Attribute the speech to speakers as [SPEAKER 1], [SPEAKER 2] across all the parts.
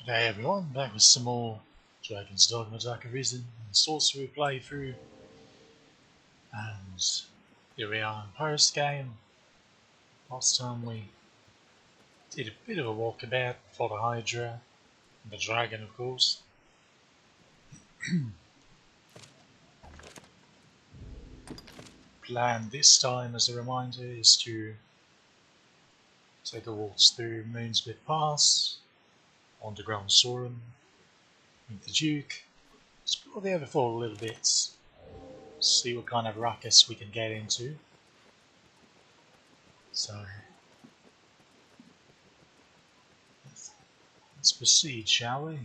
[SPEAKER 1] G'day everyone, back with some more Dragon's Dogma Arisen and Sorcerer playthrough, and here we are in post game. Last time we did a bit of a walkabout for the Hydra and the dragon, of course. Plan this time, as a reminder, is to take a walk through Moonsmith Pass, Underground Sorum, meet the Duke, explore the Everfall a little bit, see what kind of ruckus we can get into. So let's proceed, shall we?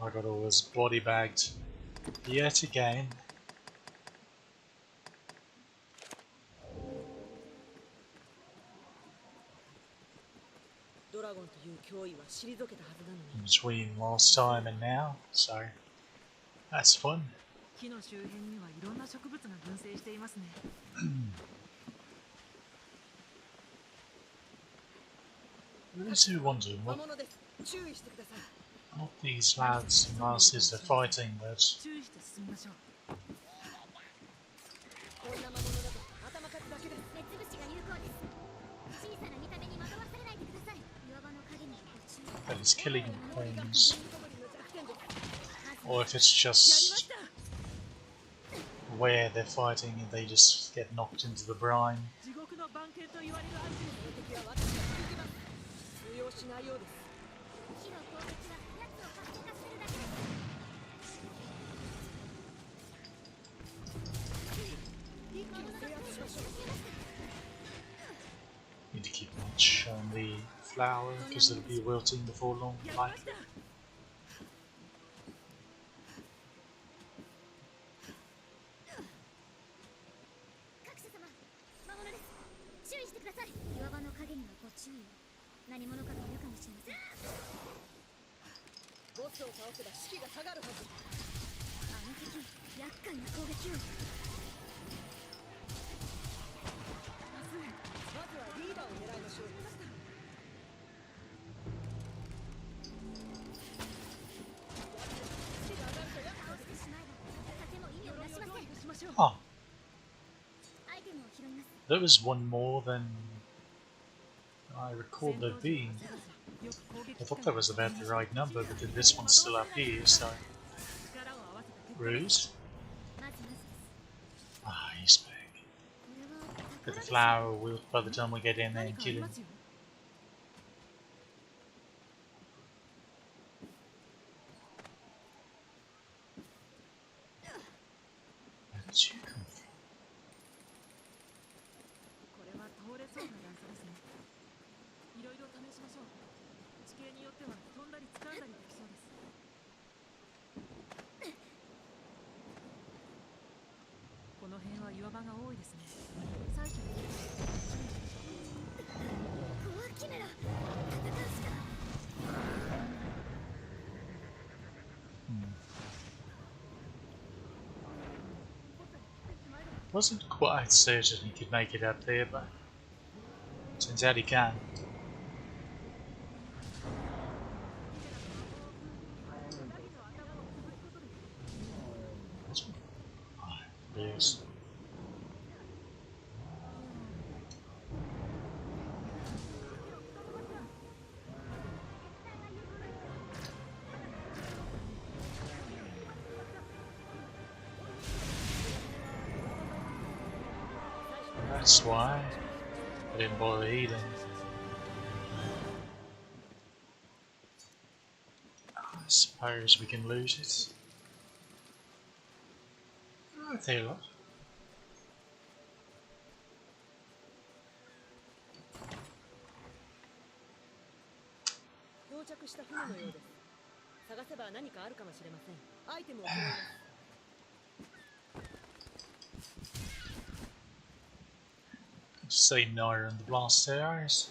[SPEAKER 1] I got all this body bagged yet again. Between last time and now, so that's fun. Those who wonder what these lads and lasses are fighting with. That is killing things, or if it's just where they're fighting and they just get knocked into the brine. Need to keep watch on the flower because it'll be wilting before long, likely. Oh, there was one more than I recalled there being. I thought that was about the right number, but then this one's still up here, so... Rude. Ah, he's back. But the flower will wilt by the time we get in there and kill him. Where did you come from? Wasn't quite certain he could make it up there, but turns out he can. Oh, there he is. That's why I didn't bother eating. I suppose we can lose it. I tell you what. Say no on the blast arrows.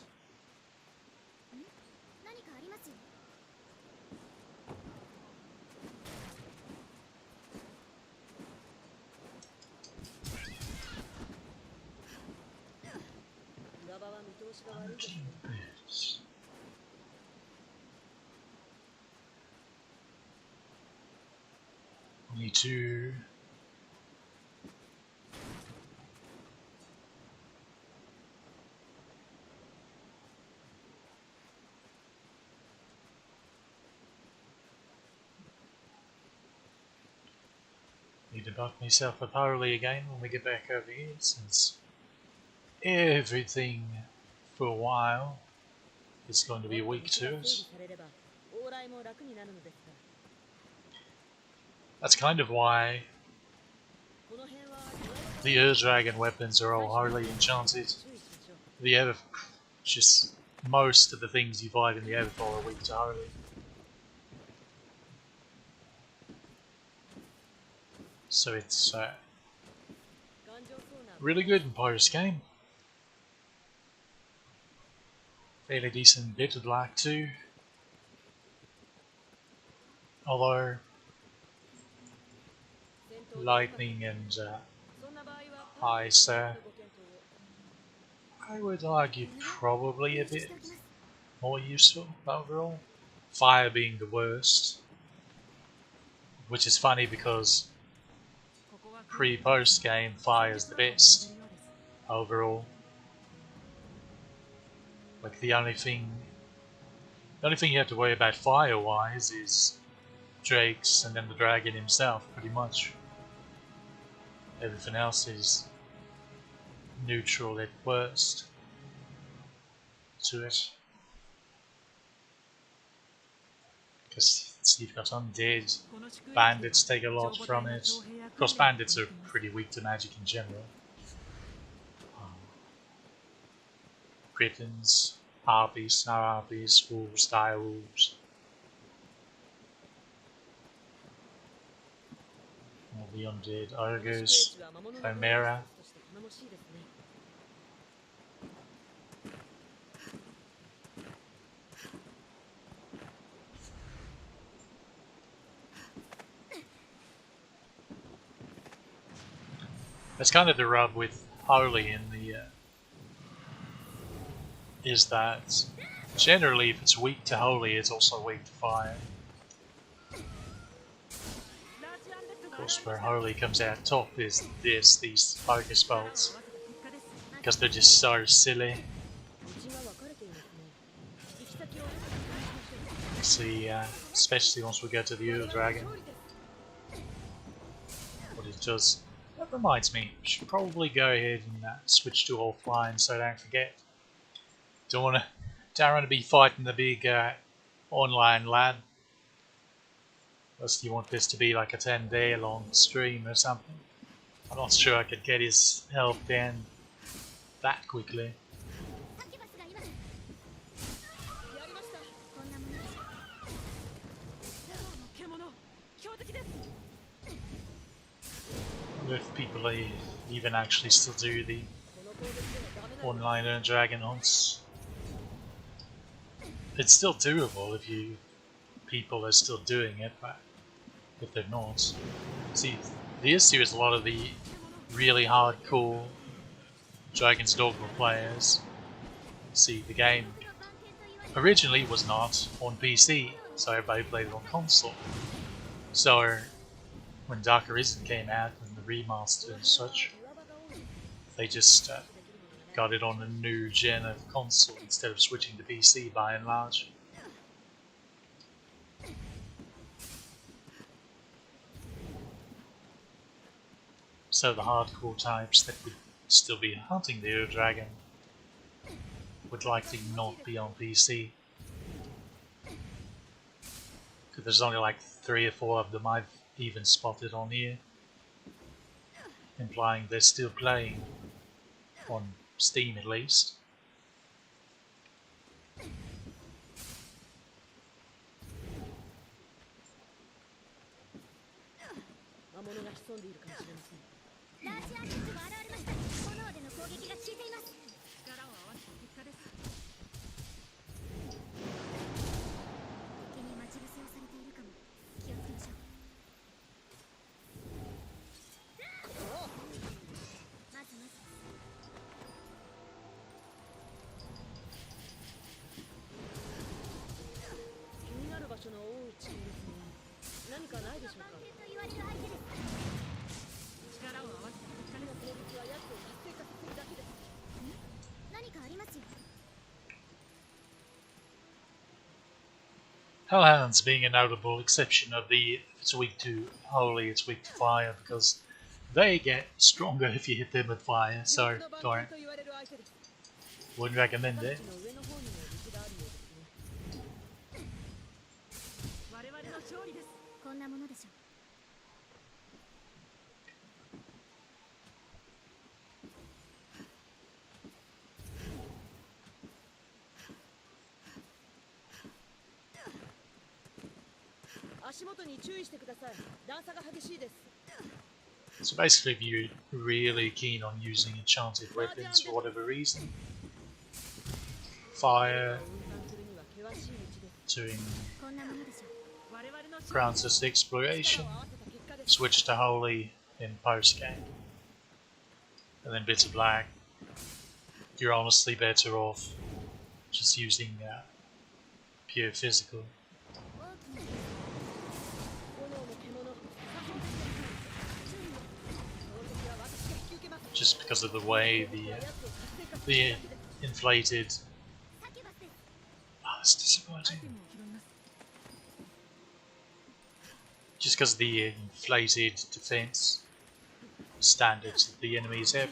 [SPEAKER 1] Working bits. We need to buff myself up thoroughly again when we get back over here, since everything for a while is going to be weak to us. That's kind of why the Ur Dragon weapons are all highly enchanted. Just most of the things you fight in the Everfall are weak to Harley. So it's really good in Pyrus game. Fairly decent bit of lag too. Although lightning and ice, I would argue probably a bit more useful overall. Fire being the worst, which is funny because pre-post game fire is the best overall. Like the only thing you have to worry about fire wise is Drake's and then the dragon himself, pretty much. Everything else is neutral at worst to it. Because you've got undead, bandits take a lot from it. Of course, bandits are pretty weak to magic in general. Griffins, harpies, snow harpies, wolves, dire wolves. All the undead ogres, chimera. That's kind of the rub with Holy in the is that generally if it's weak to Holy, it's also weak to fire. Of course, where Holy comes out top is these focus bolts, because they're just so silly. See, especially once we get to the Ur Dragon, what it does. That reminds me, I should probably go ahead and switch to offline so I don't forget. Don't want to be fighting the big online lad. Unless you want this to be like a 10-day long stream or something. I'm not sure I could get his health down that quickly. I wonder if people even actually still do the online dragon hunts. It's still doable if people are still doing it, but if they're not. See, the issue is a lot of the really hardcore Dragon's Dogma players. See, the game originally was not on PC, so everybody played it on console. So when Dark Arisen came out and the remaster and such, they just got it on a new gen of console instead of switching to PC by and large. So the hardcore types that would still be hunting the Ur Dragon would likely not be on PC. Because there's only like 3 or 4 of them I've even spotted on here, implying they're still playing on Steam at least. Hellhounds being a notable exception of the it's weak to holy, it's weak to fire because they get stronger if you hit them with fire, so sorry. Wouldn't recommend it. So basically, if you're really keen on using enchanted weapons for whatever reason, fire, doing Francis exploration, switch to holy in post game, and then bits of black. You're honestly better off just using pure physical. Just because of the way the inflated. Oh, that's disappointing. Just because of the inflated defense standards that the enemies have.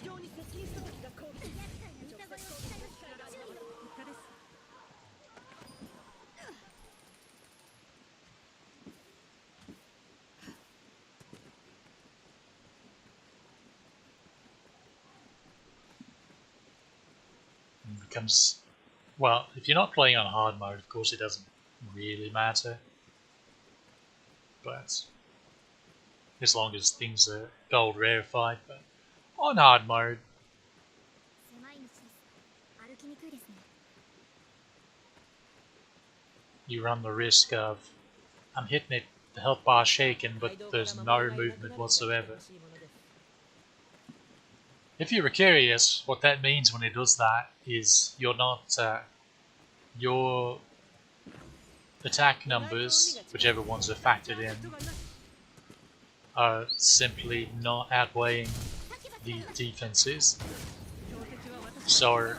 [SPEAKER 1] Becomes, well, if you're not playing on hard mode, of course it doesn't really matter, but as long as things are gold rarefied. But on hard mode, you run the risk of I'm hitting it, the health bar shaking, but there's no movement whatsoever. If you were curious, what that means when it does that is you're not, your attack numbers, whichever ones are factored in, are simply not outweighing the defenses. So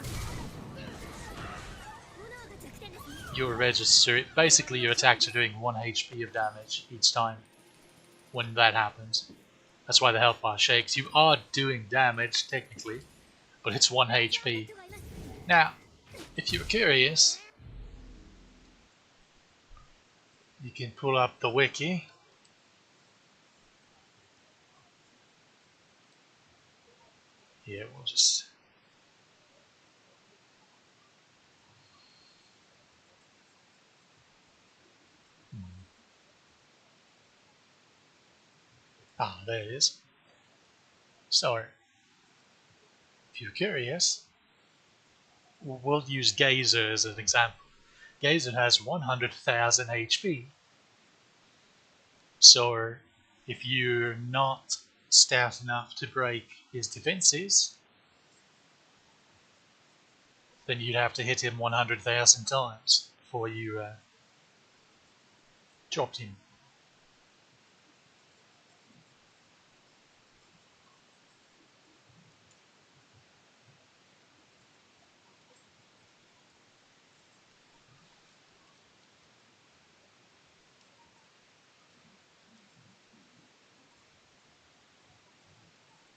[SPEAKER 1] your register, basically your attacks are doing 1 HP of damage each time when that happens. That's why the health bar shakes. You are doing damage, technically, but it's 1 HP. Now, if you're curious, you can pull up the wiki. Yeah, we'll just... Ah, there it is. So, if you're curious, we'll use Gazer as an example. Gazer has 100,000 HP. So, if you're not stout enough to break his defenses, then you'd have to hit him 100,000 times before you dropped him.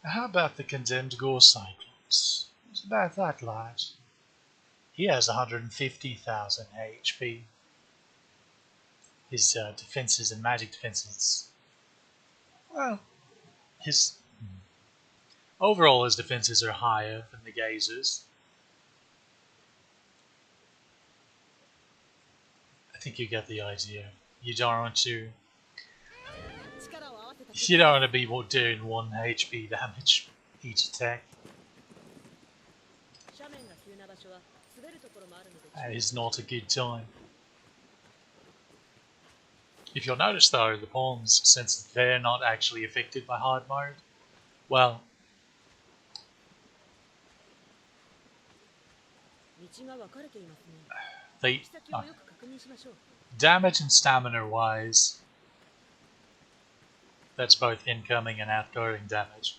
[SPEAKER 1] How about the Condemned Gore Cyclops? What's about that lad? He has 150,000 HP. His defenses and magic defenses, well, his overall his defenses are higher than the Gazers. I think you get the idea. You don't want to be doing 1 HP damage each attack. That is not a good time. If you'll notice though, the pawns, since they're not actually affected by hard mode, well, they damage and stamina wise, That's both incoming and outgoing damage.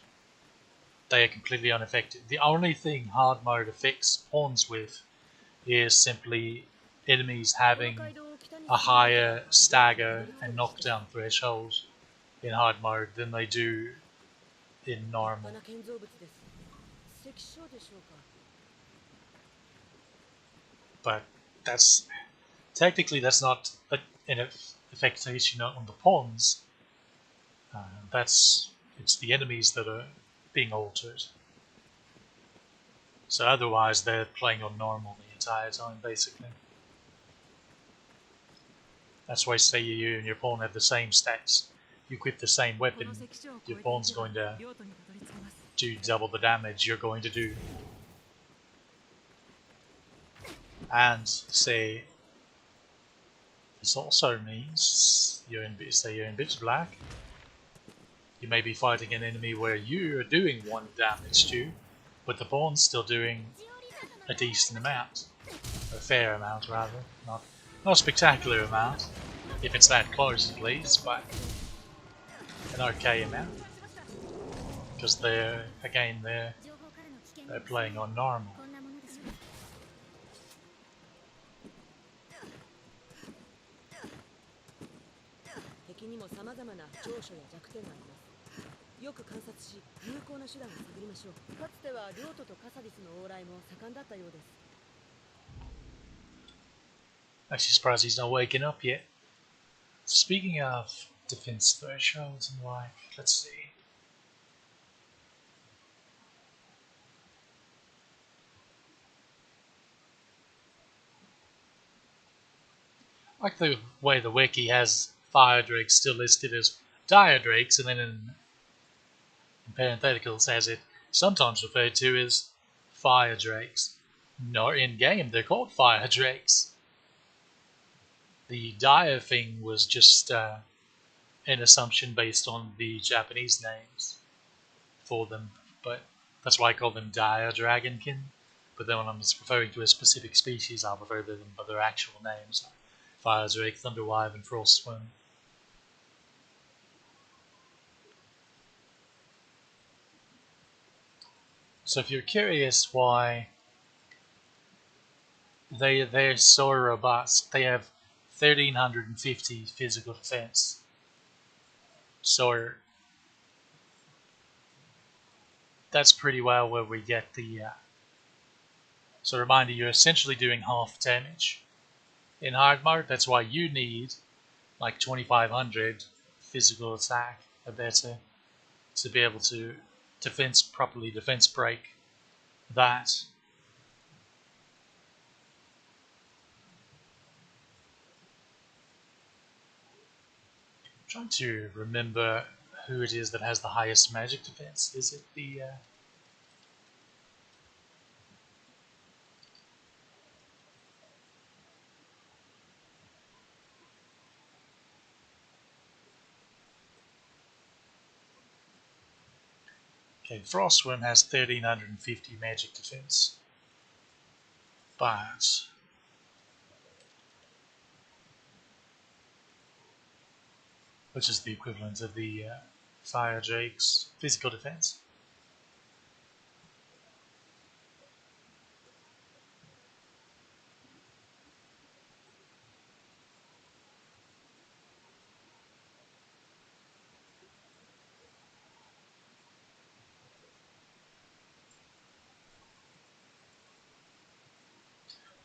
[SPEAKER 1] They are completely unaffected. The only thing hard mode affects pawns with is simply enemies having a higher stagger and knockdown threshold in hard mode than they do in normal. But that's technically that's not an affectation on the pawns. It's the enemies that are being altered. So otherwise they're playing on normal the entire time, basically. That's why say you and your pawn have the same stats. You equip the same weapon, your pawn's going to do double the damage you're going to do. And say this also means you're in pitch black. You may be fighting an enemy where you are doing 1 damage to, but the pawn's still doing a decent amount. A fair amount, rather. Not a spectacular amount, if it's that close at least, but an okay amount. Because they're playing on normal. Actually surprised he's not waking up yet. Speaking of defense thresholds and like, let's see. I like the way the wiki has fire drakes still listed as dire drakes, and then in parentheticals has it sometimes referred to as fire drakes. Nor in game they're called fire drakes. The dire thing was just an assumption based on the Japanese names for them, but that's why I call them dire dragonkin. But then when I'm referring to a specific species, I'll refer to them by their actual names, like Fire Drake, Thunderwive, and Frostworm. So if you're curious why they're so robust, they have 1350 physical defense. So that's pretty well where we get the... So reminder, you're essentially doing half damage. In hard mode, that's why you need like 2500 physical attack or better to be able to defense break that. I'm trying to remember who it is that has the highest magic defense. Is it the... Okay, Frostworm has 1350 magic defense. But... which is the equivalent of the Fire Drake's physical defense.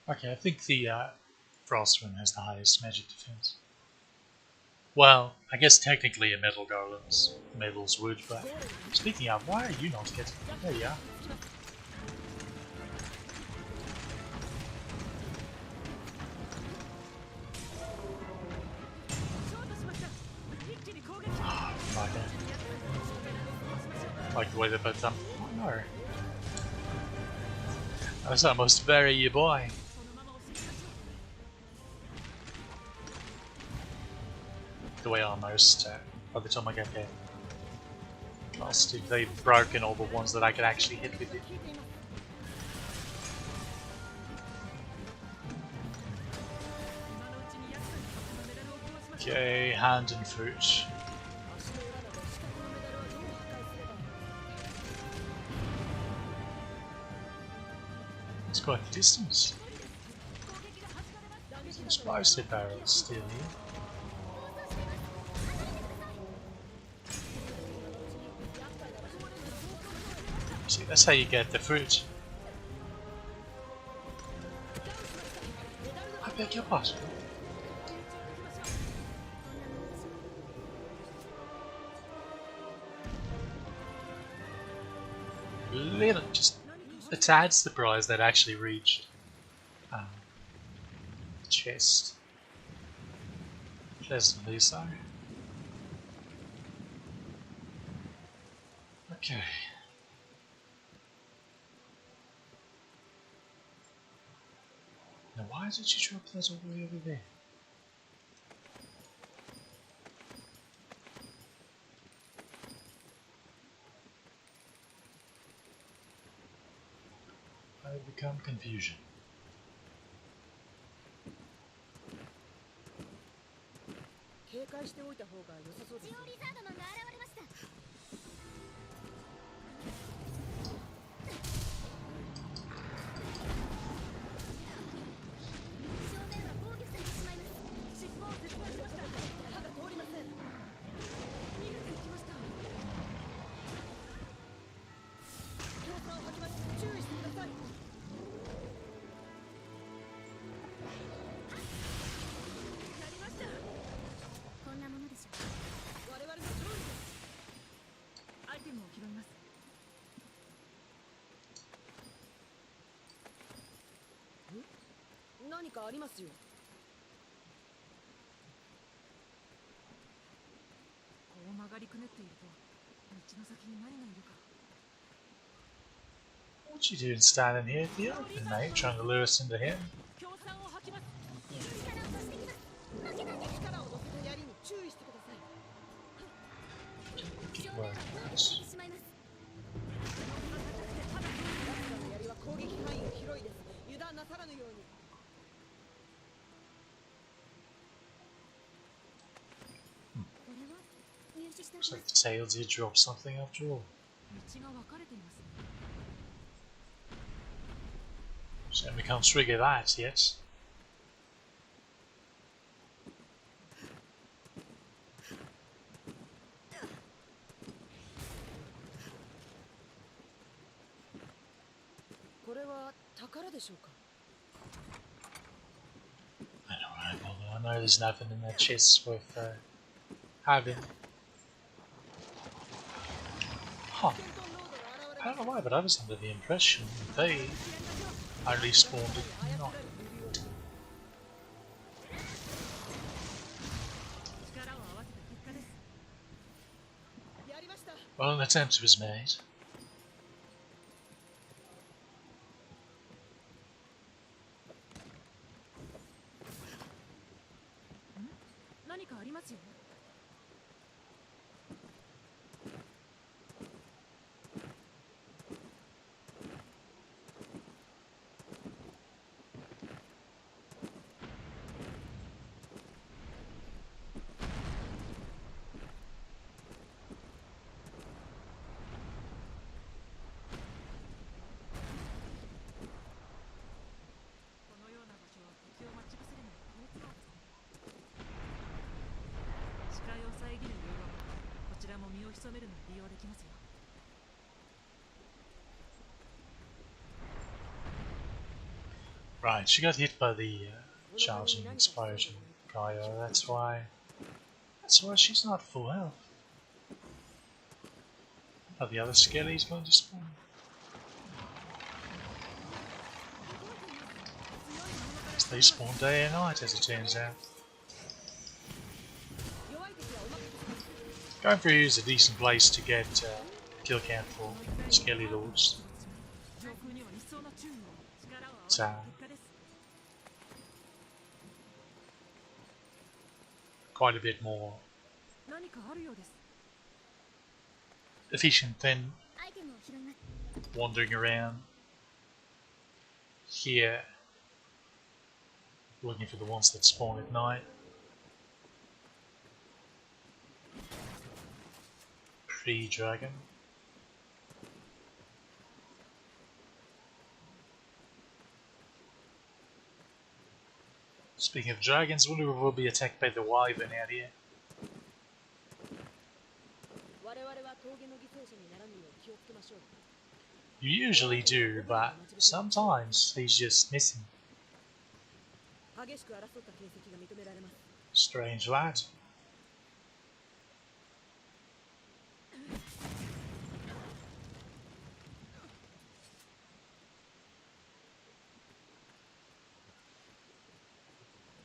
[SPEAKER 1] Okay, I think the Frostworm has the highest magic defense. Well, I guess technically a Metal Golem's medals would, but speaking of, why are you not getting... There you are. Like that. Like the way they both done. Oh no. I was almost bury you, boy. The way almost, by the time I get there. Lost if they've broken all the ones that I could actually hit with it. Okay, hand and foot. quite the distance. I'm surprised that barrel's still here. See, that's how you get the fruit. I beg your pardon. Little, just a tad surprised that actually reached the chest. Pleasantly so. Okay. Now why did you drop that all the way over there? I become confusion.
[SPEAKER 2] 警戒しておいた方が良さそうです。ジオリザードマンが現れました。正面は防御されてしまいます。尻尾を切断しました。歯が通りません。逃げていきました。強化を吐きます。注意してください。何かありますよ。こう曲がりくねっていると道の先に何がいるか。
[SPEAKER 1] What you doing standing here at the open, mate? Trying to lure us into him?
[SPEAKER 2] 強酸を吐きます。力を出してきます。負けないで。力を乗せた槍に注意してください。正面が攻撃されてしまいます。奴らの槍は攻撃範囲が広いです。油断なさらぬように。
[SPEAKER 1] Looks like the tail did drop something after all. So we can't trigger that yet. I know, right? Although I know there's nothing in that chest worth having. Huh. I don't know why, but I was under the impression that they only spawned at night. Well, an attempt was made. Right, she got hit by the charging explosion, Gaia. That's why she's not full health. Are the other skellies going to spawn? They spawn day and night, as it turns out. Going through is a decent place to get kill count for skelly lords. So quite a bit more efficient than wandering around here looking for the ones that spawn at night. Pre-dragon. Speaking of dragons, wonder if we'll be attacked by the wyvern out here.
[SPEAKER 2] 我々は峠の犠牲者にならぬよう気をつけましょう。
[SPEAKER 1] You usually do, but sometimes he's just missing.
[SPEAKER 2] 激しく争った形跡が認められます。
[SPEAKER 1] Strange lad.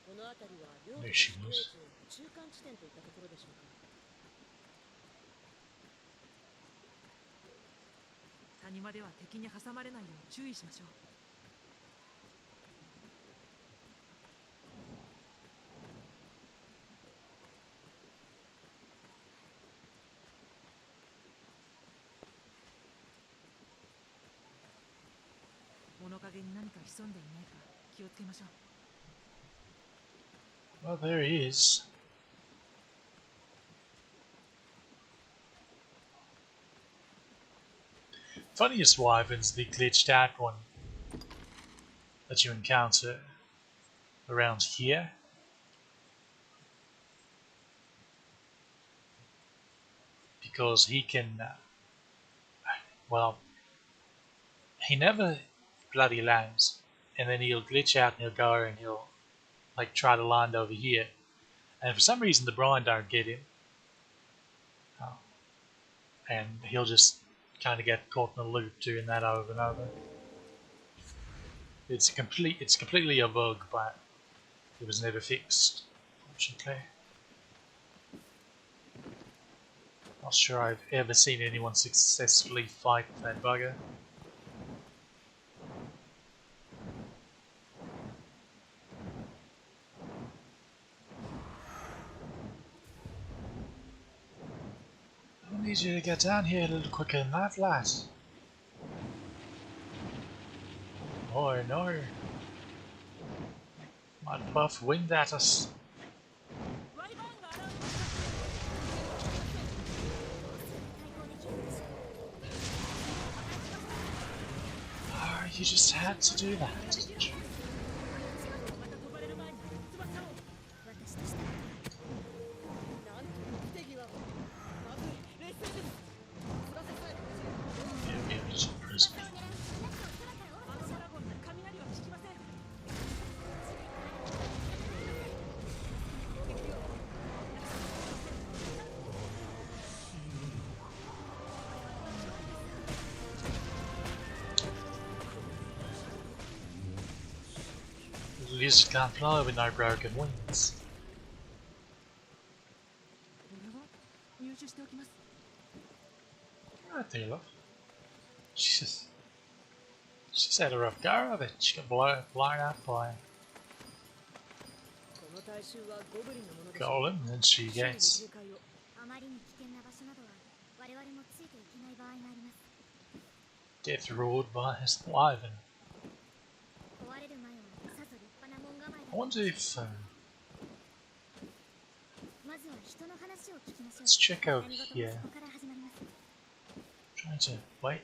[SPEAKER 2] この辺りは両国
[SPEAKER 1] There she
[SPEAKER 2] の
[SPEAKER 1] was.
[SPEAKER 2] 中間地点といったところでしょうか。谷間では敵に挟まれないよう注意しましょう。 物陰に何か潜んでいないか気をつけましょう。
[SPEAKER 1] Well, there he is. Funniest wyvern's the glitched out one that you encounter around here. Because he can, well, he never bloody lands, and then he'll glitch out and he'll go and he'll like try to land over here, and for some reason the brine don't get him, and he'll just kind of get caught in a loop doing that over and over. It's completely a bug, but it was never fixed, fortunately. Not sure I've ever seen anyone successfully fight that bugger. I need you to get down here a little quicker than that, lad. Oh no. Might puff wind at us. Oh, you just had to do that, didn't you? Yeah, just prison. The lizard can't fly with no broken wings.
[SPEAKER 2] 入手しておきます。
[SPEAKER 1] Right there, love. She's had a rough go of it. She got blown up by
[SPEAKER 2] この大衆はゴブリンのものでしょう。
[SPEAKER 1] Golem, and she
[SPEAKER 2] 周囲に
[SPEAKER 1] gets
[SPEAKER 2] 警戒を。あまりに危険な場所などは我々もついていけない場合があります。
[SPEAKER 1] death roared by his wyvern.
[SPEAKER 2] 壊れる前はさぞ立派な門構え
[SPEAKER 1] I wonder if
[SPEAKER 2] まずは人の話を聞きましょう。
[SPEAKER 1] let's check out
[SPEAKER 2] 何事も
[SPEAKER 1] here.
[SPEAKER 2] そこから始まります。
[SPEAKER 1] Trying to wait.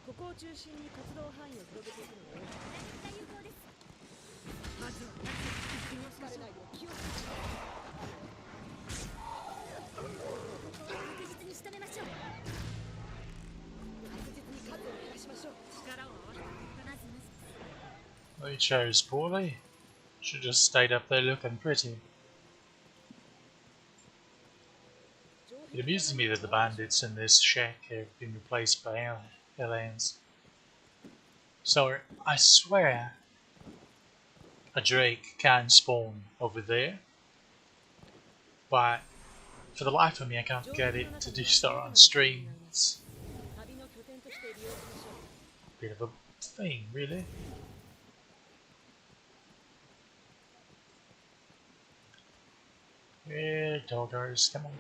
[SPEAKER 2] ここを中心に活動範囲を広げていくので、有効です。まずは疲れないよう気をつけて。確実に仕留めましょう。確実に数を減らしましょう。力を合わせてまずまず。
[SPEAKER 1] They chose poorly. Should just stayed up there looking pretty. It amuses me that the bandits in this shack have been replaced by aliens. So I swear a drake can spawn over there, but for the life of me I can't get it to do so on stream. It's a bit of a thing, really. Yeah, doggos, come on.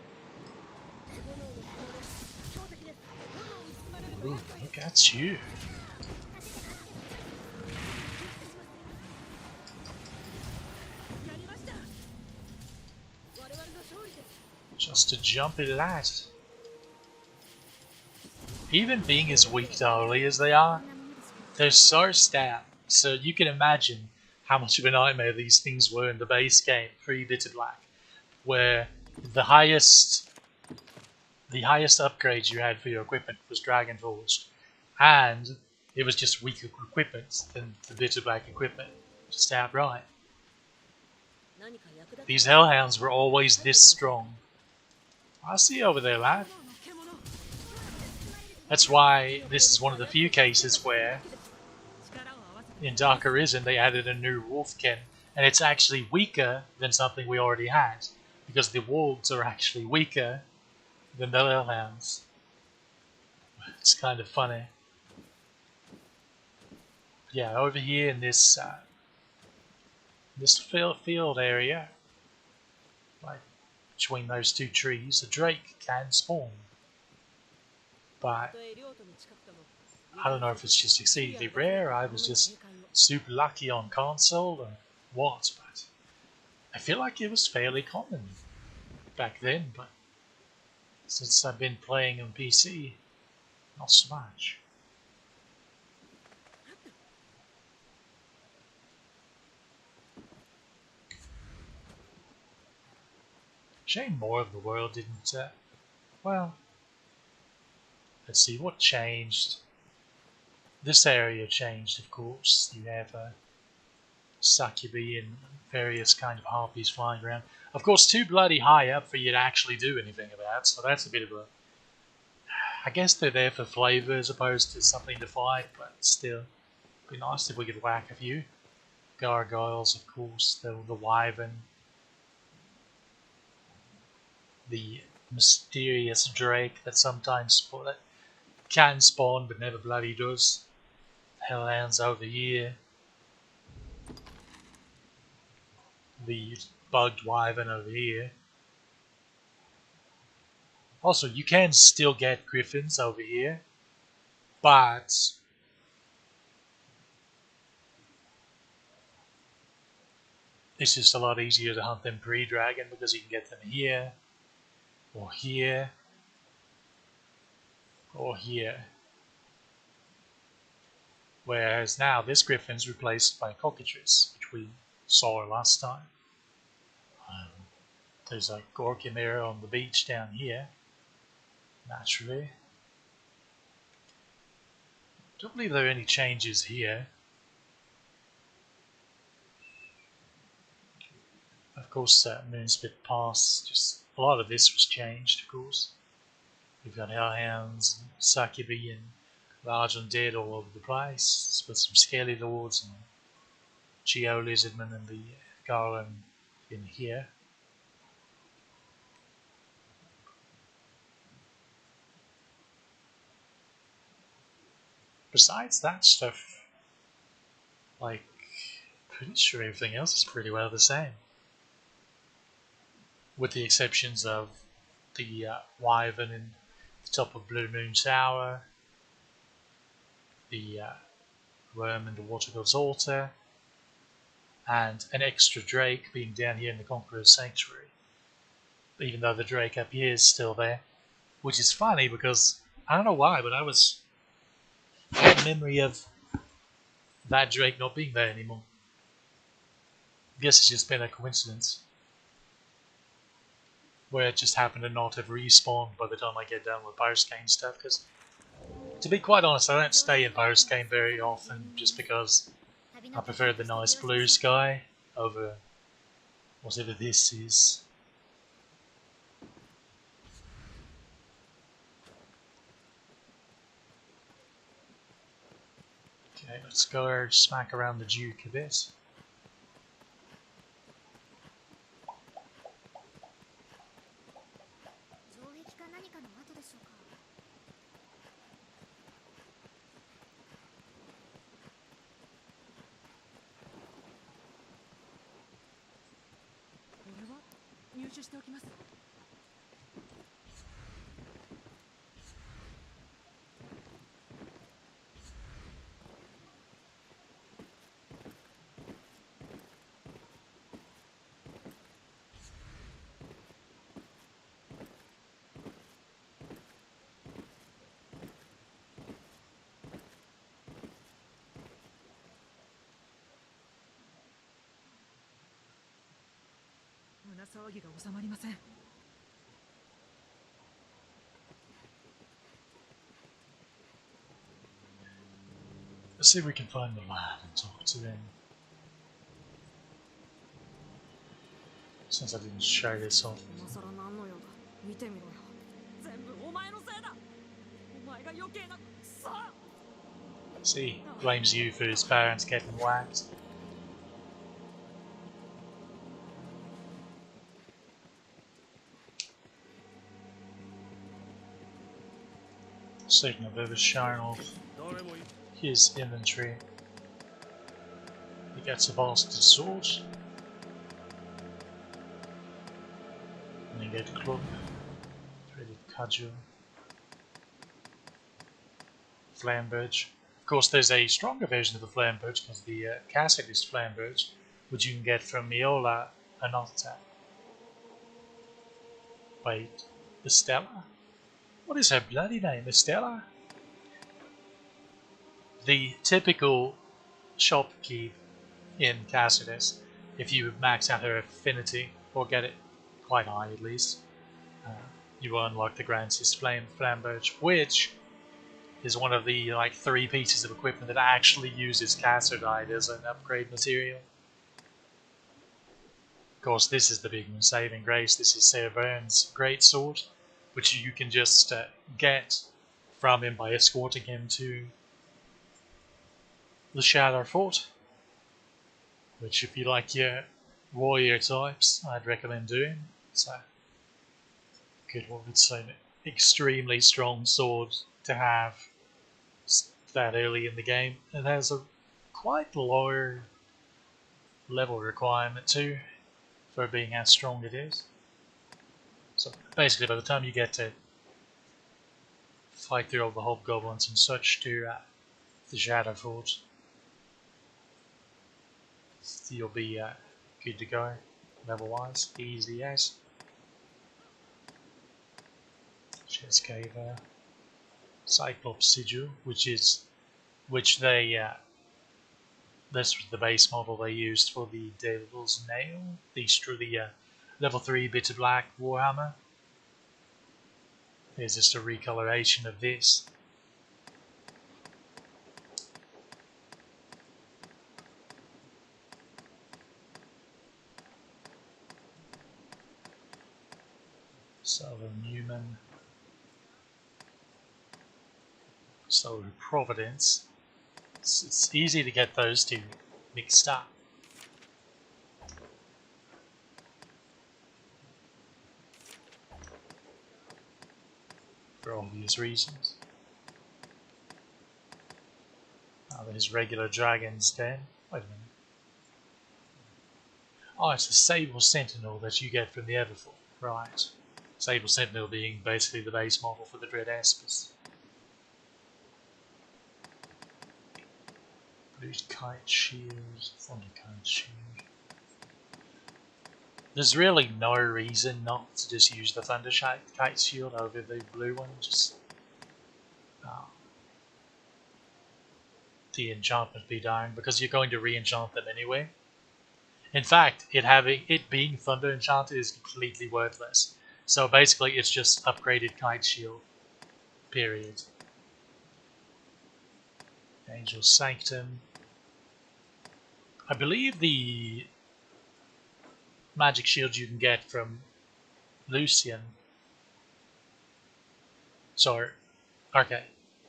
[SPEAKER 1] Ooh, look at you. Just a jumpy lad. Even being as weak to holy as they are, they're so stout. So you can imagine how much of a nightmare these things were in the base game pre-Bitter Black, where the highest upgrade you had for your equipment was Dragon Forged, and it was just weaker equipment than the Bitter Black equipment, just outright. These Hellhounds were always this strong. I see you over there, lad. That's why this is one of the few cases where in Dark Arisen they added a new Wolfkin, and it's actually weaker than something we already had, because the Wolves are actually weaker than the Hellhounds. It's kind of funny. Yeah, over here in this field area, like between those two trees, a drake can spawn. But I don't know if it's just exceedingly rare, I was just super lucky on console or what, but I feel like it was fairly common back then, but since I've been playing on PC, not so much. Shame more of the world didn't, well, let's see, what changed? This area changed, of course. You have succubi and various kind of harpies flying around. Of course, too bloody high up for you to actually do anything about, so that's a bit of a... I guess they're there for flavour as opposed to something to fight, but still. It'd be nice if we could whack a few. Gargoyles, of course, the wyvern. The mysterious drake that sometimes can spawn but never bloody does. Hellhounds over here. The bugged wyvern over here. Also, you can still get griffins over here, but it's just a lot easier to hunt them pre-dragon because you can get them here, or here, or here. Whereas now this griffin's replaced by cockatrice, which we saw last time. There's a Gorkamira on the beach down here, naturally. Don't believe there are any changes here. Of course, Moonspit Pass, just a lot of this was changed, of course. We've got Hellhounds, Succubi, and Large Undead all over the place, with some Scaly Lords and Geo Lizardmen and the Garland in here. Besides that stuff, like, pretty sure everything else is pretty well the same. With the exceptions of the wyvern in the top of Blue Moon Tower, the worm in the Water God's Altar, and an extra drake being down here in the Conqueror's Sanctuary. Even though the drake up here is still there, which is funny because I don't know why, but I had memory of that drake not being there anymore. I guess it's just been a coincidence where it just happened to not have respawned by the time I get done with post-game stuff, because to be quite honest, I don't stay in post-game very often just because I prefer the nice blue sky over whatever this is. Okay, let's go smack around the Duke a bit.
[SPEAKER 2] な騒ぎが収まりません。
[SPEAKER 1] Let's see if we can find the lad and talk to him. Since I didn't show this off. See, blames you for his parents getting whacked. Taking a bit of a shine off his inventory. He gets a basket sword. And then get a club. Ready cudgel. Flamberge. Of course, there's a stronger version of the Flamberge because the Cassidy is Flamberge, which you can get from Miola Anota. Wait, Estella? What is her bloody name? Estella? The typical shopkeep in Cassidy, if you max out her affinity, or get it quite high at least, you will unlock the Grancy's Flamberge, which is one of the 3 pieces of equipment that actually uses Cassardite as an upgrade material. Of course, this is the big saving grace. This is Sarah Burns' greatsword, which you can just get from him by escorting him to the Shadow Fort, which if you like your warrior types, I'd recommend doing. So, good one, it's an extremely strong sword to have that early in the game. It has a quite low level requirement too, for being how strong it is. So basically by the time you get to fight through all the hobgoblins and such to the Shadow Fort, you'll be good to go level wise, easy as. Chest Cave, Cyclops Sigil, which they this was the base model they used for the Devil's Nail, the level 3 Bitter Black Warhammer. There's just a recoloration of this. Southern Newman. Southern Providence. It's easy to get those two mixed up. For obvious reasons. Oh, there's regular Dragon's Den. Wait a minute. Oh, it's the Sable Sentinel that you get from the Everfall. Right. Sable Sentinel being basically the base model for the Dread Espers. Blue Kite Shield, Thunder Kite Shield. There's really no reason not to just use the Thunder Kite Shield over the blue one. Just the enchantment be dying because you're going to re-enchant them anyway. In fact, it being Thunder Enchanted is completely worthless. So basically, it's just upgraded Kite Shield. Period. Angel Sanctum. I believe the magic shield you can get from Lucian. So, okay.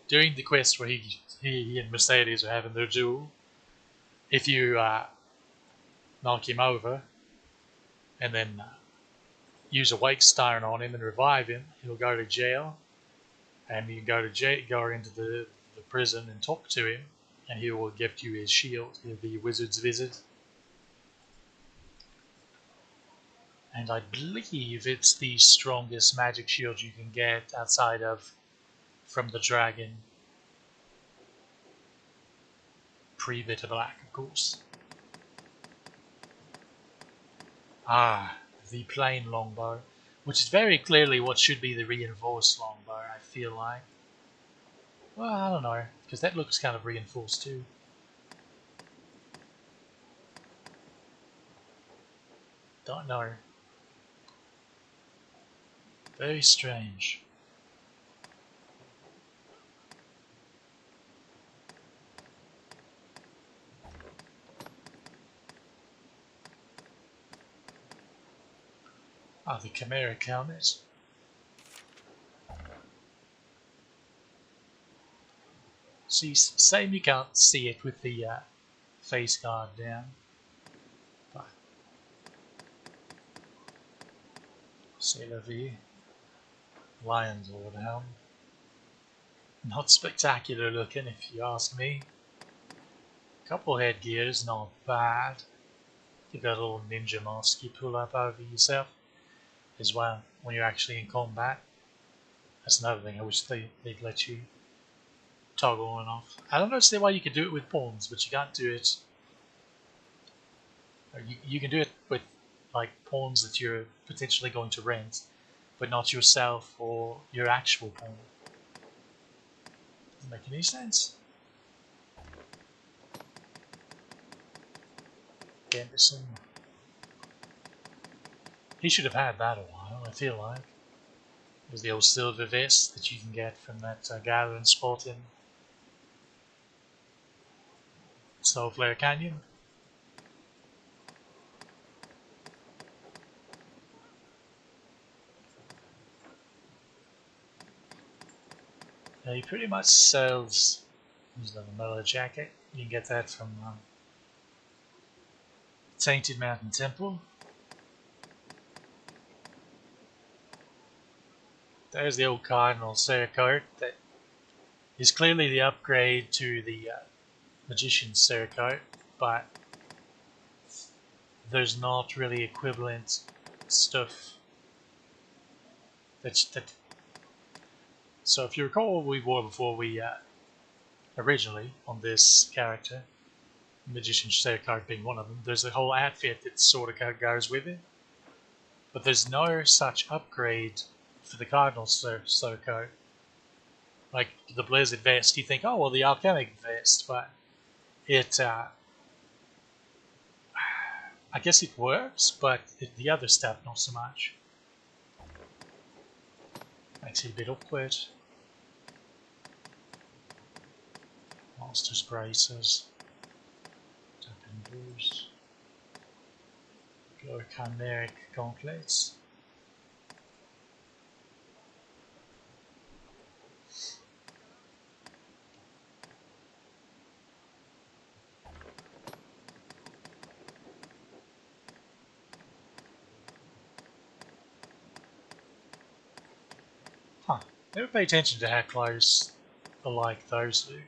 [SPEAKER 1] During the quest where he and Mercedes are having their duel, if you knock him over and then use a wake stone on him and revive him, he'll go to jail. And you go into the prison and talk to him, and he will gift you his shield. He'll be Wizard's Visit. And I believe it's the strongest magic shield you can get outside of from the dragon. Pre-Bitter Black, of course. Ah, the plain longbow, which is very clearly what should be the reinforced longbow, I feel like. Well, I don't know, because that looks kind of reinforced too. Don't know. Very strange. Ah, the Chimera helmet. See, same you can't see it with the face guard down. But c'est la vie. Lion's Lord helm. Not spectacular looking, if you ask me. Couple headgears, not bad. You've got a little ninja mask you pull up over yourself as well when you're actually in combat. That's another thing I wish they'd let you toggle on and off. I don't understand why you can do it with pawns, but you can't do it. Or you can do it with like pawns that you're potentially going to rent, but not yourself or your actual pawn. Doesn't make any sense. Anderson. He should have had that a while, I feel like. There's the old silver vest that you can get from that gathering spot in Snowflare Canyon. He pretty much sells his little metal jacket. You can get that from Tainted Mountain Temple. There's the old Cardinal Sericart that is clearly the upgrade to the Magician's Sericart, but there's not really equivalent stuff that. So if you recall what we wore before we originally on this character, Magician's Sericart being one of them, there's a whole outfit that sort of goes with it, but there's no such upgrade for the Cardinal Sericart. Like the Blizzard vest, you think, oh well, the Alchemic vest, but it, I guess it works, but the other stuff not so much. Makes it a bit awkward. Monster's braces, Dumping boots, Chimeric gauntlets. Huh, never pay attention to how close alike those look.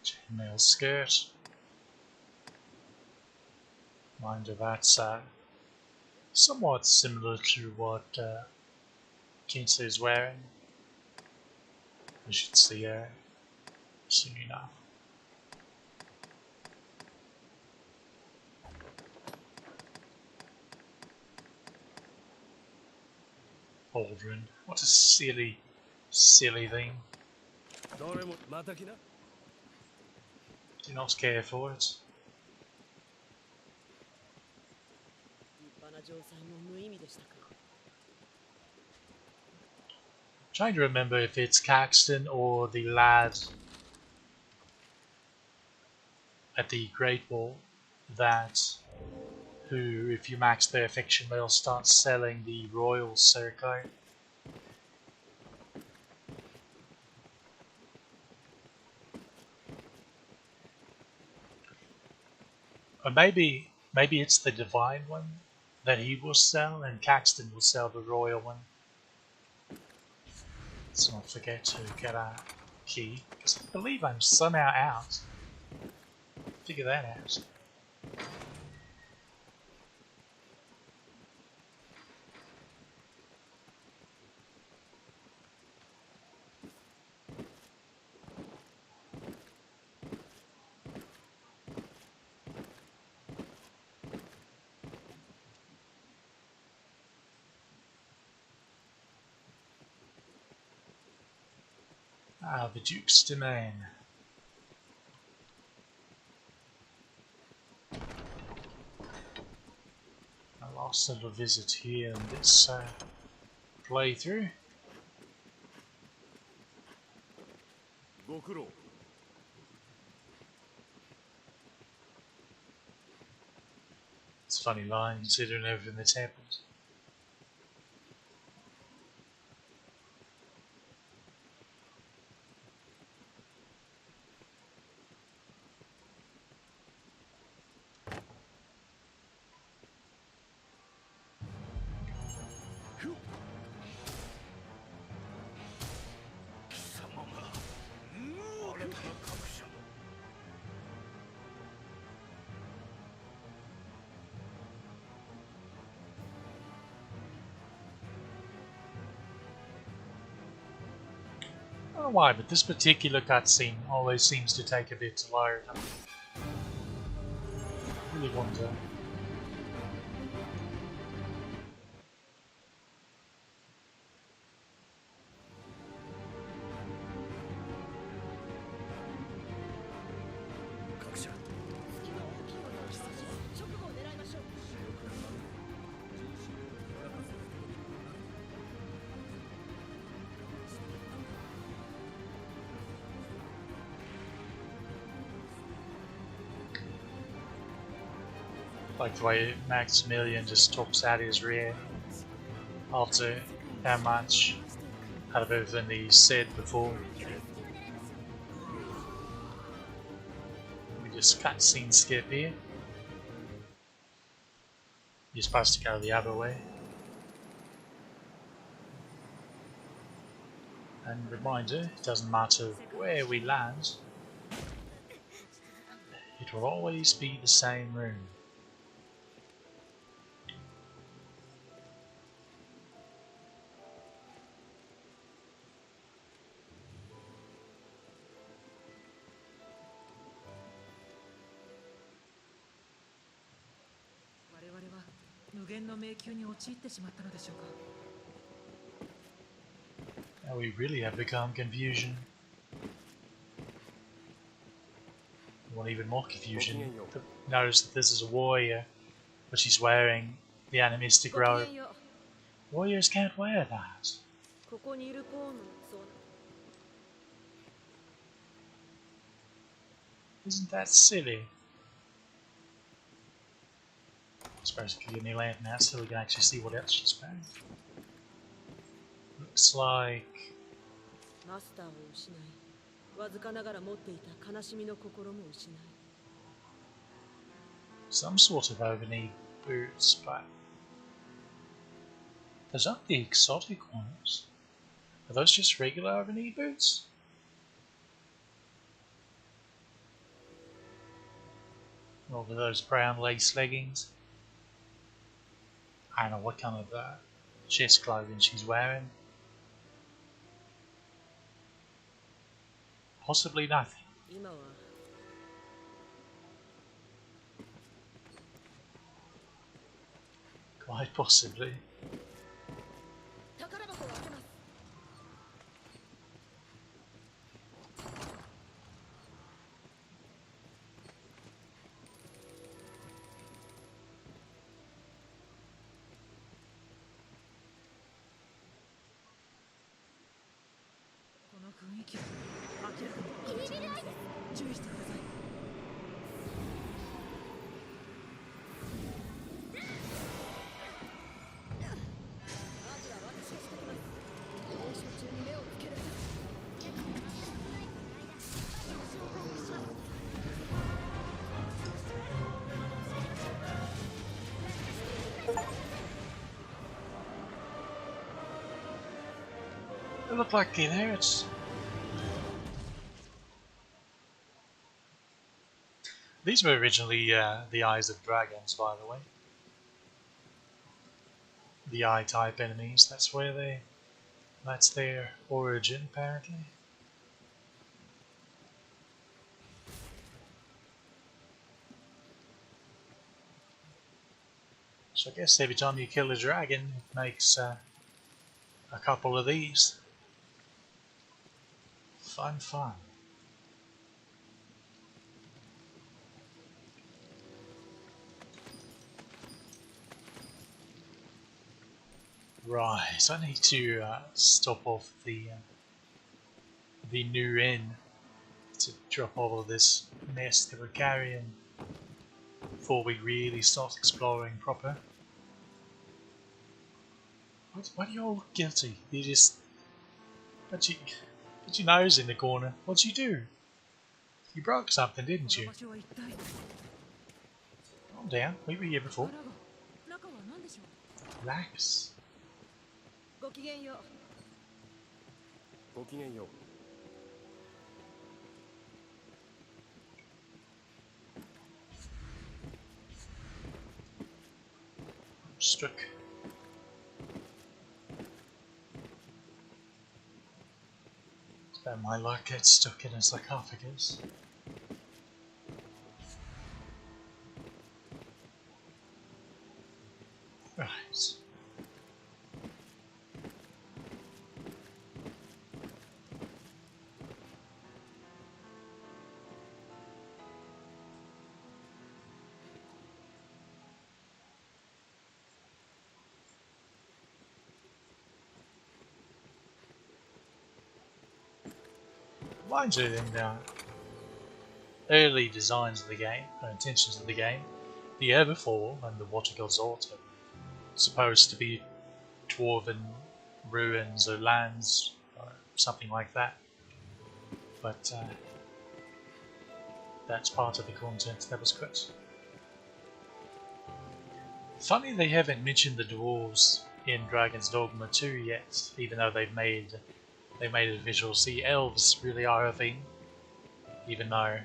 [SPEAKER 1] Chainmail skirt. Mind you, that's somewhat similar to what Kinsey is wearing. We should see her soon enough. Aldrin, what a silly thing. Do not care for it. Trying to remember if it's Caxton or the lad at the Great Wall who, if you max their affection, they'll start selling the Royal Sericart. Or maybe it's the Divine one that he will sell, and Caxton will sell the Royal one. Let's not forget to get a key, because I believe I'm somehow out. Figure that out. Ah, the Duke's domain. A last little visit here in this playthrough. It's a funny line considering everything that's happened. I don't know why, but this particular cutscene always seems to take a bit to load. I really wonder. Like the way Maximilian just talks out his rear after how much out of everything he said before. We just cutscene skip here. You're supposed to go the other way. And reminder, it doesn't matter where we land, it will always be the same room. Now we really have become confusion. You want even more confusion? Notice that this is a warrior, but she's wearing the animistic robe. Warriors can't wear that. Isn't that silly? I suppose if you give me a lantern out so we can actually see what else she's wearing. Looks like some sort of overknee boots, but those aren't the exotic ones. Are those just regular overknee boots? Or were those brown lace leggings? I don't know what kind of chest clothing she's wearing. Possibly nothing. Quite possibly. They look like the inherits. These were originally the eyes of dragons, by the way. The eye-type enemies. That's their origin, apparently. So I guess every time you kill a dragon, it makes a couple of these. Fun, fun. Right, so I need to stop off the new inn to drop all of this mess that we're carrying before we really start exploring proper. Why are you all guilty? You just put your nose in the corner. What'd you do? You broke something, didn't you? Calm down. We were here before. Relax.
[SPEAKER 2] ごきげんよう。
[SPEAKER 3] ごきげんよう。
[SPEAKER 1] Stuck. It's about my luck gets stuck in a sarcophagus. Right. Mind you, in the early designs of the game, or intentions of the game, the Everfall and the Water God's Altar supposed to be dwarven ruins or lands or something like that. But that's part of the content that was cut. Funny they haven't mentioned the dwarves in Dragon's Dogma 2 yet, even though they made it visual. See, elves really are a thing, even though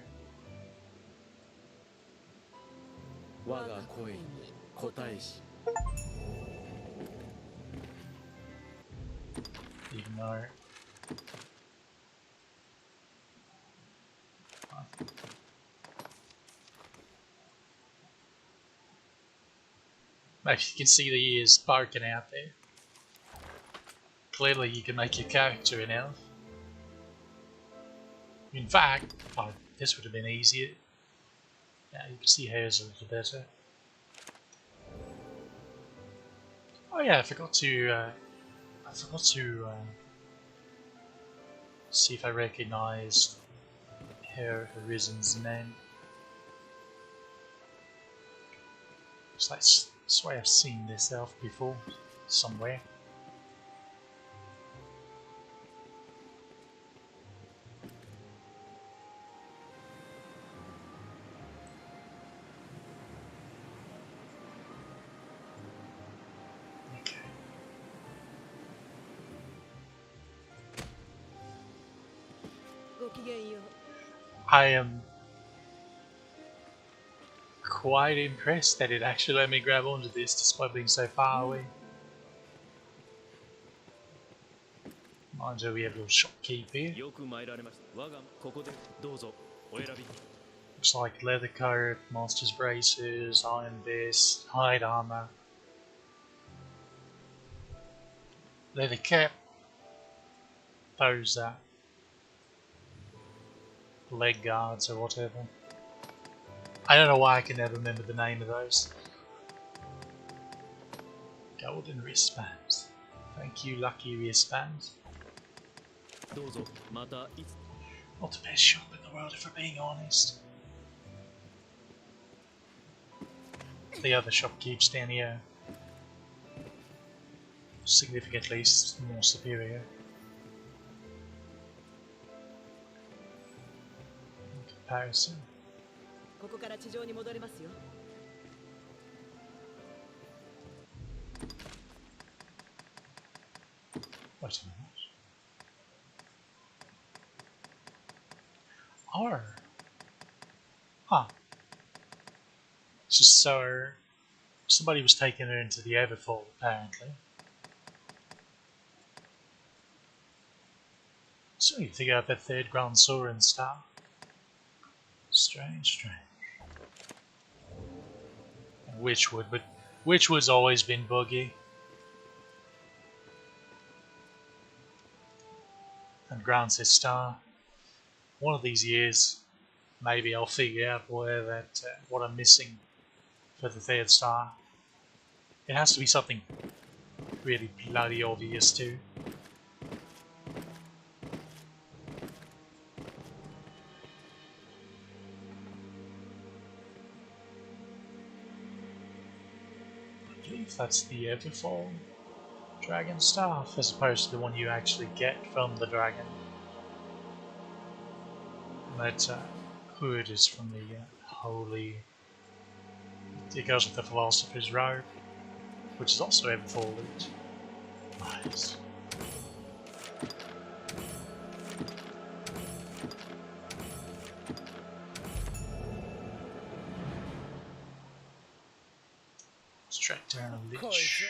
[SPEAKER 1] maybe you can see the ears poking out there. Clearly you can make your character an elf. In fact, oh, this would have been easier. Yeah, you can see hers a little better. Oh yeah, I forgot to see if I recognised her Arisen's name. So I swear I've seen this elf before, somewhere. Okay. I am quite impressed that it actually let me grab onto this despite being so far away. Mind you, we have a little shopkeep here. Looks like leather coat, monster's braces, iron vest, hide armor, leather cap, those leg guards or whatever. I don't know why I can never remember the name of those. Golden wristbands. Thank you, lucky wristbands. Not the best shop in the world, if we're being honest. The other shop keeps down here. Significantly more superior. In comparison. Wait a minute. R. Huh. Just so somebody was taking her into the Everfall, apparently. So you figure out that third Grand Soren star. Strange, strange. Witchwood, but Witchwood's always been buggy. And Ground's his star. one of these years, maybe I'll figure out where what I'm missing for the third star. It has to be something really bloody obvious too. I believe that's the Everfall Dragon Staff, as opposed to the one you actually get from the dragon. That hood is from the Holy... It goes with the Philosopher's Robe, which is also Everfall loot. Nice. Let's track down a Lich.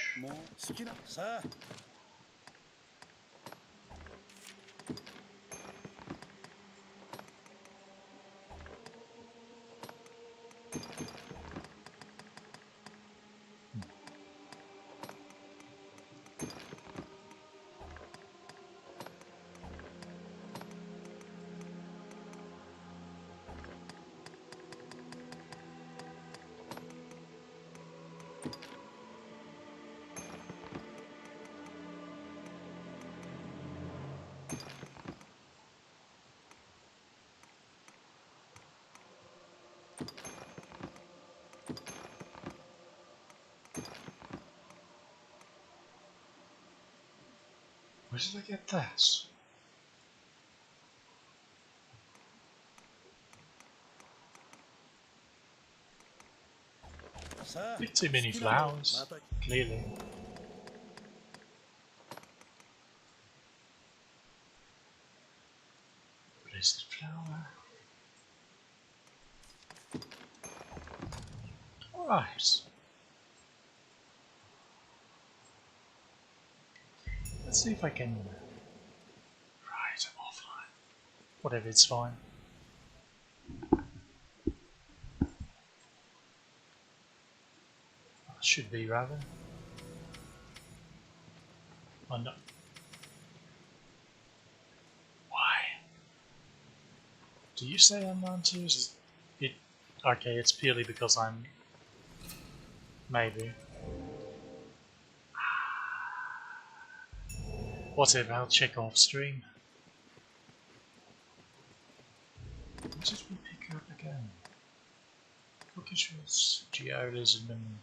[SPEAKER 1] Where did I get this? A bit too many flowers, clearly. Place the flower. Alright. Let's see if I can... Right, I'm offline. Whatever, it's fine. Should be, rather. Oh no. Why? Do you say I'm on to? It... Okay, it's purely because I'm... Maybe. Whatever, I'll check off stream. What did we pick up again? Cockatoos, Geolism and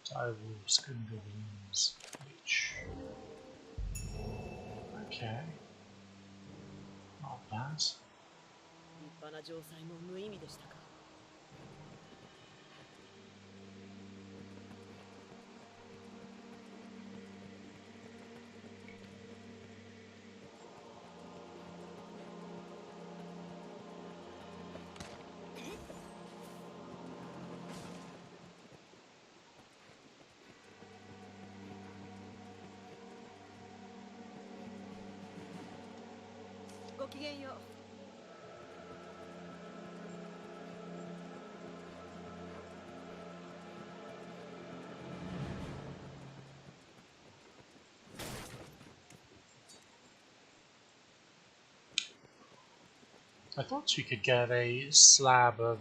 [SPEAKER 1] Direwolves, Goblins, Lich. Okay. Not bad.
[SPEAKER 2] 立派な城塞も無意味でしたか。ごきげんよう。
[SPEAKER 1] I thought you could get a slab of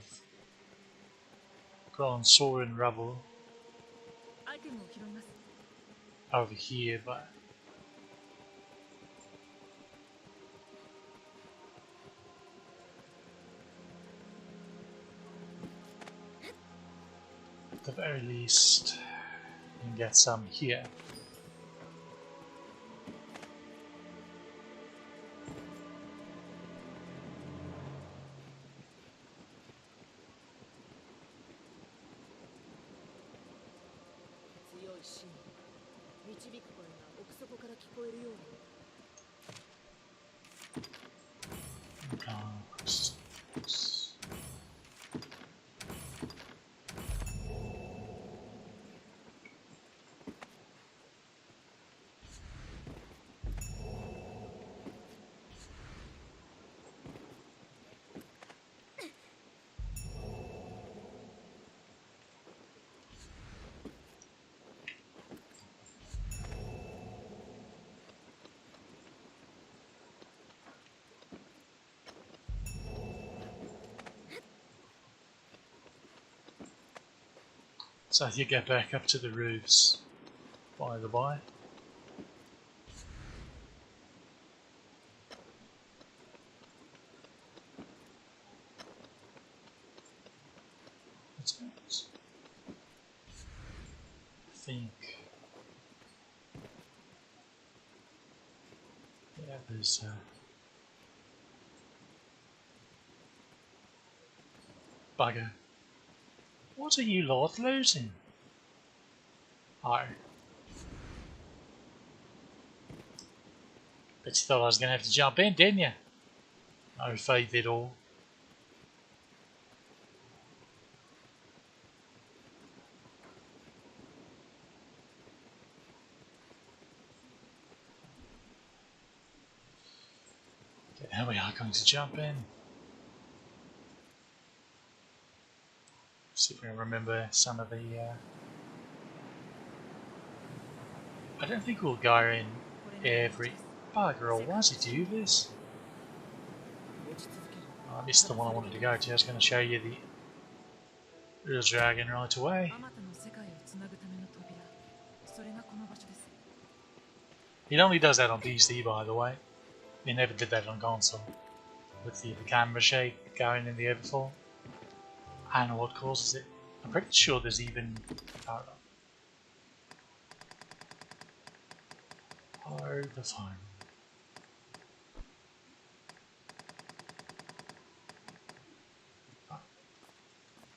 [SPEAKER 1] Grand Sorin rubble
[SPEAKER 2] アイテムを拾います。
[SPEAKER 1] over here, but at the very least, you can get some here. So you get back up to the roofs, by the by. What's that? I think. Yeah, there's bugger. What are you lot losing? Oh. Bet you thought I was going to have to jump in, didn't you? No faith at all. Okay, now we are going to jump in. See if we can remember some of the... I don't think we'll go in every... Bugger all, why does he do this? Oh, I missed the one I wanted to go to. I was going to show you the real dragon right away. It only does that on PC, by the way. It never did that on console. With the camera shake going in the overfall. I don't know what causes it. I'm pretty sure there's even... I don't know. Oh, the phone.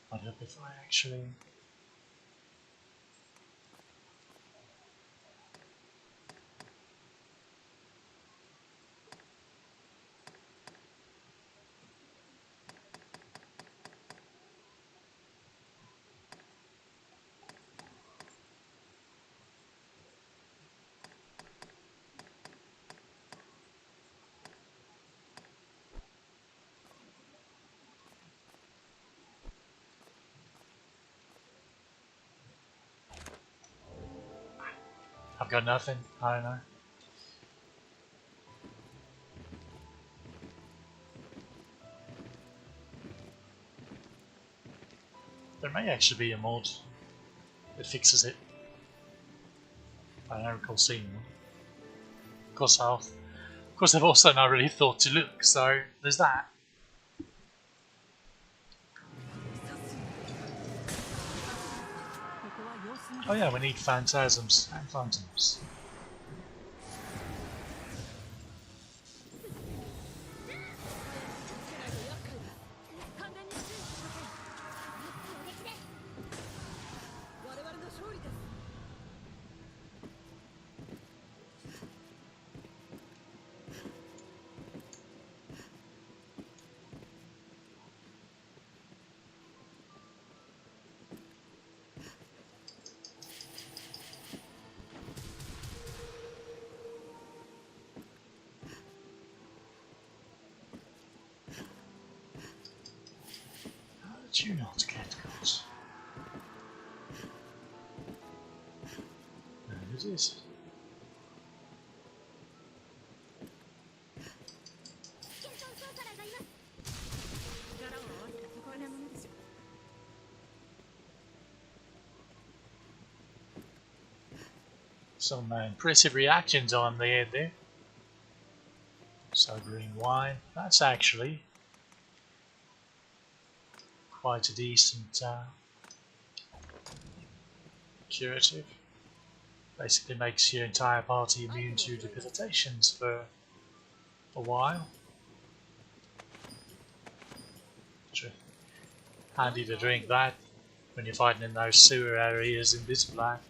[SPEAKER 1] What if I actually... I've got nothing. I don't know. There may actually be a mod that fixes it. I don't recall seeing one. Of course, I've also not really thought to look, so there's that. Oh yeah, we need phantasms and phantoms. How did you not get caught? There it is. Some impressive reactions on the end there. So green wine, that's actually quite a decent curative. Basically makes your entire party immune to debilitations for a while. Handy to drink that when you're fighting in those sewer areas in this black.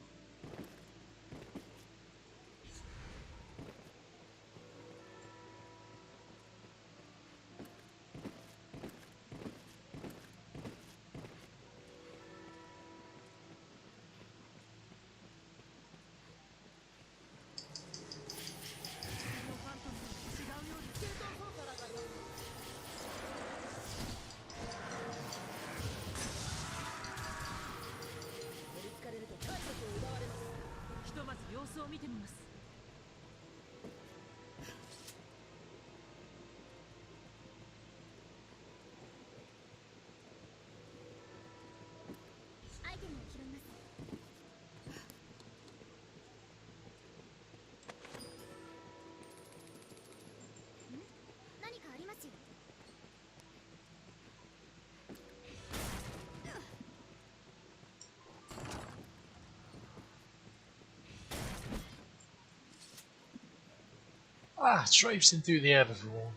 [SPEAKER 1] traipsing through the Everfall.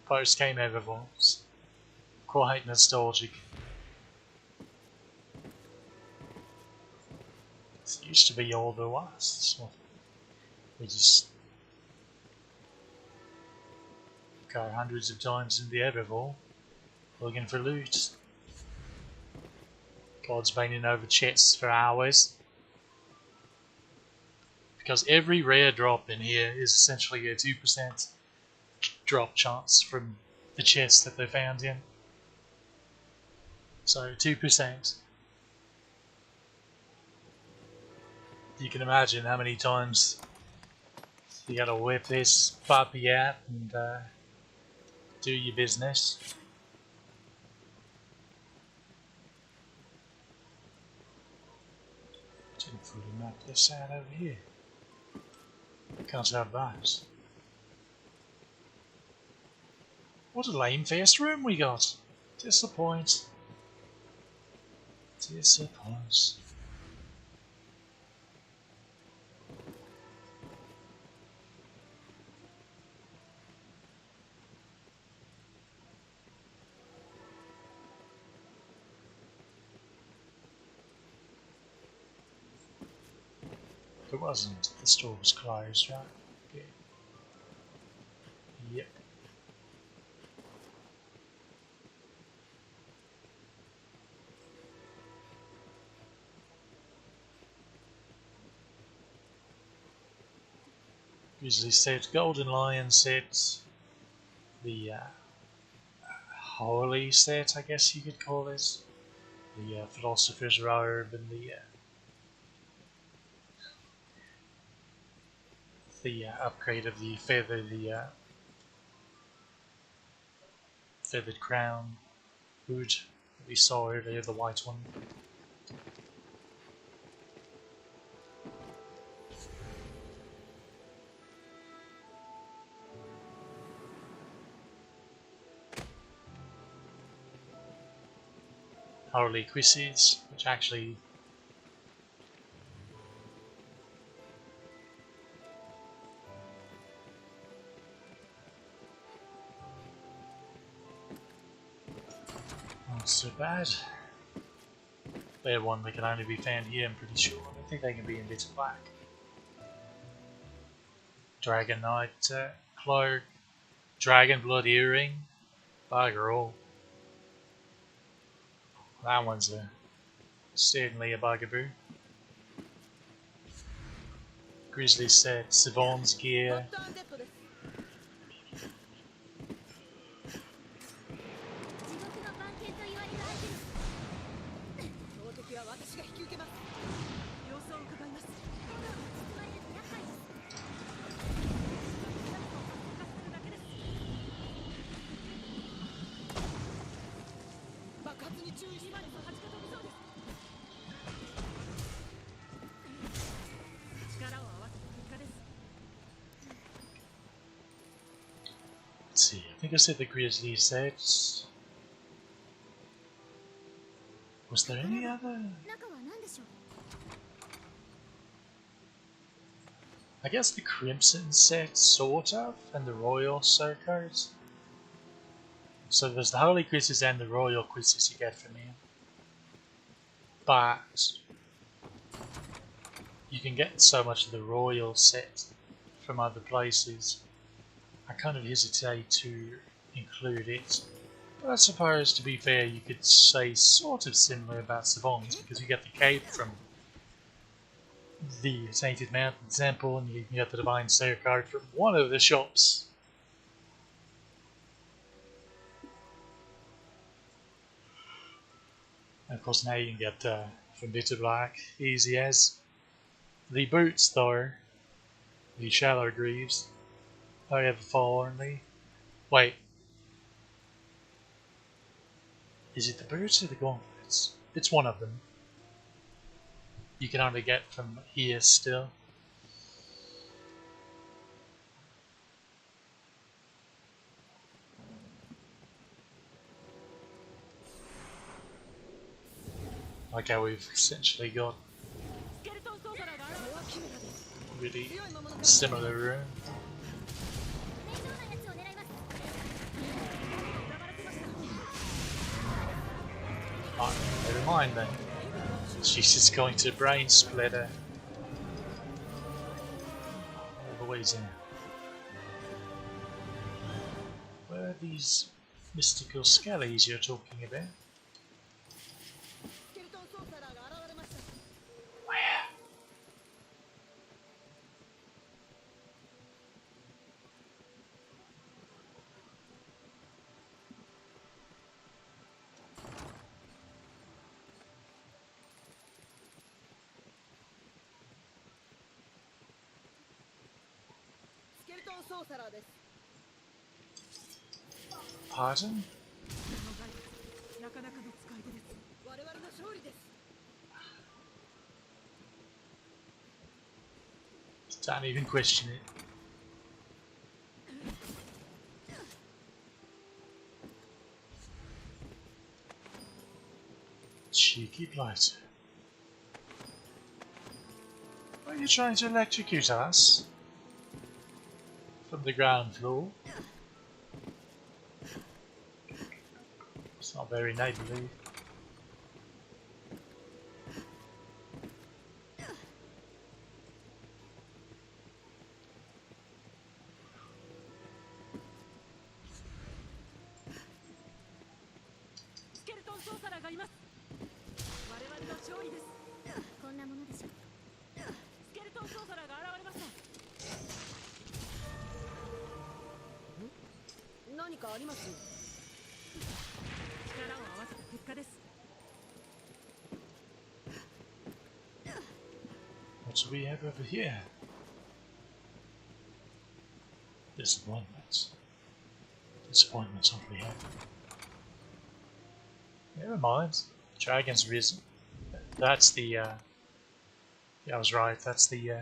[SPEAKER 1] Post-game Everfalls. Quite nostalgic. It used to be all there was. So we just go hundreds of times in the Everfall looking for loot. God's banging over chests for hours. Because every rare drop in here is essentially a 2% drop chance from the chest that they found in. So 2%. You can imagine how many times you gotta whip this puppy out and do your business. Didn't fully map this out over here. Can't have that. What a lame-faced room we got. Disappoint. Disappoint. It wasn't. The store was closed, right? Okay. Yep. Usually set Golden Lion set, the Holy set, I guess you could call it, the Philosopher's Robe, and the upgrade of the feather, the feathered crown hood that we saw earlier, the white one. Holy Quizzes, which actually not so bad. They're one that can only be found here, I'm pretty sure. I don't think they can be in Bitter Black. Dragon Knight Cloak, Dragon Blood Earring, bugger all. That one's certainly a bugaboo. Grizzly set, Savon's gear. Let's see, I think I said the Grizzly sets. Was there any other? I guess the Crimson set, sort of, and the Royal Circuit. So there's the Holy Quizzes and the Royal Quizzes you get from here. But you can get so much of the Royal set from other places. I kind of hesitate to include it. But I suppose, to be fair, you could say sort of similar about Savons, because you get the cape from the Tainted Mountain Temple, and you can get the Divine Stair card from one of the shops. And of course, now you can get from Bitter Black, easy as. The boots, though, the Shallow Greaves, I have fall only. Wait. Is it the boots or the gauntlets? It's one of them. You can only get from here still. Like how we've essentially got really similar room. Oh, never mind then. She's just going to brain splitter all the way down. Where are these mystical skellies you're talking about?
[SPEAKER 2] スケルトンソーサラーが現れました。
[SPEAKER 1] Where?
[SPEAKER 2] スケルトンソーサラーです。
[SPEAKER 1] Pardon?
[SPEAKER 2] なかなかの使い手です。我々の勝利です。
[SPEAKER 1] Don't even question it. Cheeky blighter. Are you trying to electrocute us? From the ground floor? It's not very neighbourly. What do we have over here? Disappointments. Disappointments what we have. Never mind. Dragon's Risen. That's the yeah, I was right, that's the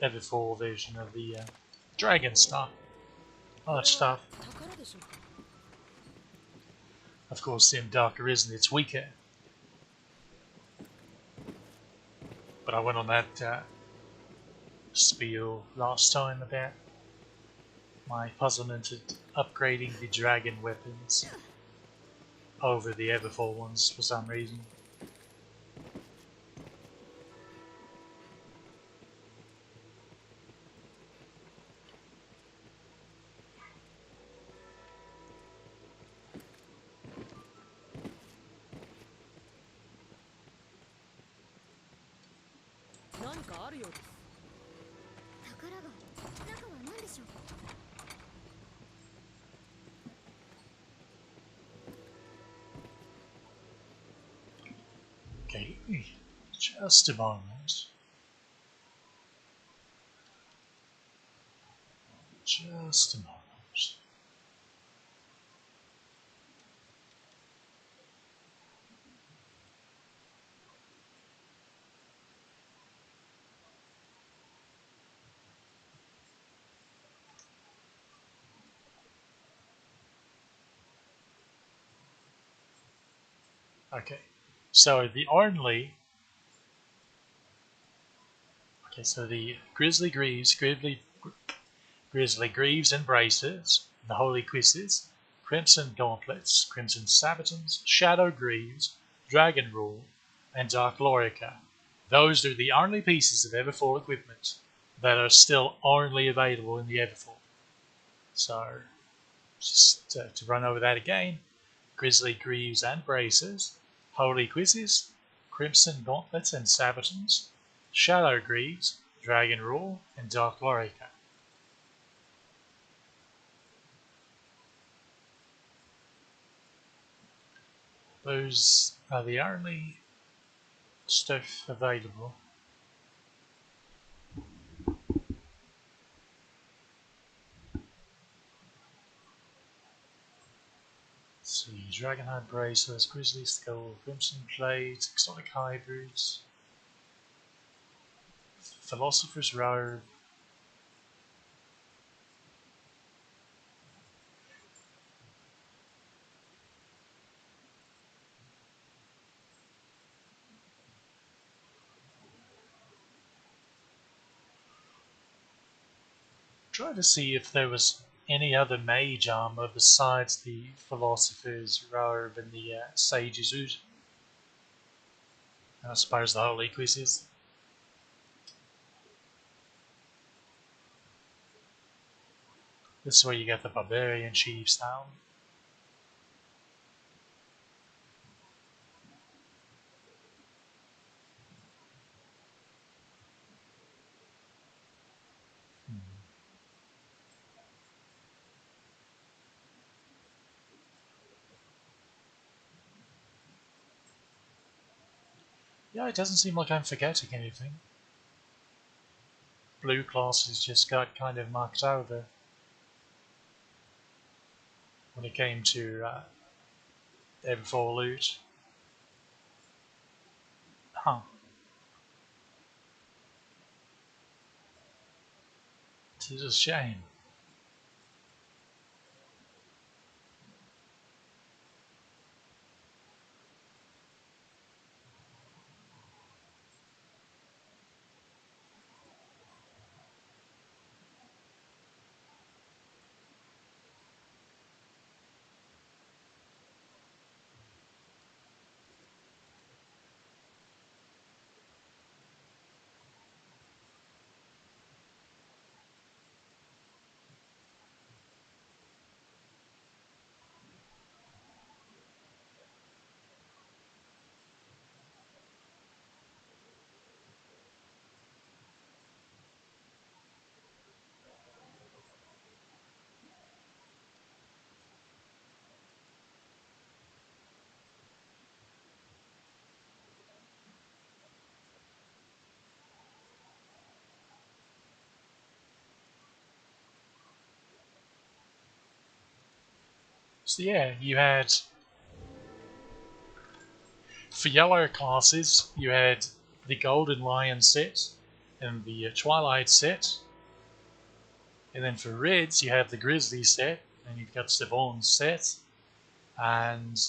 [SPEAKER 1] Everfall version of the dragon stuff. Other stuff. Of course in Dark Arisen it's weaker. But I went on that spiel last time about my puzzlement at upgrading the dragon weapons over the Everfall ones for some reason. Okay, just a moment. Just a moment. Okay, so the Grizzly Greaves and Braces, the Holy Quizzes, Crimson Gauntlets, Crimson Sabatons, Shadow Greaves, Dragon Rule, and Dark Lorica. Those are the only pieces of Everfall equipment that are still only available in the Everfall. So, just to run over that again, Grizzly Greaves and Braces, Holy Quizzes, Crimson Gauntlets and Sabatons, Shadow Greaves, Dragon Rule, and Dark Lorica. Those are the only stuff available. Let's see, Dragonhide Bracelets, Grizzly Skull, Crimson Plate, Exotic Hybrids, Philosopher's Robe. Try to see if there was any other mage armor besides the Philosopher's Robe and the Sage's Hood. I suppose the Holy Quizzes. This is where you get the Barbarian Chief's down. Yeah, it doesn't seem like I'm forgetting anything. Blue classes just got kind of marked over when it came to Everfall loot. Huh. It is a shame. So yeah, you had, for yellow classes, you had the Golden Lion set and the Twilight set. And then for reds, you have the Grizzly set, and you've got Stavon's set, and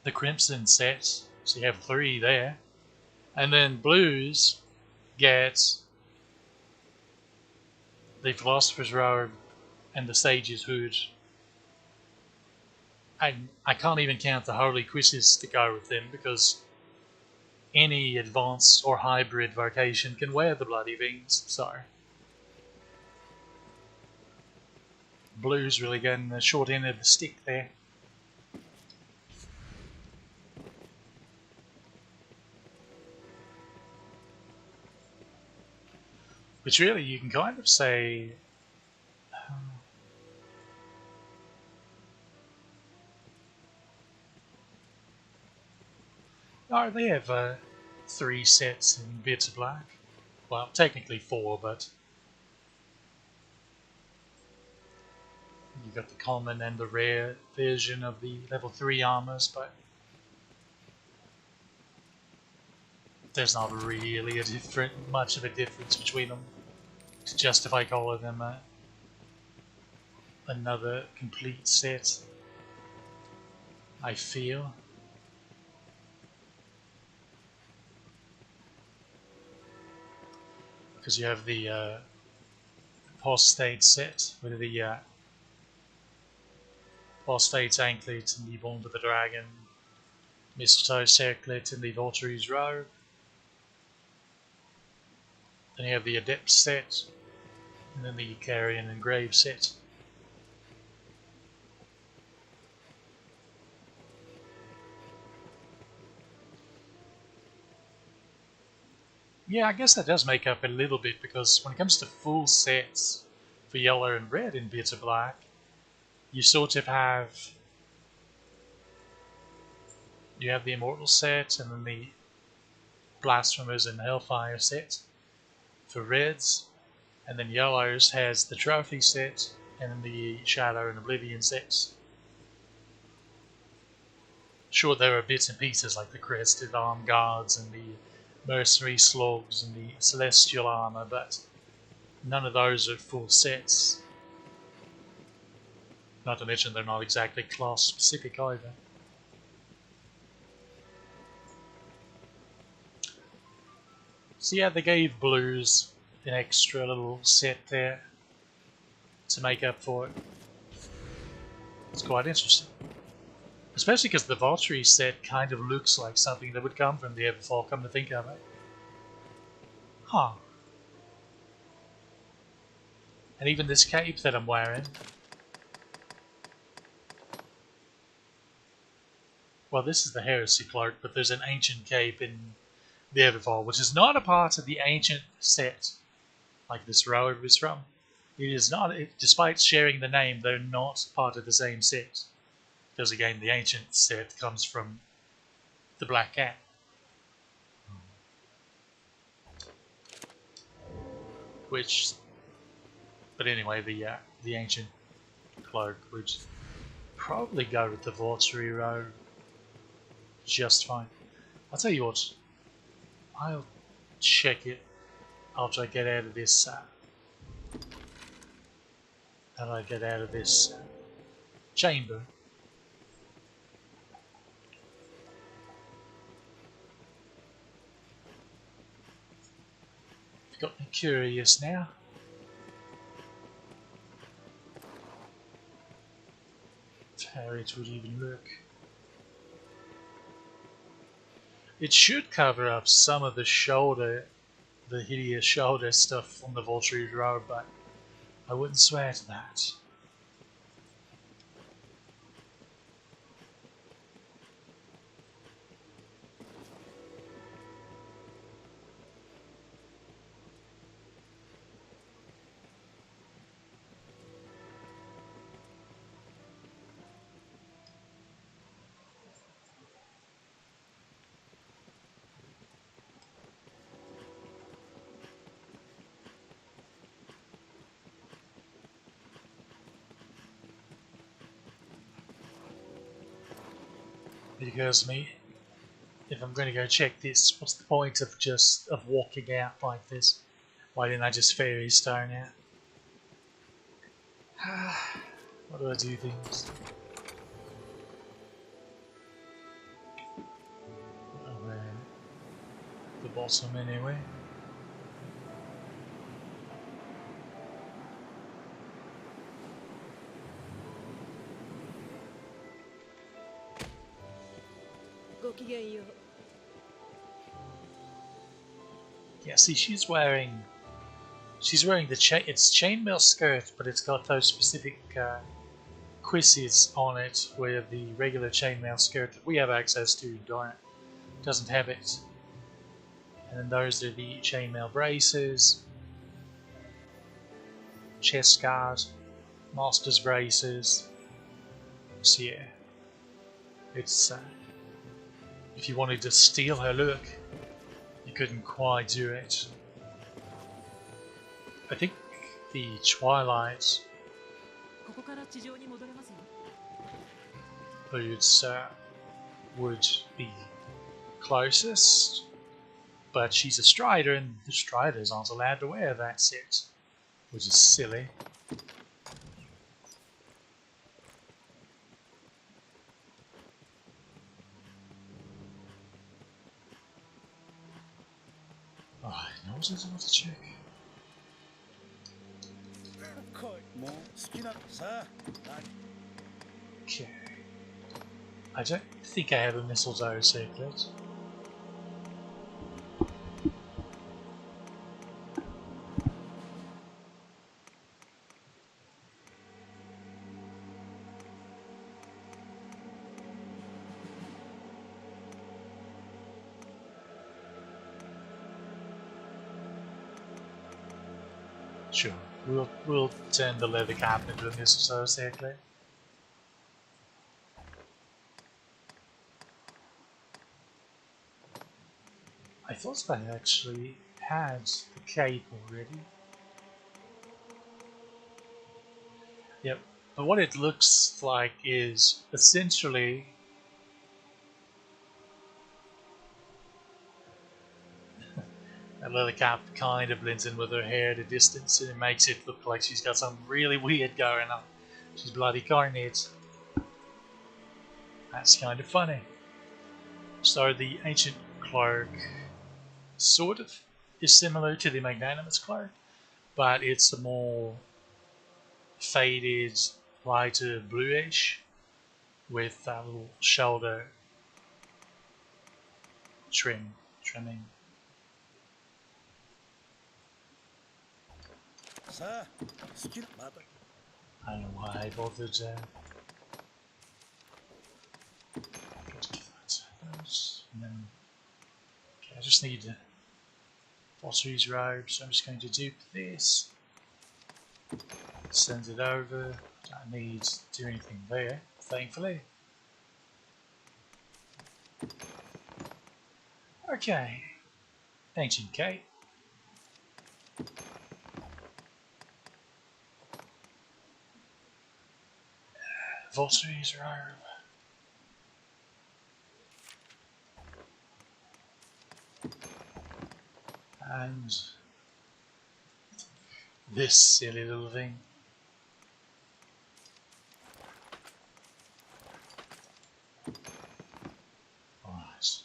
[SPEAKER 1] the Crimson set. So you have 3 there. And then blues get the Philosopher's Robe and the Sage's Hood. I can't even count the Holy Quizzes to go with them because any advanced or hybrid vocation can wear the bloody things. So blues really getting the short end of the stick there. Which really you can kind of say oh, they have 3 sets in Bits of Black. Well, technically 4, but you've got the common and the rare version of the level 3 armors, but there's not really much of a difference between them to justify calling them another complete set, I feel. Because you have the apostate set with the apostate anklet and the Bond of the Dragon, mistletoe circlet and the Valtry's Robe. Then you have the adept set, and then the Carrion and Grave set. Yeah, I guess that does make up a little bit because when it comes to full sets for yellow and red in Bits of Black, you sort of have the Immortal set and then the Blasphemers and Hellfire set for reds, and then yellows has the Trophy set and then the Shadow and Oblivion sets. Sure, there are bits and pieces like the Crested Arm Guards and the Mercenary Slogs and the Celestial Armor, but none of those are full sets. Not to mention they're not exactly class specific either. So yeah, they gave blues an extra little set there. to make up for it. It's quite interesting. Especially because the Valkyrie set kind of looks like something that would come from the Everfall, come to think of it. Huh. And even this cape that I'm wearing. Well, this is the Heresy cloak, but there's an ancient cape in the Everfall, which is not a part of the ancient set, like this robe is from. It is not, despite sharing the name, they're not part of the same set. Because again, the ancient set comes from the Black Cat. Which, but anyway, the ancient cloak would probably go with the Valkyrie robe just fine. I'll tell you what, I'll check it after I get out of this. Chamber. Got me curious now. How it would even look. It should cover up some of the shoulder, the hideous shoulder stuff on the Valkyrie robe, but I wouldn't swear to that. It occurs to me, if I'm going to go check this, what's the point of walking out like this? Why didn't I just fairy stone out? Why do I do things? Oh, the bottom anyway. Yeah, see, she's wearing the it's chainmail skirt, but it's got those specific quizzes on it, where the regular chainmail skirt that we have access to doesn't have it. And then those are the chainmail braces, chest guard, master's braces. So yeah, it's if you wanted to steal her look, you couldn't quite do it. I think the Twilight boots would be closest, but she's a Strider, and the Striders aren't allowed to wear that set, which is silly. Oh, I know what I want to check. Okay. I don't think I have a mistletoe secret. Sure, we'll turn the leather cap into a mistletoe secret. I thought I actually had the cape already. Yep, but what it looks like is essentially that leather cap kind of blends in with her hair at a distance, and it makes it look like she's got something really weird going on. She's bloody carnate. That's kind of funny. So the ancient cloak sort of is similar to the magnanimous cloak, but it's a more faded lighter bluish with that little shoulder trimming. I don't know why I bothered go to give that those, and then okay, I just need Pottery's robe, so I'm just going to dupe this, send it over. Don't need to do anything there, thankfully. Okay, ancient Kate. Pottery's robe. And this silly little thing. Alright.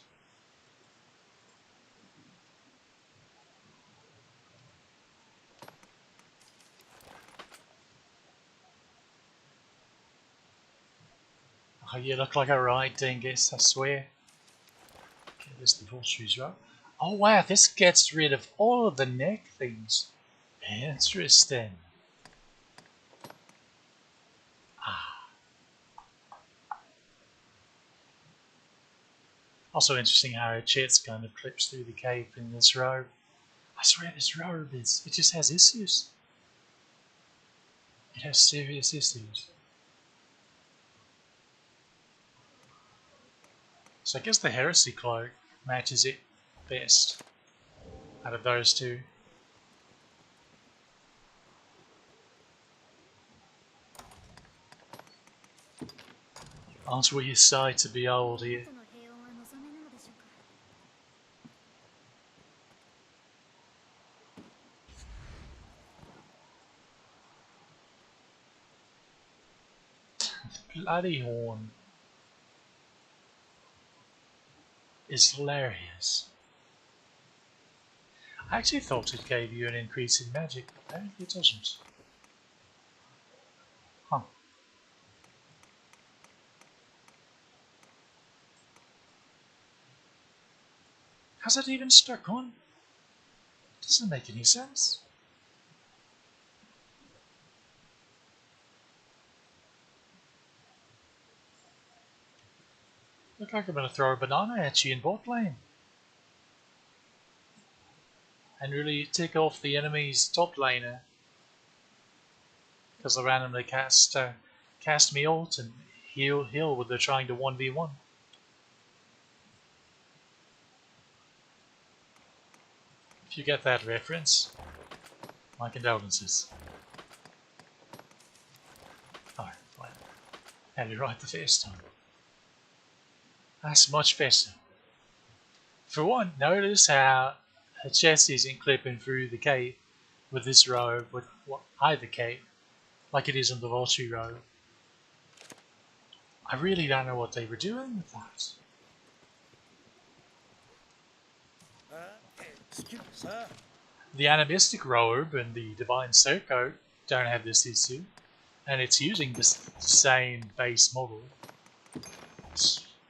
[SPEAKER 1] Oh, you look like a right dingus, I swear. Okay, there's the Pottery's robe. Oh wow, this gets rid of all of the neck things. Interesting. Ah. Also interesting how her chest kind of clips through the cape in this robe. I swear this robe it just has issues. It has serious issues. So I guess the Heresy cloak matches it best out of those two. Aren't we a sight to behold here? Bloody horn is hilarious. I actually thought it gave you an increase in magic, but apparently it doesn't. Huh. How's that even stuck on? Doesn't make any sense. Look like I'm gonna throw a banana at you in bot lane. And really tick off the enemy's top laner. Because I randomly cast me ult and heal when they're trying to 1v1. If you get that reference, my condolences. Oh, well, had it right the first time. That's much better. For one, notice how her chest isn't clipping through the cape with this robe, with either cape, like it is on the Vulture robe. I really don't know what they were doing with that. The Animistic robe and the Divine Surcoat don't have this issue, and it's using the same base model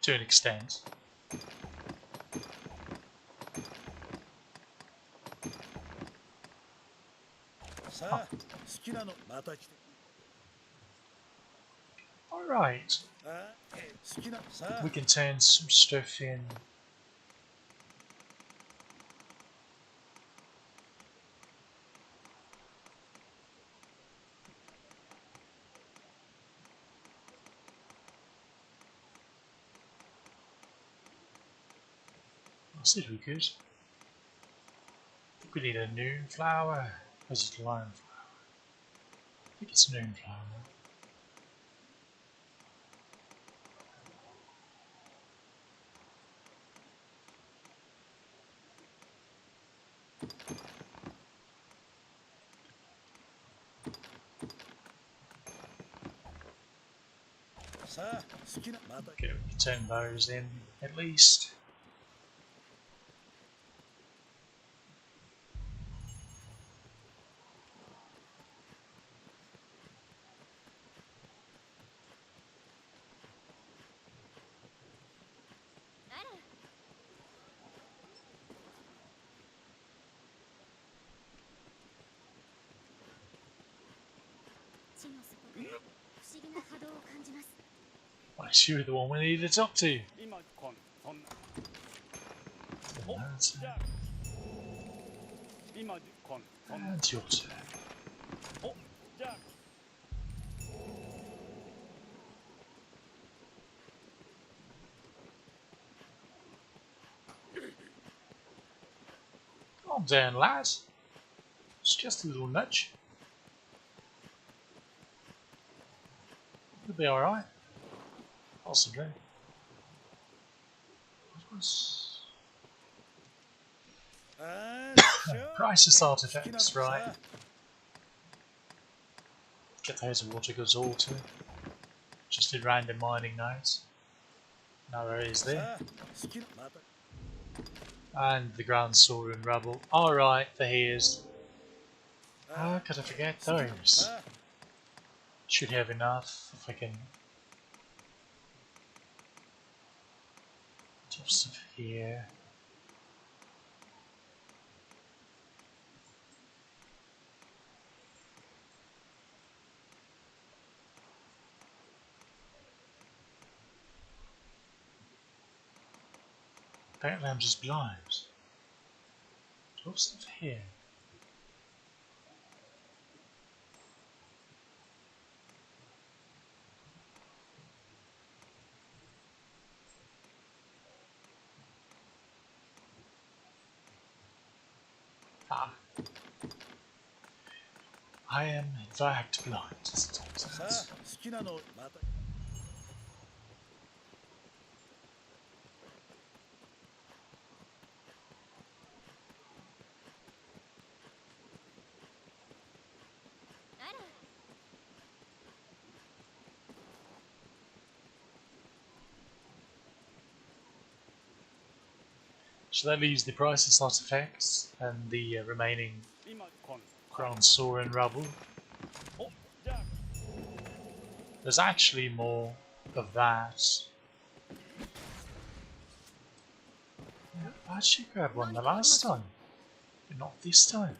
[SPEAKER 1] to an extent. Oh. Alright, we can turn some stuff in. I said we could. I think we need a noon flower. Or is it a lime flower? I think it's a noon flower. Okay, we can turn those in at least. Well, you were the one we needed to talk to. And your turn. Calm down, lad. It's just a little nudge. You'll be alright. Possibly. Crisis artifacts, right. Get those water goods all too. Just did random mining nodes. No worries there. And the ground saw and rubble. Alright, for here's. How could I forget those? Should have enough if I can. Just of here. Apparently I'm just blind. Just of here. Ah. I am in fact blind, as it turns out. So that leaves the priceless artifacts and the remaining ground saw and rubble. There's actually more of that. I actually grabbed one the last time, but not this time.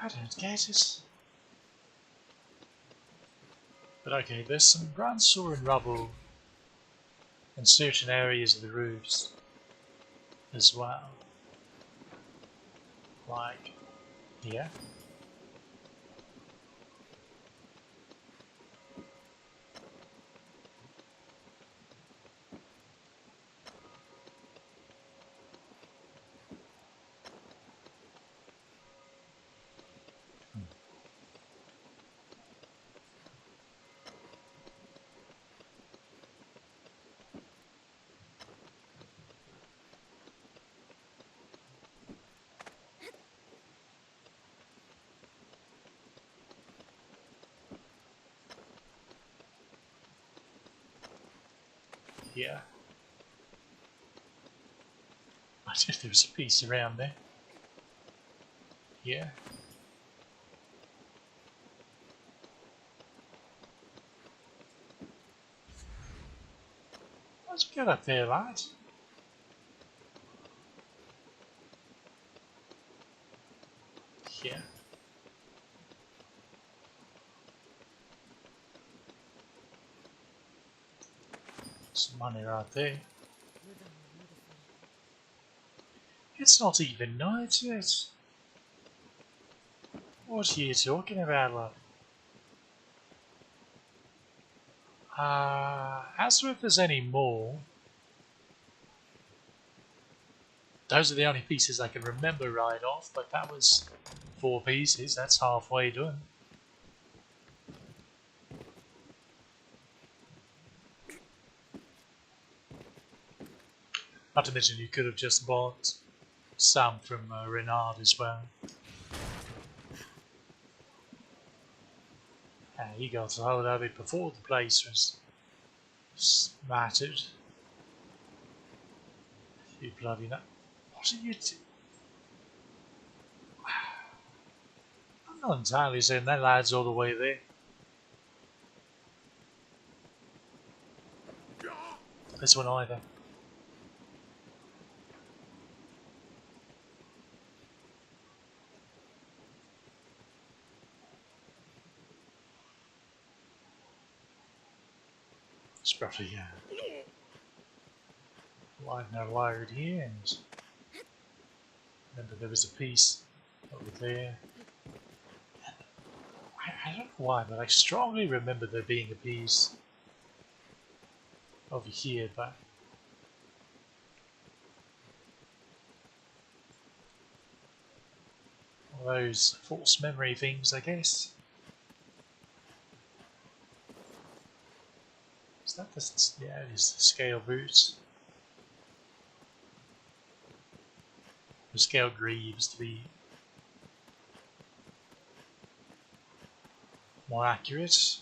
[SPEAKER 1] I don't get it. But okay, there's some ground saw and rubble in certain areas of the roofs as well. Like here. Here. I don't know if there was a piece around there. Here. Let's get up there, lad. Here. Some money right there. It's not even night yet. What are you talking about, love? As for if there's any more, those are the only pieces I can remember right off, but that was 4 pieces, that's halfway done. Not to mention you could have just bought some from Renard as well. He got a hold of it before the place was smattered. You bloody nut. What are you doing? I'm not entirely saying that lad's all the way there. This one either. It's probably lighten our load here, and remember there was a piece over there. I don't know why, but I strongly remember there being a piece over here, but one of those false memory things, I guess. Is that the, yeah, it is the scale boots. The scale greaves to be more accurate.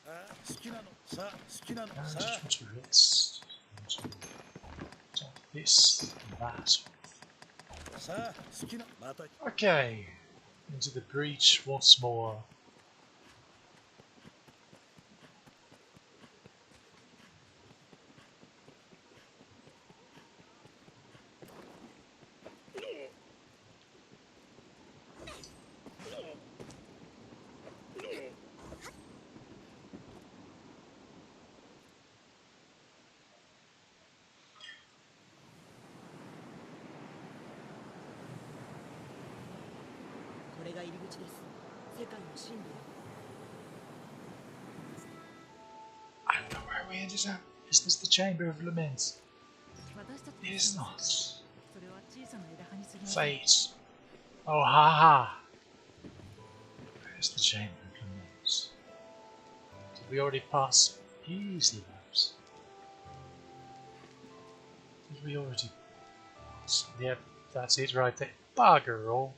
[SPEAKER 1] And just want to rest. This and that. Okay, into the breach once more. I don't know where we ended up. Is this the Chamber of Laments? It is not. Fate. Oh, haha. Where's the Chamber of Laments? Did we already pass easily, perhaps? Did we already? Yep, that's it right there. Bugger all.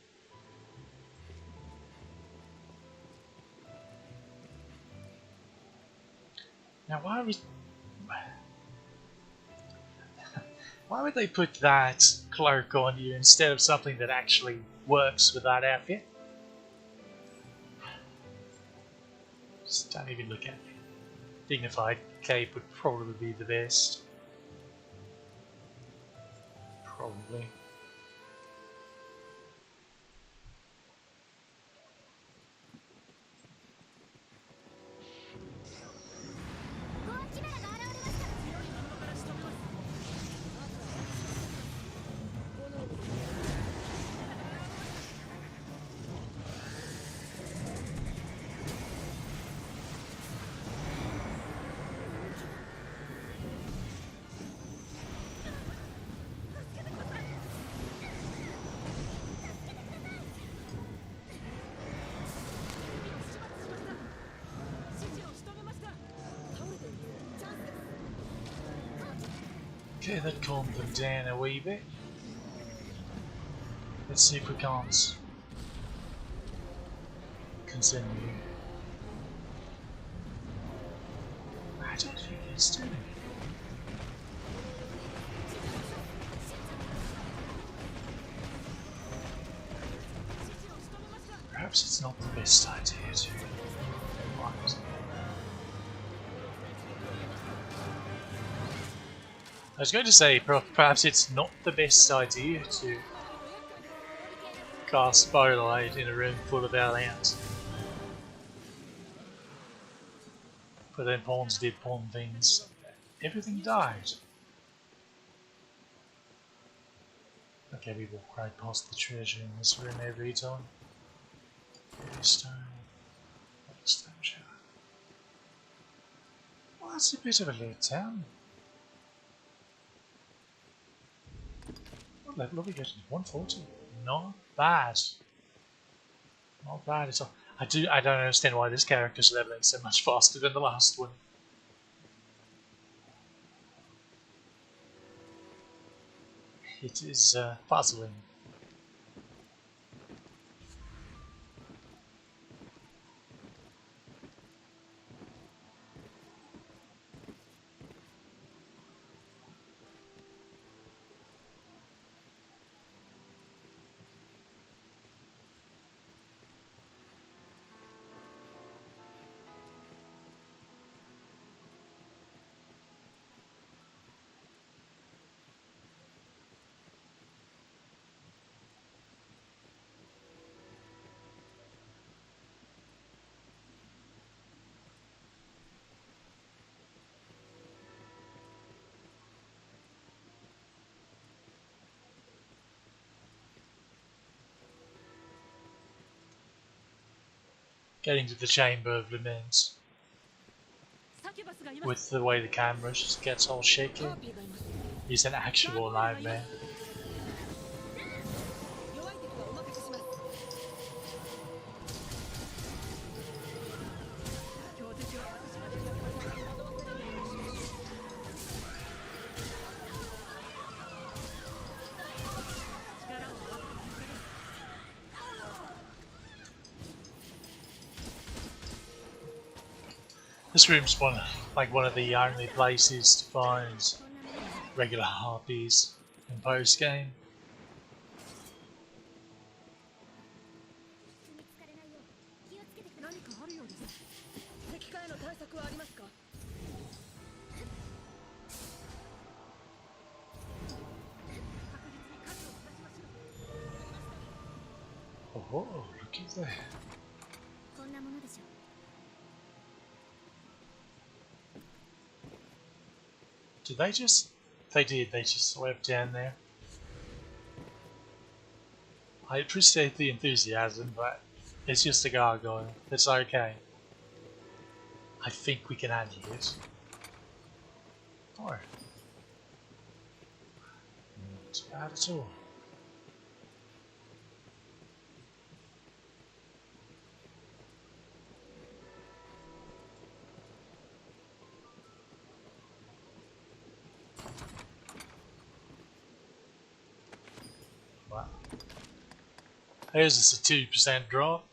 [SPEAKER 1] Now, why would they put that cloak on you instead of something that actually works with that outfit? Just don't even look at me. Dignified cape would probably be the best. Probably. Okay, that calmed them down a wee bit. Let's see if we can't continue. I don't think it's doing it. Perhaps it's not the best idea to fight. I was going to say, perhaps it's not the best idea to cast Spotlight in a room full of aliens. But then pawns did pawn things. Everything died. Okay, we walk right past the treasure in this room every time. Stone. Stone shower. Well, that's a bit of a letdown. What level are we getting? 140. Not bad. Not bad at all. I don't understand why this character's leveling so much faster than the last one. It is puzzling. getting to the Chamber of Lament
[SPEAKER 2] サキュバスがいます。
[SPEAKER 1] with the way the camera just gets all
[SPEAKER 2] ハ
[SPEAKER 1] shaky
[SPEAKER 2] ーピーがいます。
[SPEAKER 1] is an actual nightmare.
[SPEAKER 2] 弱い敵はお任せします。強敵は私まで力を合わせるようにしましょう。力を合わせる結果です。
[SPEAKER 1] This room's one of the only places to find regular harpies in post game. 何かあるようです。敵化への対策はありますか？ Oh, looky there.
[SPEAKER 2] こんなものでしょう。
[SPEAKER 1] Did they just... They did, they just swept down there. I appreciate the enthusiasm, but it's just a gargoyle. It's okay. I think we can handle it. Or... Not bad at all. Wow. Here's just a 2% drop.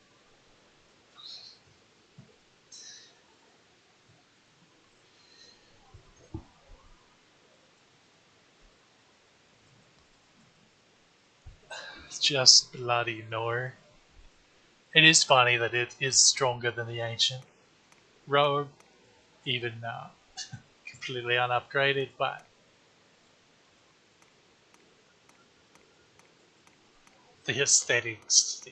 [SPEAKER 1] It's just bloody nowhere. It is funny that it is stronger than the ancient robe, even completely unupgraded, but the aesthetics,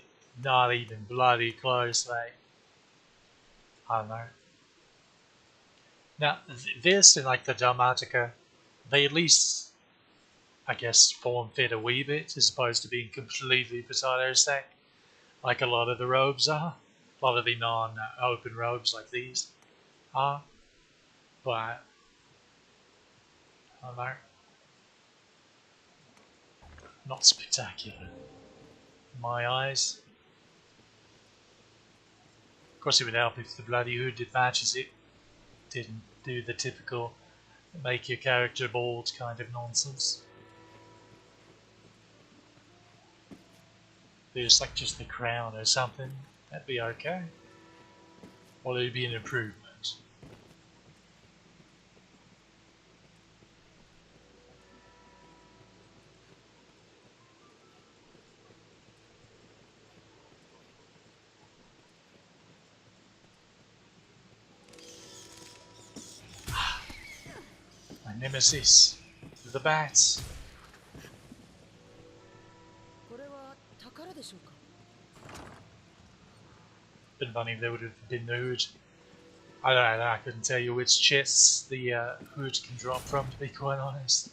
[SPEAKER 1] not even bloody close, like, I don't know. Now, this and like the Dogmatica, they at least, I guess, form fit a wee bit as opposed to being completely potato sack, like a lot of the robes are. A lot of the non-open robes like these are. But, I don't know. Not spectacular. In my eyes. Of course, it would help if the bloody hood that matches it didn't do the typical make your character bald kind of nonsense. There's like just the crown or something, that'd be okay. Or it'd be an improvement. My nemesis, the bats.
[SPEAKER 2] これは宝でしょうか。
[SPEAKER 1] Been funny if there would have been the hood. I don't know, I couldn't tell you which chests the hood can drop from, to be quite honest.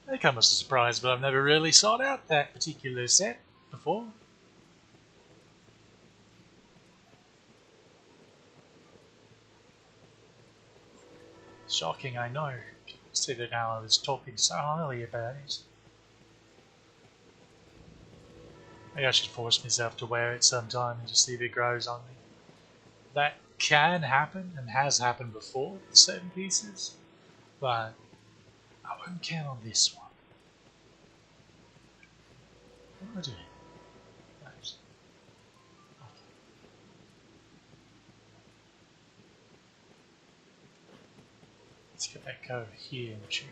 [SPEAKER 1] They come as a surprise, but I've never really sought out that particular set before. Shocking, I know, considering how I was talking so highly about it. Maybe I should force myself to wear it sometime and just see if it grows on me. That can happen and has happened before with certain pieces, but I wouldn't count on this one. What am I doing? Right. Okay. Let's get back over here and check.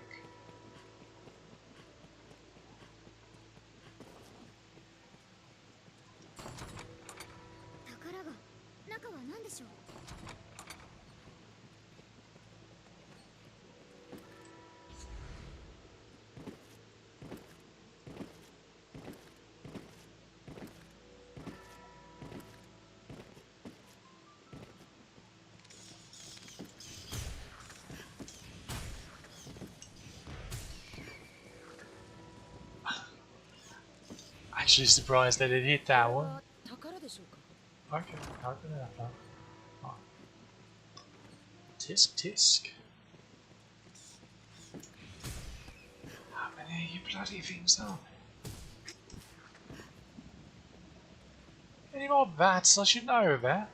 [SPEAKER 2] 宝が中は何でしょう。
[SPEAKER 1] Actually surprised that it hit that
[SPEAKER 2] これ
[SPEAKER 1] one.
[SPEAKER 2] は宝でしょうか。
[SPEAKER 1] Okay, open it up now. Oh. Tisk tisk. How many of you bloody things are there? Any more bats I should know about?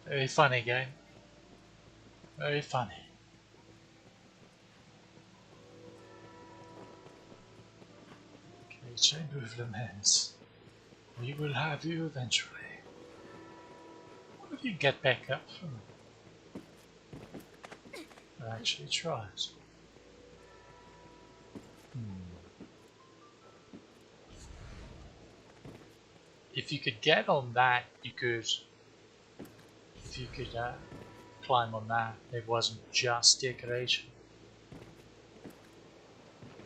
[SPEAKER 1] Very funny game. Very funny. Okay, Chamber of Laments. We will have you eventually. What if you get back up from it? Or actually try it. If you could get on that, you could. If you could climb on that, it wasn't just decoration.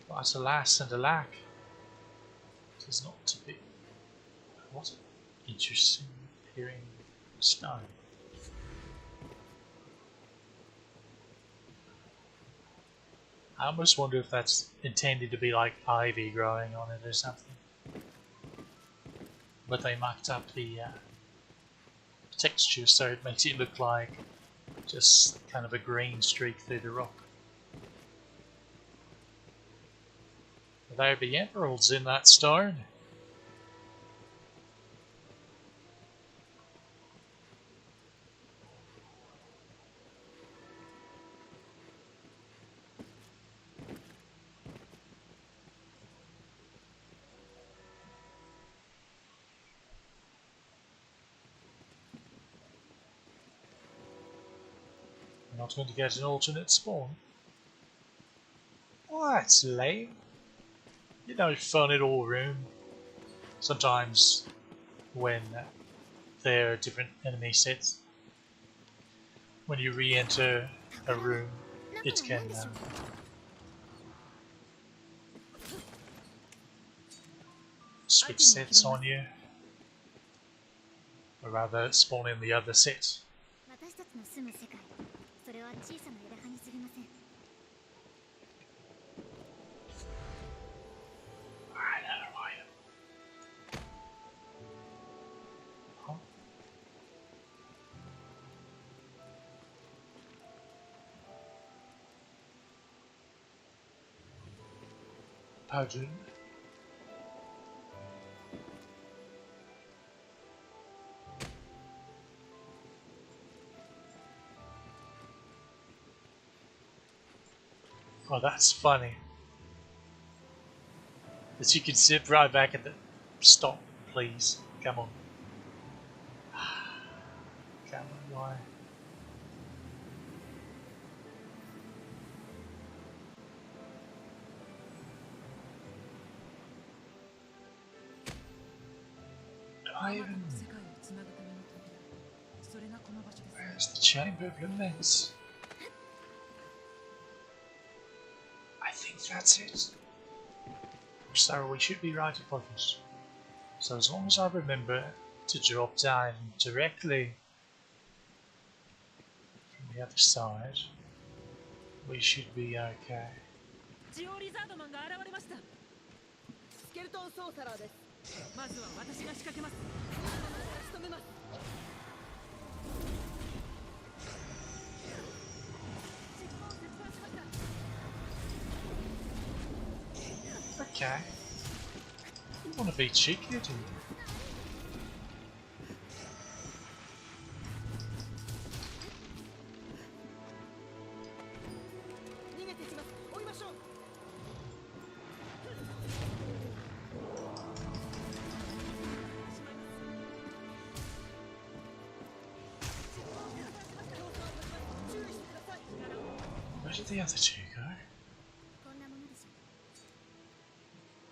[SPEAKER 1] But alas and alack, it is not to be. What an interesting appearing stone. I almost wonder if that's intended to be like ivy growing on it or something. But they mucked up the texture so it makes it look like just kind of a green streak through the rock. Will there be emeralds in that stone? We're not going to get an alternate spawn. Well, that's lame. You know, fun at all room. Sometimes when there are different enemy sets, when you re-enter a room, it can switch sets on you, or rather spawn in the other set. Pardon. Oh, that's funny. That you can sit right back at the... Stop, please. Come on. Come on, why? Where's the Chamber of Laments? I think that's it. So we should be right above us. So as long as I remember to drop down directly from the other side, we should be okay.
[SPEAKER 2] ジオリザードマンが現れました。スケルトンソーサラーです。まずは私が仕掛けます。仕留めます。
[SPEAKER 1] Okay. You want to be cheeky, do you? Where did the other two go?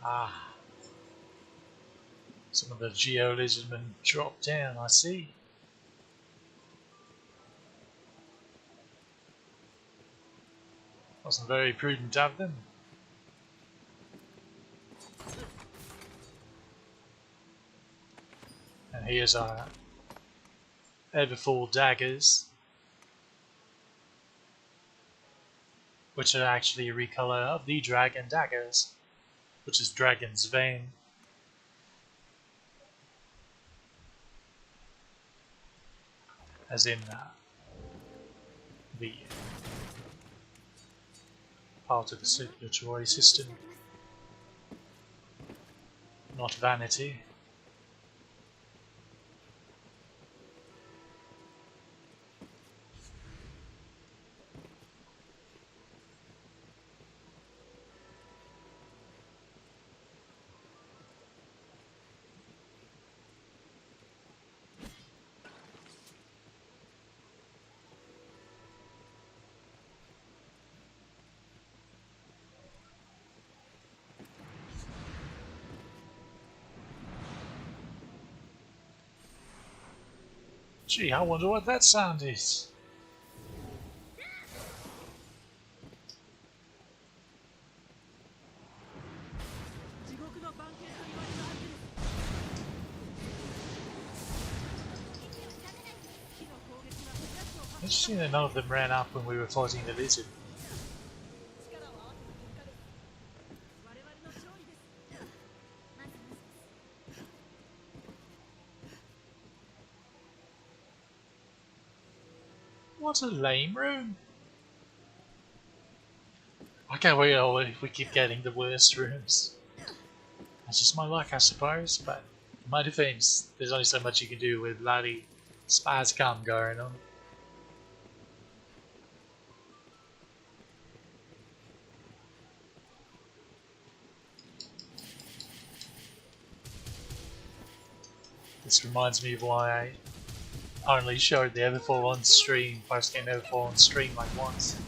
[SPEAKER 1] Ah. Some of the geolizardmen dropped down, I see. Wasn't very prudent of them. And here's our Everfall daggers. which are actually a recolor of the dragon daggers, which is Dragon's Vein. As in the part of the circulatory system, not vanity. Gee, I wonder what that sound is. Interesting that none of them ran up when we were fighting the lizard. What a lame room. I can't wait if we keep getting the worst rooms. That's just my luck, I suppose, but in my defense, there's only so much you can do with bloody spascam going on. This reminds me of why I only showed the Everfall on stream, post-game Everfall on stream like once.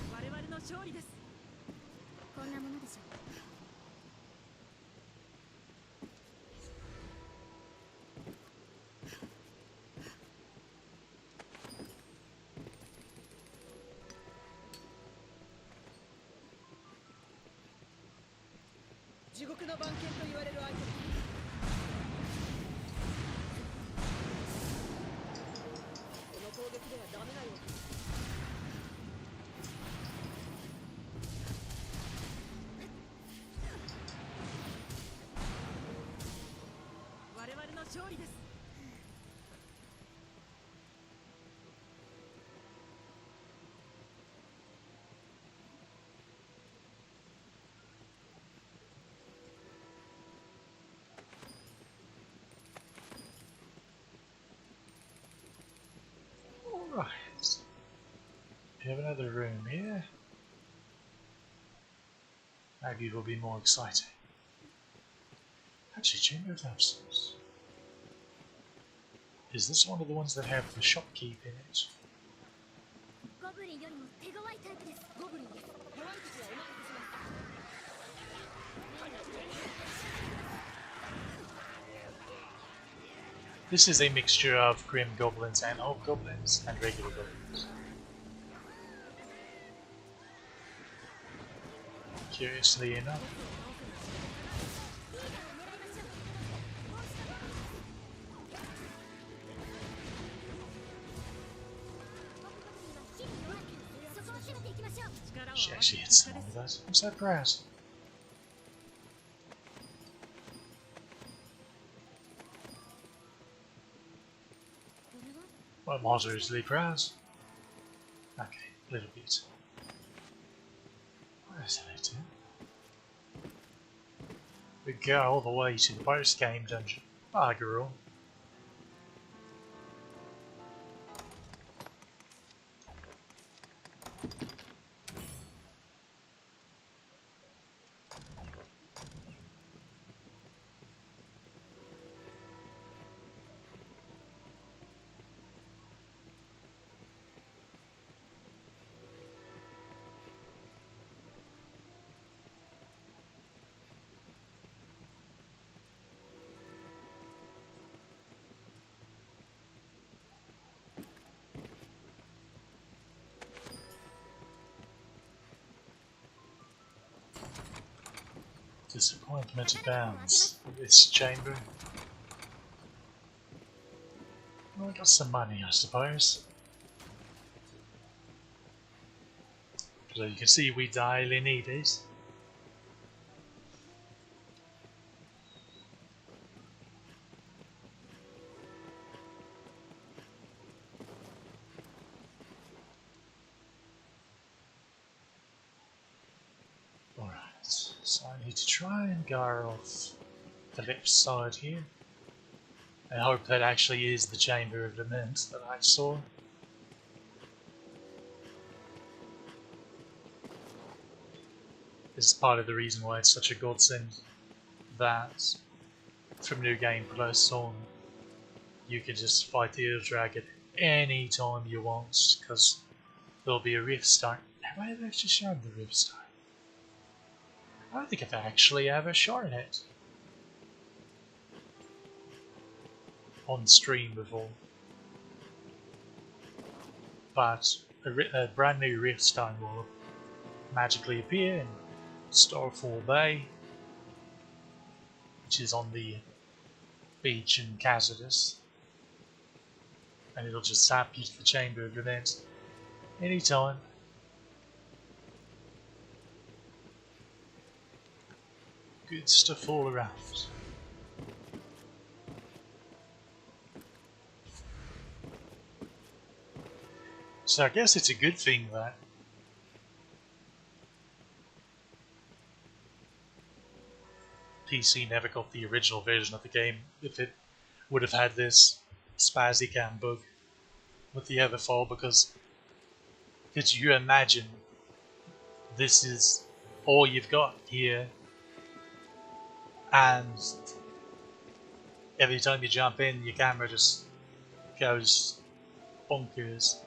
[SPEAKER 1] Alright. We have another room here. Maybe it'll be more exciting. Actually, Chamber of Absence. Is this one of the ones that have the shopkeep in it? This is a mixture of Grim Goblins and Hobgoblins and regular Goblins. Curiously enough. She actually hit someone with that. I'm so proud. I'm moderately proud. Okay, a little bit. Where's that to? We go all the way to the post-game dungeon. Bye, girl. Disappointment abounds in this chamber. Well, I got some money, I suppose. So you can see we daily need it. Alright, so I need to try and go off the left side here. I hope that actually is the Chamber of Lament that I saw. This is part of the reason why it's such a godsend that from New Game Plus on you can just fight the Earth Dragon any time you want, because there'll be a Rift Stone. Have I ever actually shown the Rift Stone? I don't think I've actually ever shown it on stream before. But a brand new Rift Stone will magically appear in Starfall Bay, which is on the beach in Cazadus, and it'll just zap you to the Chamber of Lament anytime. Good stuff all around. So I guess it's a good thing that PC never got the original version of the game, if it would have had this spazzy cam bug with the Everfall, because could you imagine this is all you've got here, and every time you jump in your camera just goes bonkers.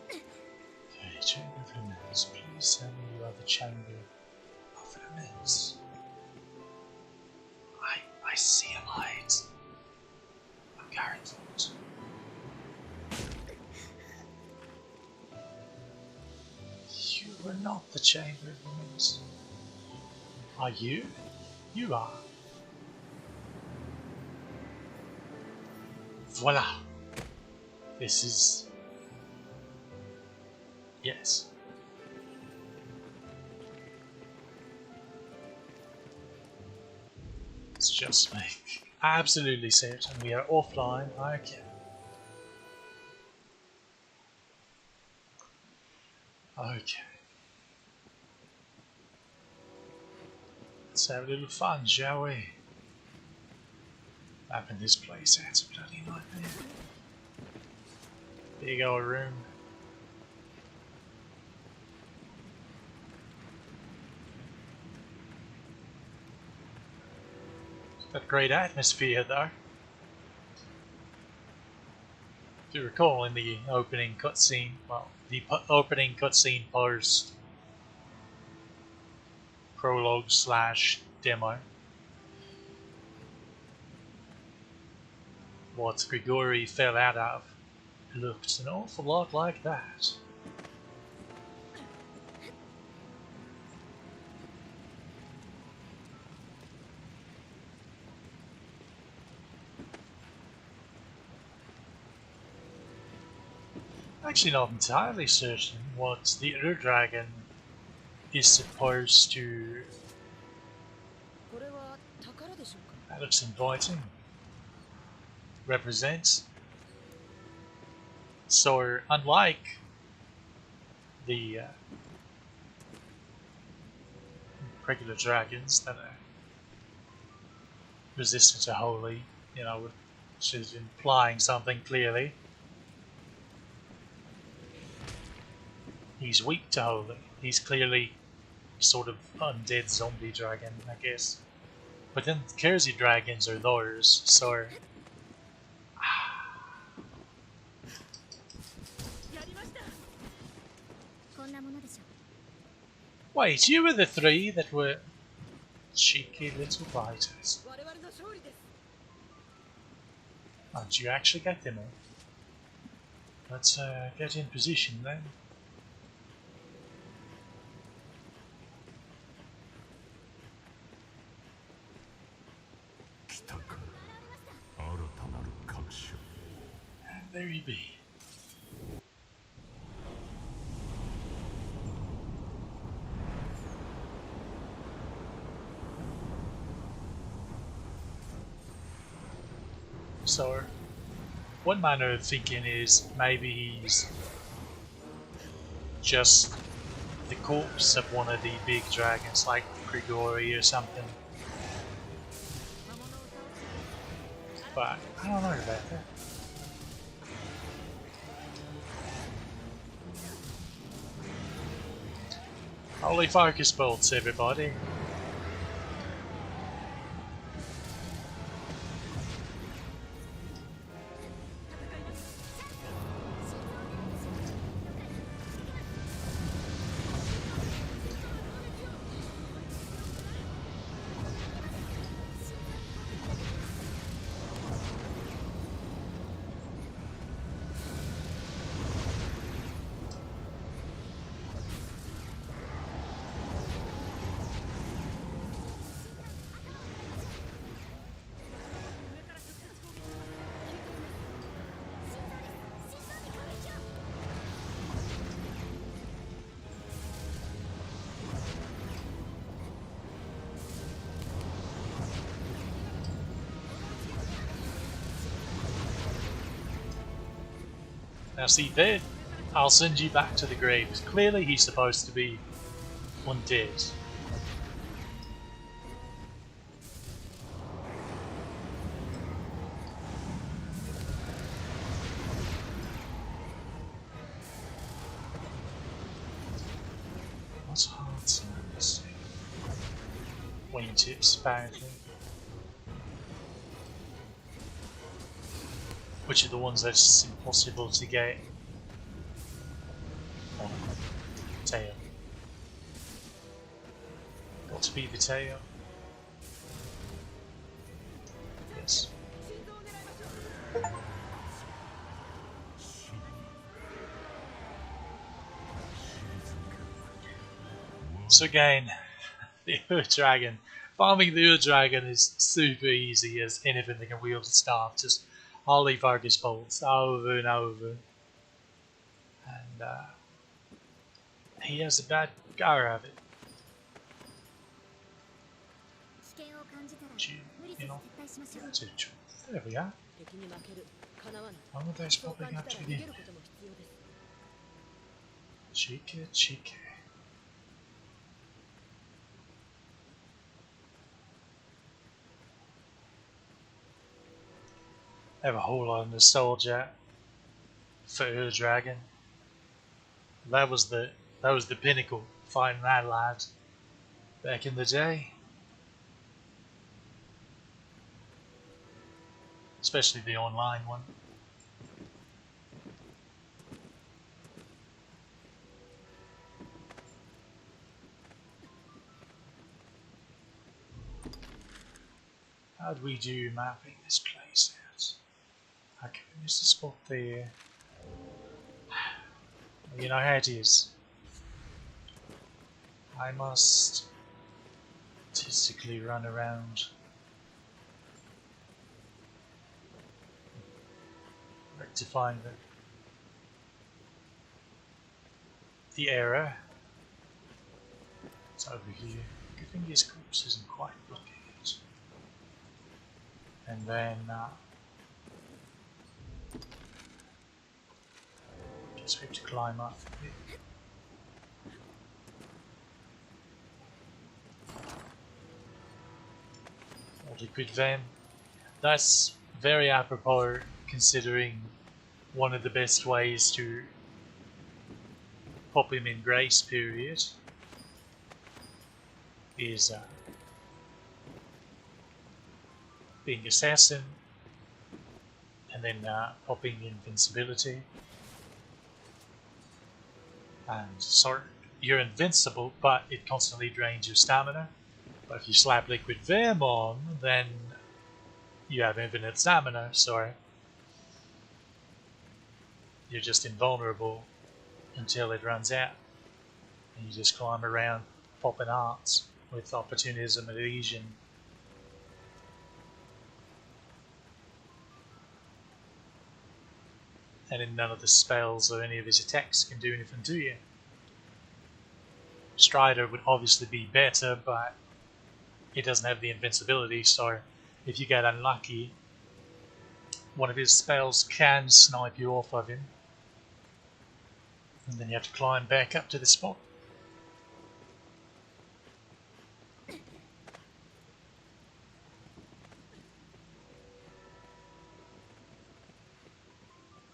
[SPEAKER 1] Okay, Chamber of Laments, please tell me you are the Chamber of Laments. I see a light. I'm guaranteed. You were not the Chamber of Laments. Are you? You are. Voila. This is... Yes. Let's just make absolutely certain we are offline. Okay. Okay. Let's have a little fun, shall we? Mapping this place out's a bloody nightmare. Big old room. Got a great atmosphere though. If you recall in the opening cutscene, well, the opening cutscene post prologue slash demo, what Grigori fell out of looked an awful lot like that. Actually not entirely certain what the other dragon is supposed to... That looks inviting. Represent. So unlike the regular dragons that are resistant to holy, you know, which is implying something clearly. He's weak to holy. He's clearly sort of undead zombie dragon, I guess. But then the Kersey dragons are theirs, so... Wait, you were the three that were cheeky little biters. Oh, did you actually get them all? Let's get in position then. And there he be. So, one manner of thinking is maybe he's just the corpse of one of the big dragons, like Grigori or something. But I don't know about that. Holy focus bolts, everybody. Now see there, I'll send you back to the grave. Clearly he's supposed to be undead. What's hard to see? Wingtips apparently. Which are the ones that's impossible to get on tail. Got to be the tail. Yes. So again, the Ur Dragon. Farming the Ur Dragon is super easy as anything that can wield a staff. Just holy focus bolts over and over. And he has a bad go of it. You know, that's a truth. There we are. One of those popping up to the Chica. I have a whole lot of nostalgia for Ur Dragon. That was the pinnacle, fighting that lad back in the day. Especially the online one. How do we do mapping this place out? Okay, there's a spot there. You know how it is. I must statistically run around. Rectifying the error. It's over here. Good thing this corpse isn't quite blocking it. And then just hope to climb up here. Liquid Vein. That's very apropos considering one of the best ways to pop him in grace period is being assassin and then popping invincibility. And so you're invincible, but it constantly drains your stamina. But if you slap Liquid Venom on, then you have infinite stamina, so you're just invulnerable until it runs out. And you just climb around popping hearts with opportunism and evasion. And then none of the spells or any of his attacks can do anything to you. Strider would obviously be better, but it doesn't have the invincibility, so if you get unlucky, one of his spells can snipe you off of him. And then you have to climb back up to the spot.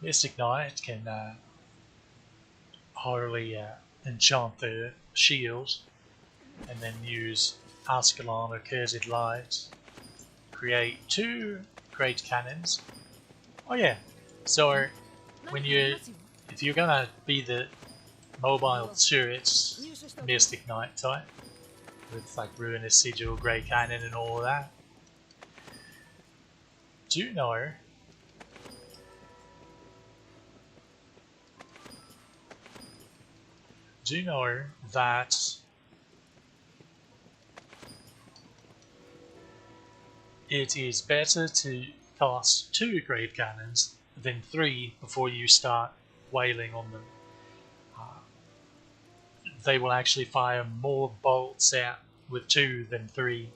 [SPEAKER 1] Mystic Knight can hardly enchant the shield and then use Ascalon or Cursed Light, create 2 great cannons. Oh yeah, so when if you're gonna be the mobile turrets Mystic Knight type with like Ruinous Sigil, Great Cannon and all of that, do know that it is better to cast 2 Great Cannons than 3 before you start wailing on them. They will actually fire more bolts out with 2 than 3.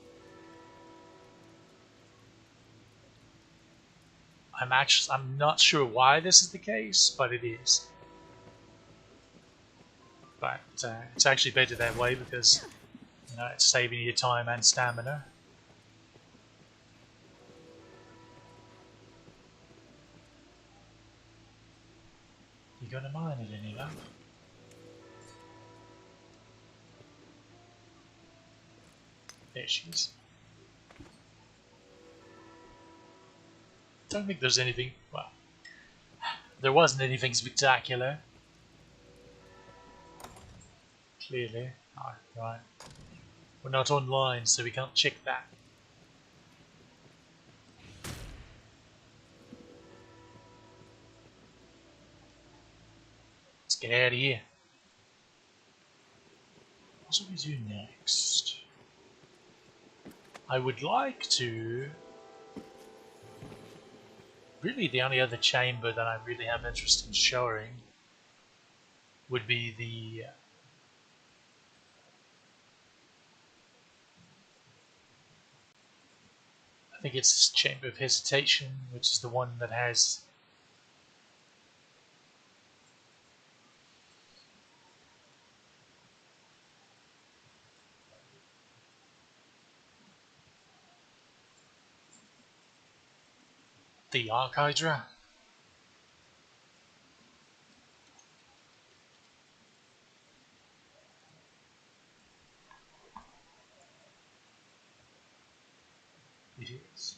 [SPEAKER 1] I'm not sure why this is the case, but it is. But it's actually better that way because it's saving you time and stamina. You gonna mine it any love? There she is. Don't think there's anything. Well, there wasn't anything spectacular. Clearly. Oh, right. We're not online, so we can't check that. Let's get out of here. What do we do next? I would like to... Really, the only other chamber that I really have interest in showing would be the... I think it's Chamber of Hesitation, which is the one that has the Archhydra. It is.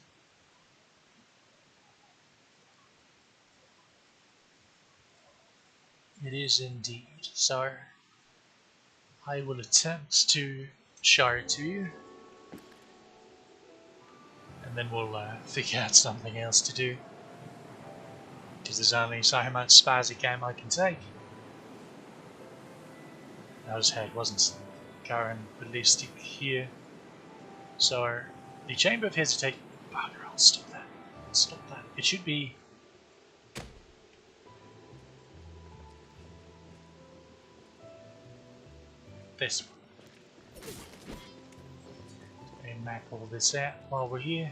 [SPEAKER 1] It is indeed. So I will attempt to show it to you, and then we'll figure out something else to do, because there's only so much spazzy game I can take. Notice how it wasn't current ballistic here. So the Chamber of Hesitation. Bugger, I'll stop that. Stop that. It should be. This one. And map all this out while we're here.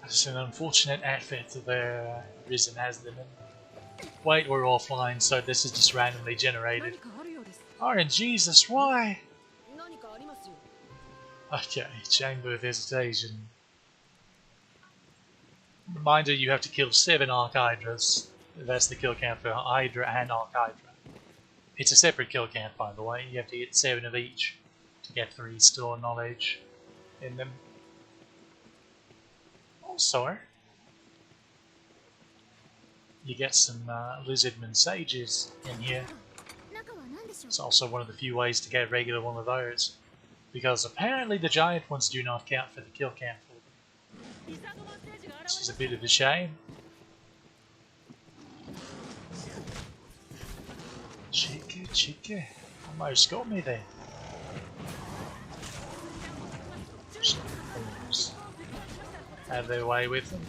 [SPEAKER 1] It's an unfortunate outfit that the Arisen has them in. Wait, we're offline, so this is just randomly generated. RNGesus, why? Okay, Chamber of Hesitation. Reminder, you have to kill 7 Archhydras. That's the kill count for Hydra and Archhydra. It's a separate kill count, by the way. You have to hit 7 of each to get 3 store knowledge in them. Also, you get some Lizardman Sages in here. It's also one of the few ways to get a regular one of those, because apparently the giant ones do not count for the kill count for them. This is a bit of a shame. Chica, almost got me there. Have their way with them.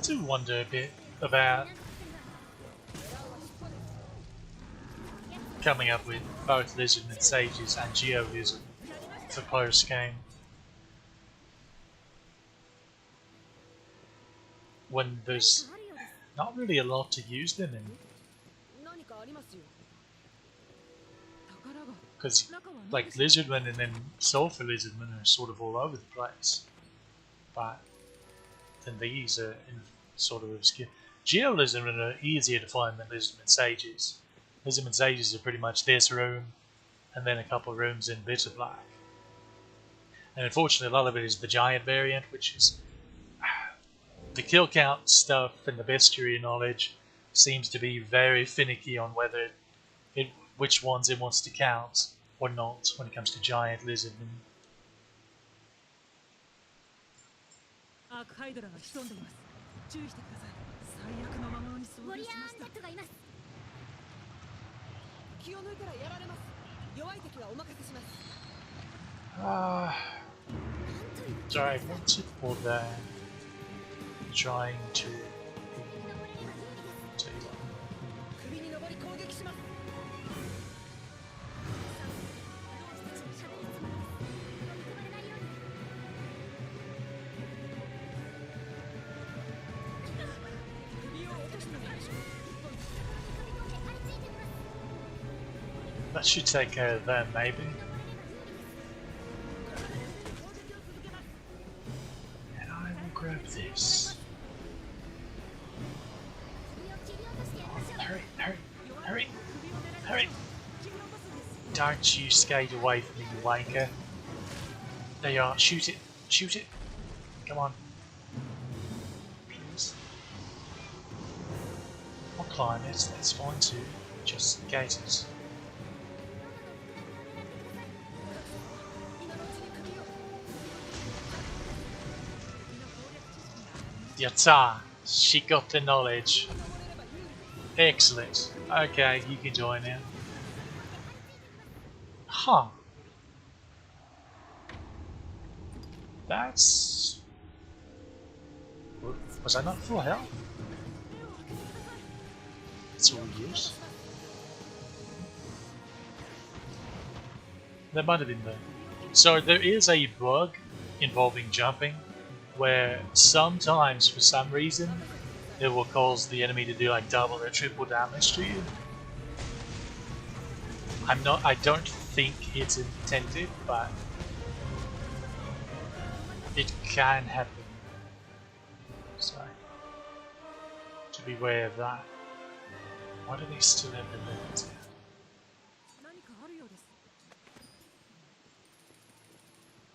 [SPEAKER 1] I do wonder a bit about coming up with both Lizardmen Sages and Geo Lizard for post game when there's not really a lot to use them in.
[SPEAKER 2] 何かありますよ。宝が
[SPEAKER 1] Because like Lizardmen and then Sulfur Lizardmen are sort of all over the place, but then these are in sort of obscure. Geo Lizardmen are easier to find than Lizardmen Sages. Lizardmen Sages are pretty much this room, and then a couple of rooms in Bitter Black. And unfortunately, a lot of it is the giant variant, which is the kill count stuff and the bestiary knowledge seems to be very finicky on whether which ones it wants to count or not when it comes to giant lizardmen.
[SPEAKER 2] アークハイドラが潜んでいます。注意してください。最悪の魔物に遭遇しました。がいます。気を抜いたらやられます。弱い敵はお任せします。
[SPEAKER 1] Sorry, what's it called there? Trying to. That should take care of them, maybe. And I will grab this. Oh, hurry, hurry, hurry, hurry! Don't you skate away from me, you wanker. There you are, shoot it, shoot it. Come on. Please. I'll climb it, that's fine too. Just in case. Yatta! She got the knowledge. Excellent. Okay, you can join in. Huh. That's... Was I not full health? That's all use. There might have been there. So there is a bug involving jumping where sometimes for some reason it will cause the enemy to do like double or triple damage to you. I don't think it's intended, but it can happen. So to be aware of that. Why do they still have the limit?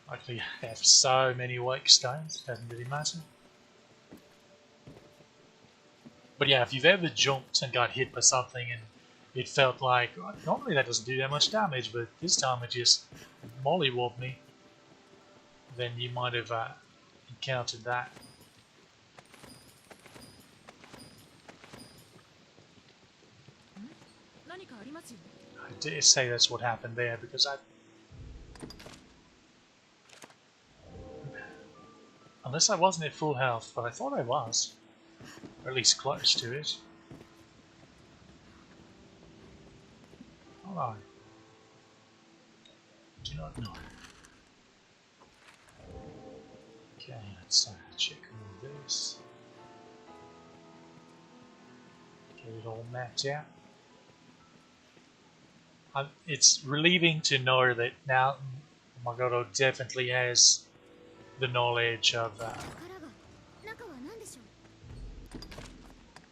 [SPEAKER 1] Luckily I have so many wake stones, it doesn't really matter. But yeah, if you've ever jumped and got hit by something and it felt like, oh, normally that doesn't do that much damage, but this time it just mollywopped me, then you might have encountered that. I dare say that's what happened there, because unless I wasn't at full health, but I thought I was. Or at least close to it. Alright. Do not know. Okay, let's check all this. Get it all mapped out. It's relieving to know that now Magoto definitely has the knowledge of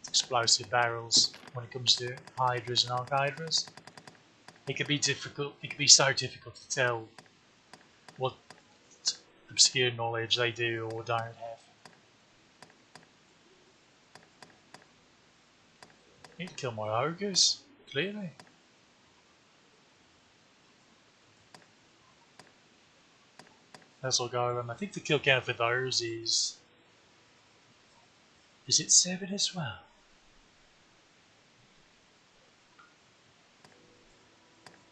[SPEAKER 1] explosive barrels when it comes to hydras and archhydras. It could be difficult. It could be so difficult to tell what obscure knowledge they do or don't have. Need to kill my ogres, clearly. That's all go. I think the kill count for those is it 7 as well?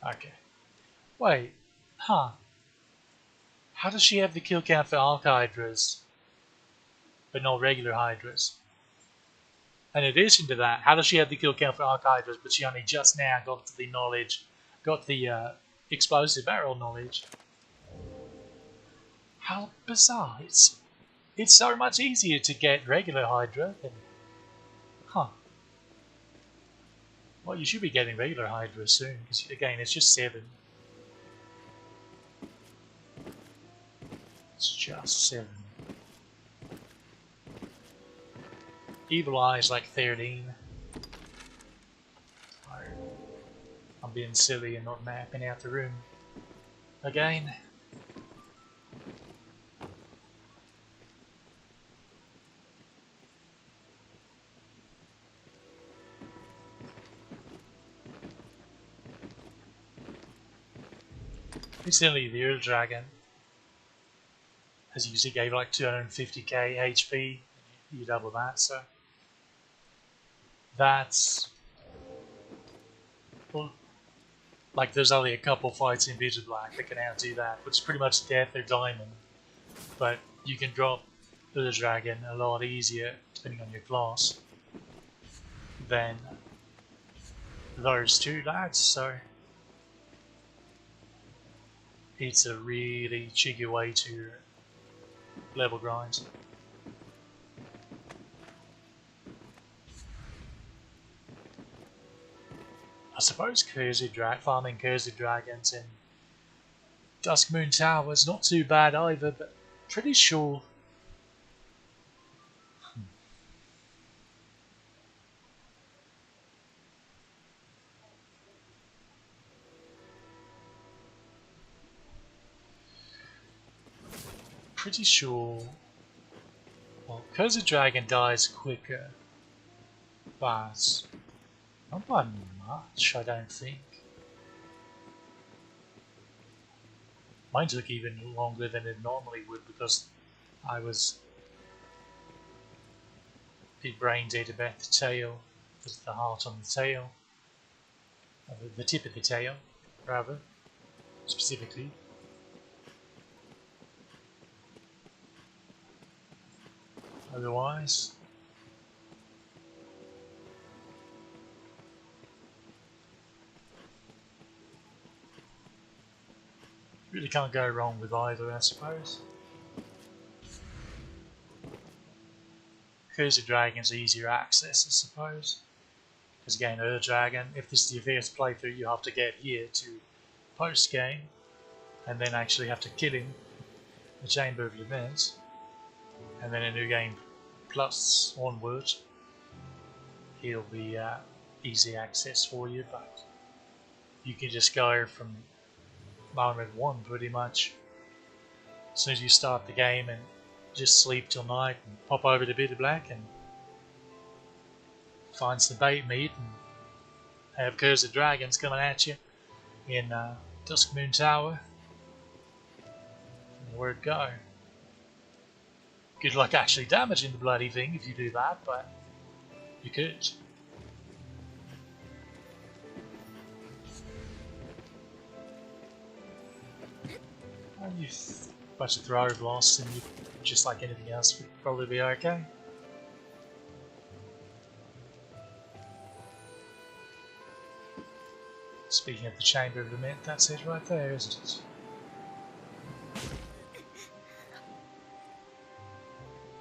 [SPEAKER 1] Okay. Wait, huh? How does she have the kill count for arc hydras, but not regular hydras? in addition to that, how does she have the kill count for Arc Hydras, but she only just now got the knowledge, got the explosive barrel knowledge? How bizarre! It's so much easier to get regular Hydra than, huh? Well, you should be getting regular Hydra soon, because again, it's just 7. It's just 7. Evil Eye's like 13. I'm being silly and not mapping out the room again. Recently, the Earth Dragon has usually gave like 250k HP. You double that, so that's, well, like there's only a couple fights in Vision Black that can outdo that, which is pretty much death or diamond. But you can drop the dragon a lot easier depending on your class than those two lads, so it's a really cheeky way to level grind. I suppose farming Cursed Dragons in Duskmoon Tower is not too bad either, but pretty sure. Pretty sure. Well, Cursed Dragon dies quicker, but not by much, I don't think. Mine took even longer than it normally would because I was big brain dead about the tail, the heart on the tail, the tip of the tail, rather, specifically. Otherwise, really can't go wrong with either, I suppose. Cursed Dragon's easier access, I suppose. Because again, Earth Dragon, if this is your first playthrough, you have to get here to post game, and then actually have to kill him, the Chamber of Lament, and then a new game plus onward, he'll be easy access for you, but you can just go from moment 1 pretty much. As soon as you start the game and just sleep till night and pop over to Bitter Black and find some bait meat and have Cursed Dragons coming at you in Duskmoon Tower. And where'd go? Good luck actually damaging the bloody thing if you do that, but you could. And you a bunch of throw blasts and you, just like anything else, would probably be okay. Speaking of the Chamber of Lament, that's it right there, isn't it?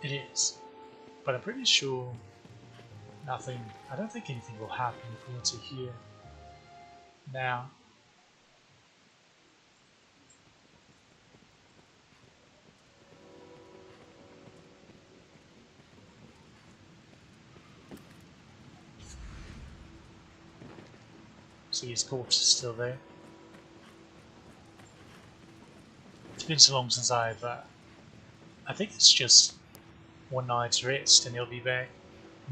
[SPEAKER 1] It is. But I'm pretty sure nothing, I don't think anything will happen if we enter here now. See, his corpse is still there. It's been so long since I've I think it's just 1 night's rest and he'll be back.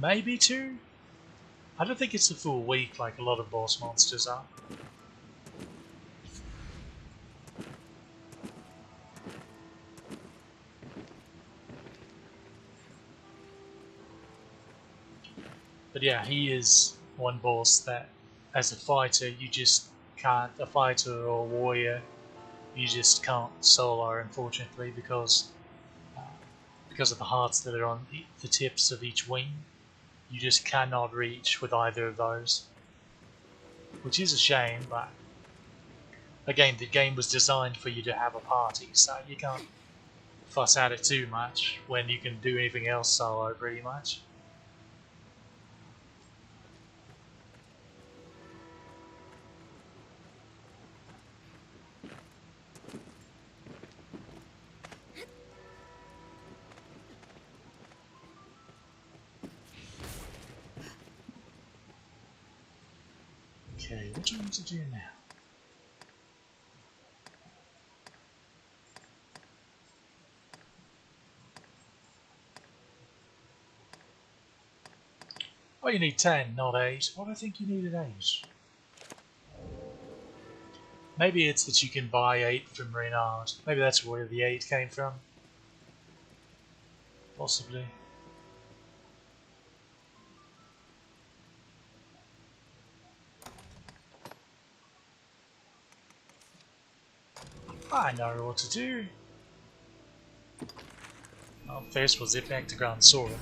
[SPEAKER 1] Maybe 2? I don't think it's a full week like a lot of boss monsters are. But yeah, he is one boss that as a fighter you just can't, a fighter or a warrior, you just can't solo, unfortunately, because of the hearts that are on the tips of each wing. you just cannot reach with either of those. Which is a shame, but again, the game was designed for you to have a party, so you can't fuss at it too much when you can do anything else solo pretty much. Okay, what do I need to do now? Oh, you need 10, not 8. What do I think you needed 8? Maybe it's that you can buy 8 from Reynard. Maybe that's where the 8 came from. Possibly. I know what to do. Well, first we'll zip back to Grand Soren.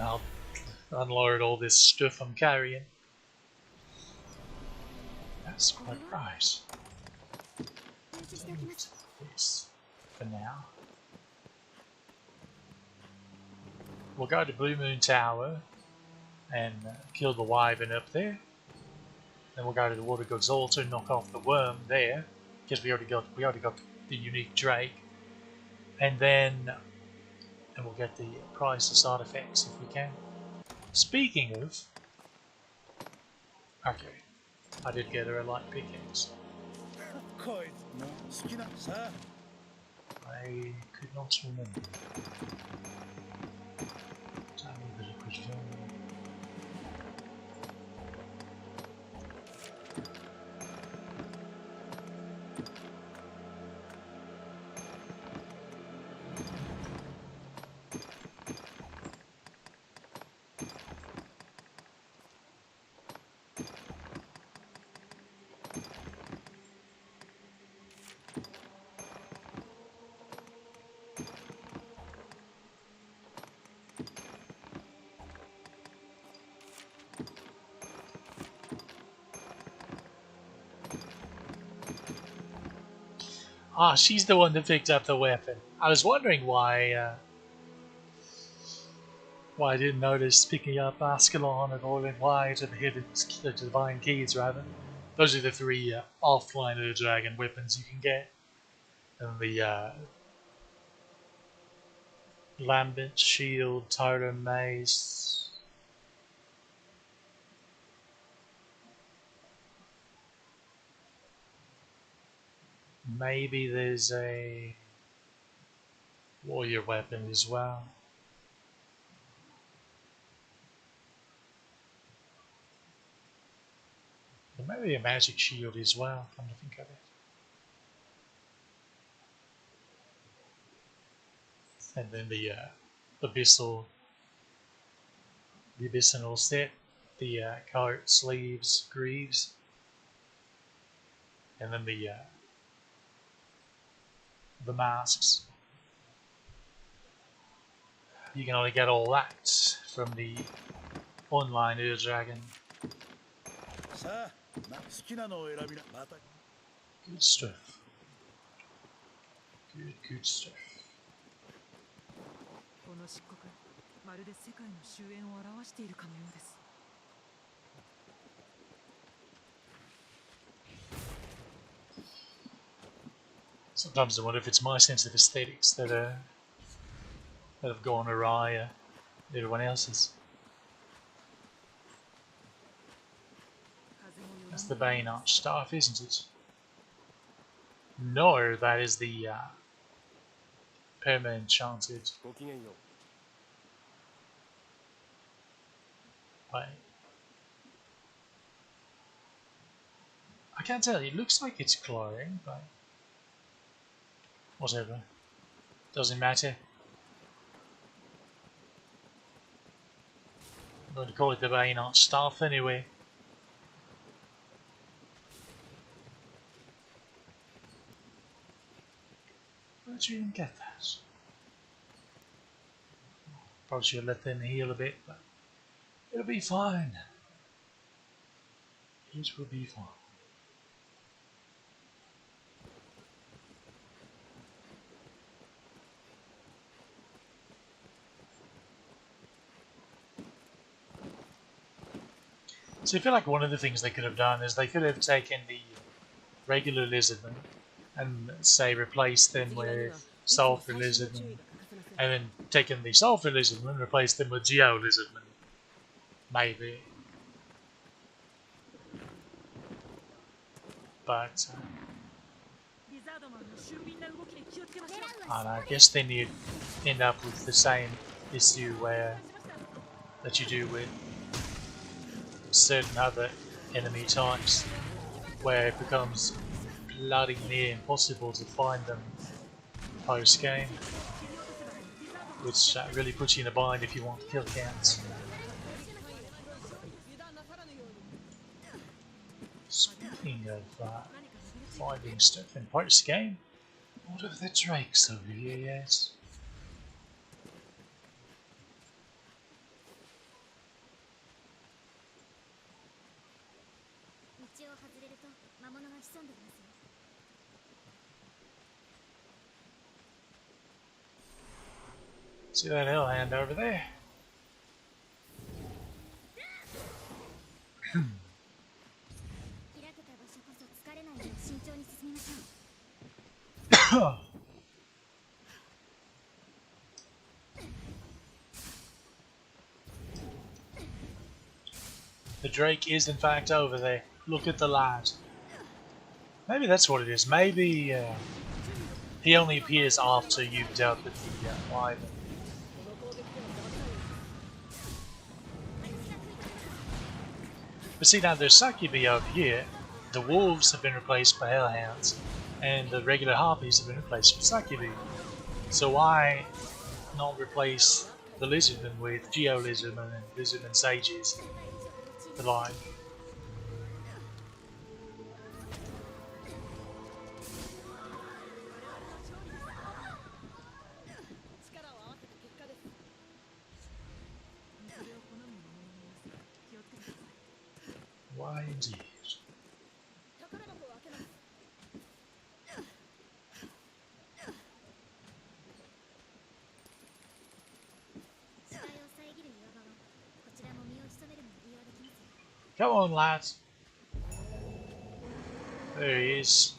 [SPEAKER 1] I'll unload all this stuff I'm carrying. That's quite right. Delete this for now. We'll go to Blue Moon Tower and kill the wyvern up there. Then we'll go to the Water God's Altar and knock off the worm there, because we already got the unique Drake. And then we'll get the priceless artifacts if we can. Speaking of, okay, I did get her a light pickaxe. I could not remember. Tell me the liquid film. Ah, she's the one that picked up the weapon. I was wondering why I didn't notice picking up Ascalon and Oil and White and the Divine Keys, rather. Those are the 3 offline dragon weapons you can get. And the Lambent Shield, Tyler Mace. Maybe there's a warrior weapon as well. There may be a magic shield as well, come to think of it. And then the abyssal set, the coat, sleeves, greaves, and then the masks. You can only get all that from the online Dragon. Good stuff. Good stuff.
[SPEAKER 2] この漆黒、まるで世界の終焉を表しているかのようです。
[SPEAKER 1] Sometimes I wonder if it's my sense of aesthetics that have gone awry everyone else's. That's the Bane Arch Staff, isn't it? No, that is the Perma Enchanted. Wait. I can't tell, it looks like it's glowing, but whatever. Doesn't matter. I'm going to call it the Bane Arch Staff anyway. Where did you even get that? Probably should let them heal a bit, but it'll be fine. It will be fine. So I feel like one of the things they could have done is they could have taken the regular lizardmen and say replaced them with sulfur lizardmen, and then taken the sulfur lizardmen and replaced them with geo lizardmen. Maybe. But I guess then you'd end up with the same issue where that you do with certain other enemy types, where it becomes bloody near impossible to find them post game, which really puts you in a bind if you want kill counts. Speaking of finding stuff in post game, what are the drakes over here yet? See that hell hand over there? The drake is in fact over there. Look at the light. Maybe that's what it is. Maybe he only appears after you've dealt with the wyvern. But see now, there's Sakubi over here. The wolves have been replaced by hellhounds, and the regular harpies have been replaced with Sakubi. So why not replace the lizardmen with geo lizardmen and lizardmen sages? The line. Why indeed? Come on, lads. There he is.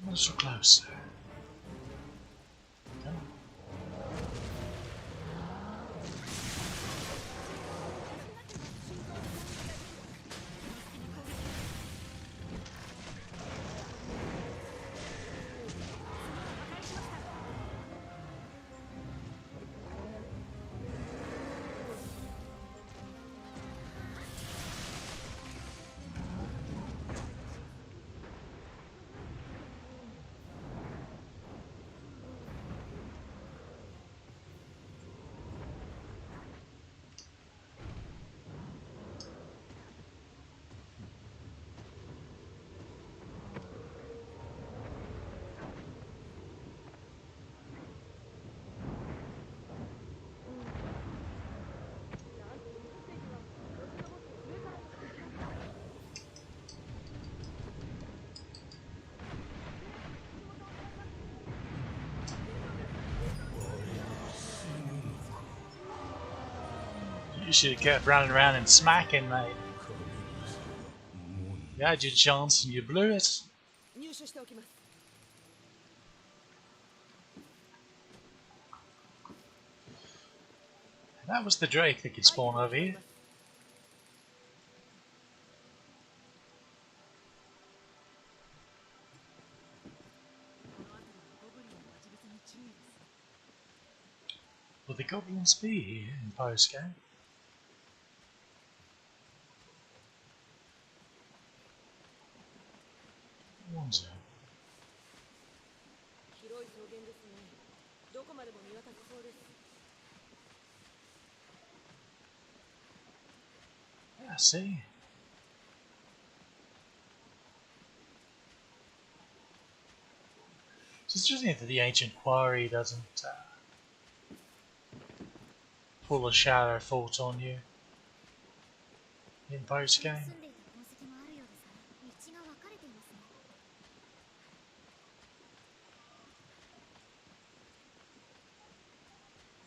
[SPEAKER 1] Not so close. Come on. You should have kept running around and smacking, mate. You had your chance and you blew it. That was the drake that could spawn over here. Will the goblins be here in post game? Wonder. Yeah, see? It's just that the ancient quarry doesn't pull a shadow fault on you in post game.
[SPEAKER 2] 住んでいた痕跡もあるようですが、道が分かれていますね。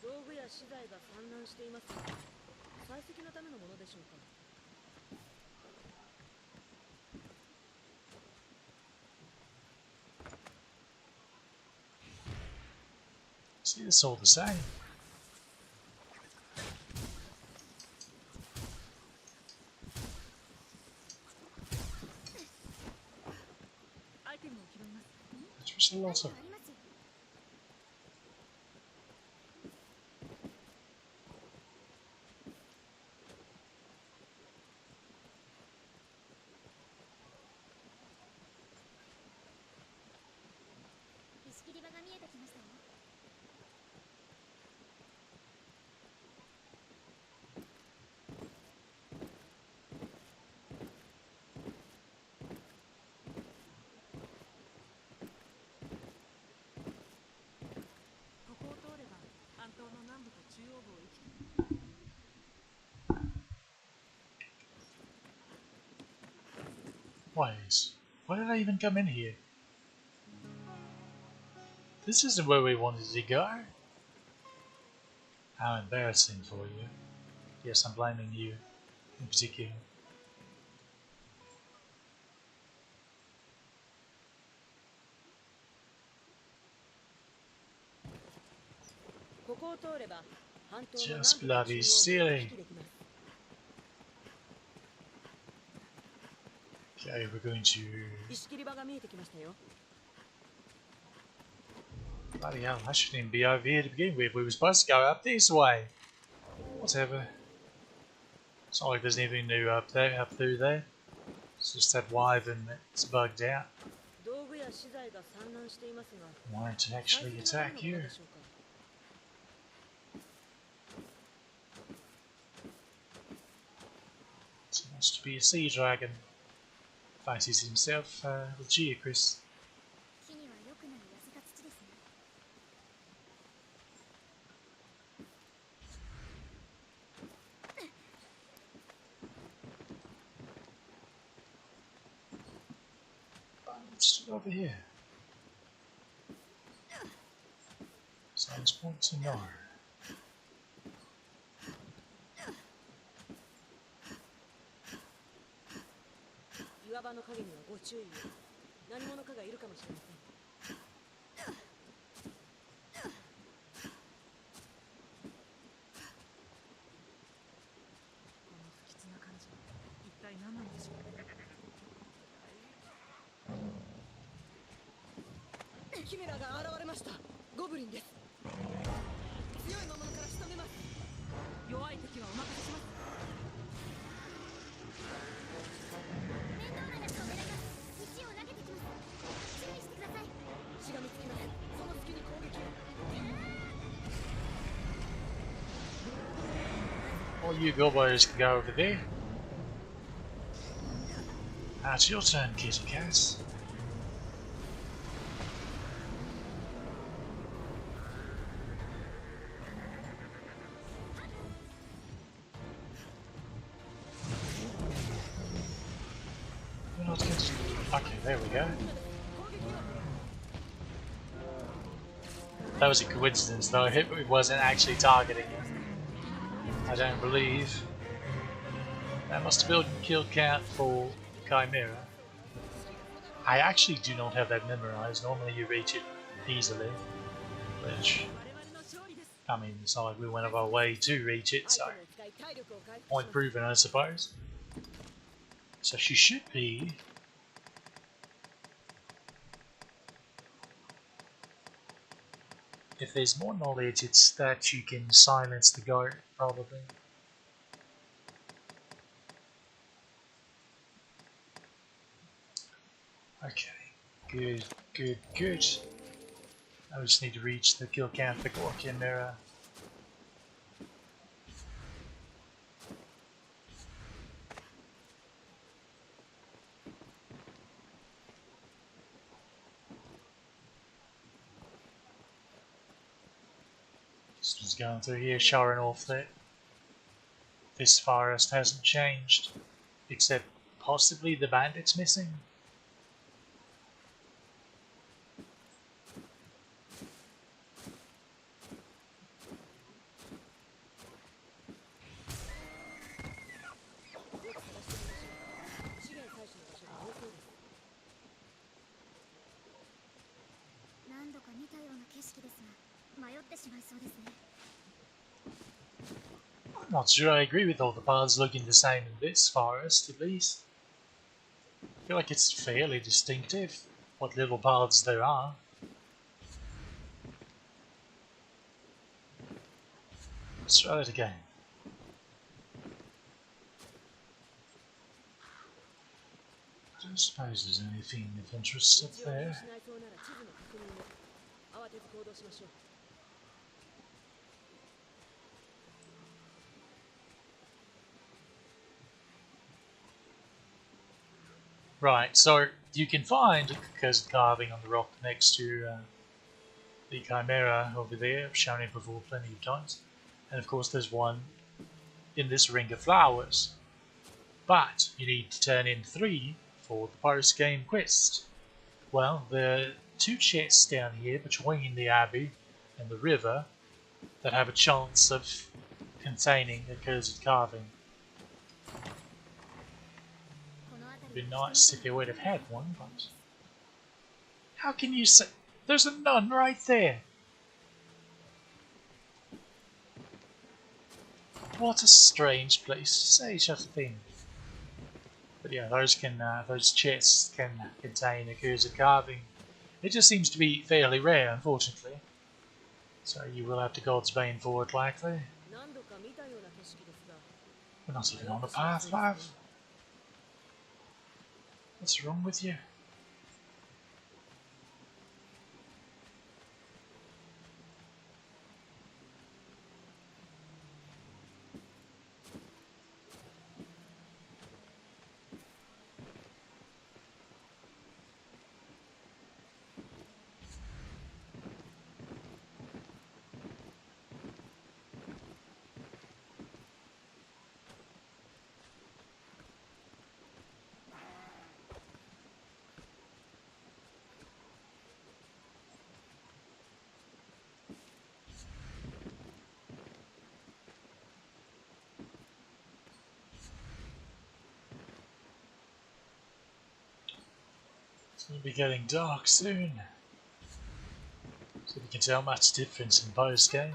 [SPEAKER 2] 道具や資材が散乱していますが、採石のためのものでしょうか。
[SPEAKER 1] See, it's all the same.
[SPEAKER 2] アイテムを拾います。
[SPEAKER 1] There's just a lot of
[SPEAKER 2] ありますよ。石切り場が見えてきましたよ。ここを通れば半島の南部と中央部を行き
[SPEAKER 1] ways. Why did I even come in here? This isn't where we wanted to go. How embarrassing for you. Yes, I'm blaming you in particular.
[SPEAKER 2] ここを通れば半島の
[SPEAKER 1] Just
[SPEAKER 2] 南部と
[SPEAKER 1] bloody
[SPEAKER 2] 中央部を行
[SPEAKER 1] silly.
[SPEAKER 2] き来できます。
[SPEAKER 1] Okay, we're going to...
[SPEAKER 2] 石切り場が見えてきましたよ。
[SPEAKER 1] Bloody hell, I shouldn't even be over here to begin with. We were supposed to go up this way. Whatever. It's not like there's anything new up there, up through there. It's just that wyvern that's bugged out.
[SPEAKER 2] 道具や資材が散乱していますが、
[SPEAKER 1] Wanted to
[SPEAKER 2] 採
[SPEAKER 1] actually
[SPEAKER 2] 石のため
[SPEAKER 1] attack
[SPEAKER 2] のもの
[SPEAKER 1] you.
[SPEAKER 2] でしょうか。
[SPEAKER 1] Seems to be a sea dragon. Fancies himself with Geocris.
[SPEAKER 2] 木には良くない痩せた土ですね。
[SPEAKER 1] Let's do it over here. Sounds point to no.
[SPEAKER 2] 岩場の影にはご注意を。何者かがいるかもしれません。 この不吉な感じ、一体何なんでしょう。キメラが現れました。ゴブリンです。強い魔物から仕留めます。弱い敵はお任せします。面倒なやつを狙います。石を投げてきます。注意してください。しがみつきます。その隙に攻撃を。
[SPEAKER 1] Well, you Bilbos can go over there. It's your turn, kitty cat. You're not going to... Okay, there we go. That was a coincidence though, it wasn't actually targeting him. I don't believe. That must have been kill count for Chimera. I actually do not have that memorized. Normally you reach it easily. Which, I mean, it's not like we went our way to reach it, so point proven, I suppose. So she should be... If there's more knowledge, it's that you can silence the guard, probably. Okay, good, good, good. I just need to reach the kill count for Gorky Mirror. Just going through here, showing off that this forest hasn't changed, except possibly the bandits missing. I'm not sure I agree with all the paths looking the same in this forest, at least. I feel like it's fairly distinctive, what little paths there are. Let's try it again. I don't suppose there's anything of interest up there. Right, so you can find a cursed carving on the rock next to the Chimera over there. I've shown it before plenty of times. And of course there's one in this ring of flowers. But you need to turn in 3 for the post-game quest. Well, there are 2 chests down here between the abbey and the river that have a chance of containing a cursed carving. It'd be nice if you would have had one, but how can you say there's a nun right there? What a strange place to say such a thing. But yeah, those chests can contain a cursed carving. It just seems to be fairly rare, unfortunately. So you will have to God's Bane for it, likely. We're not even on the path, love. What's wrong with you? It's going to be getting dark soon, so you can tell much difference in post game.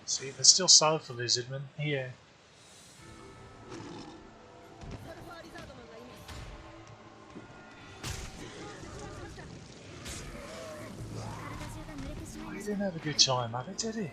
[SPEAKER 1] See, there's still sulfur lizardmen here. Oh, he didn't have a good time of it, did he?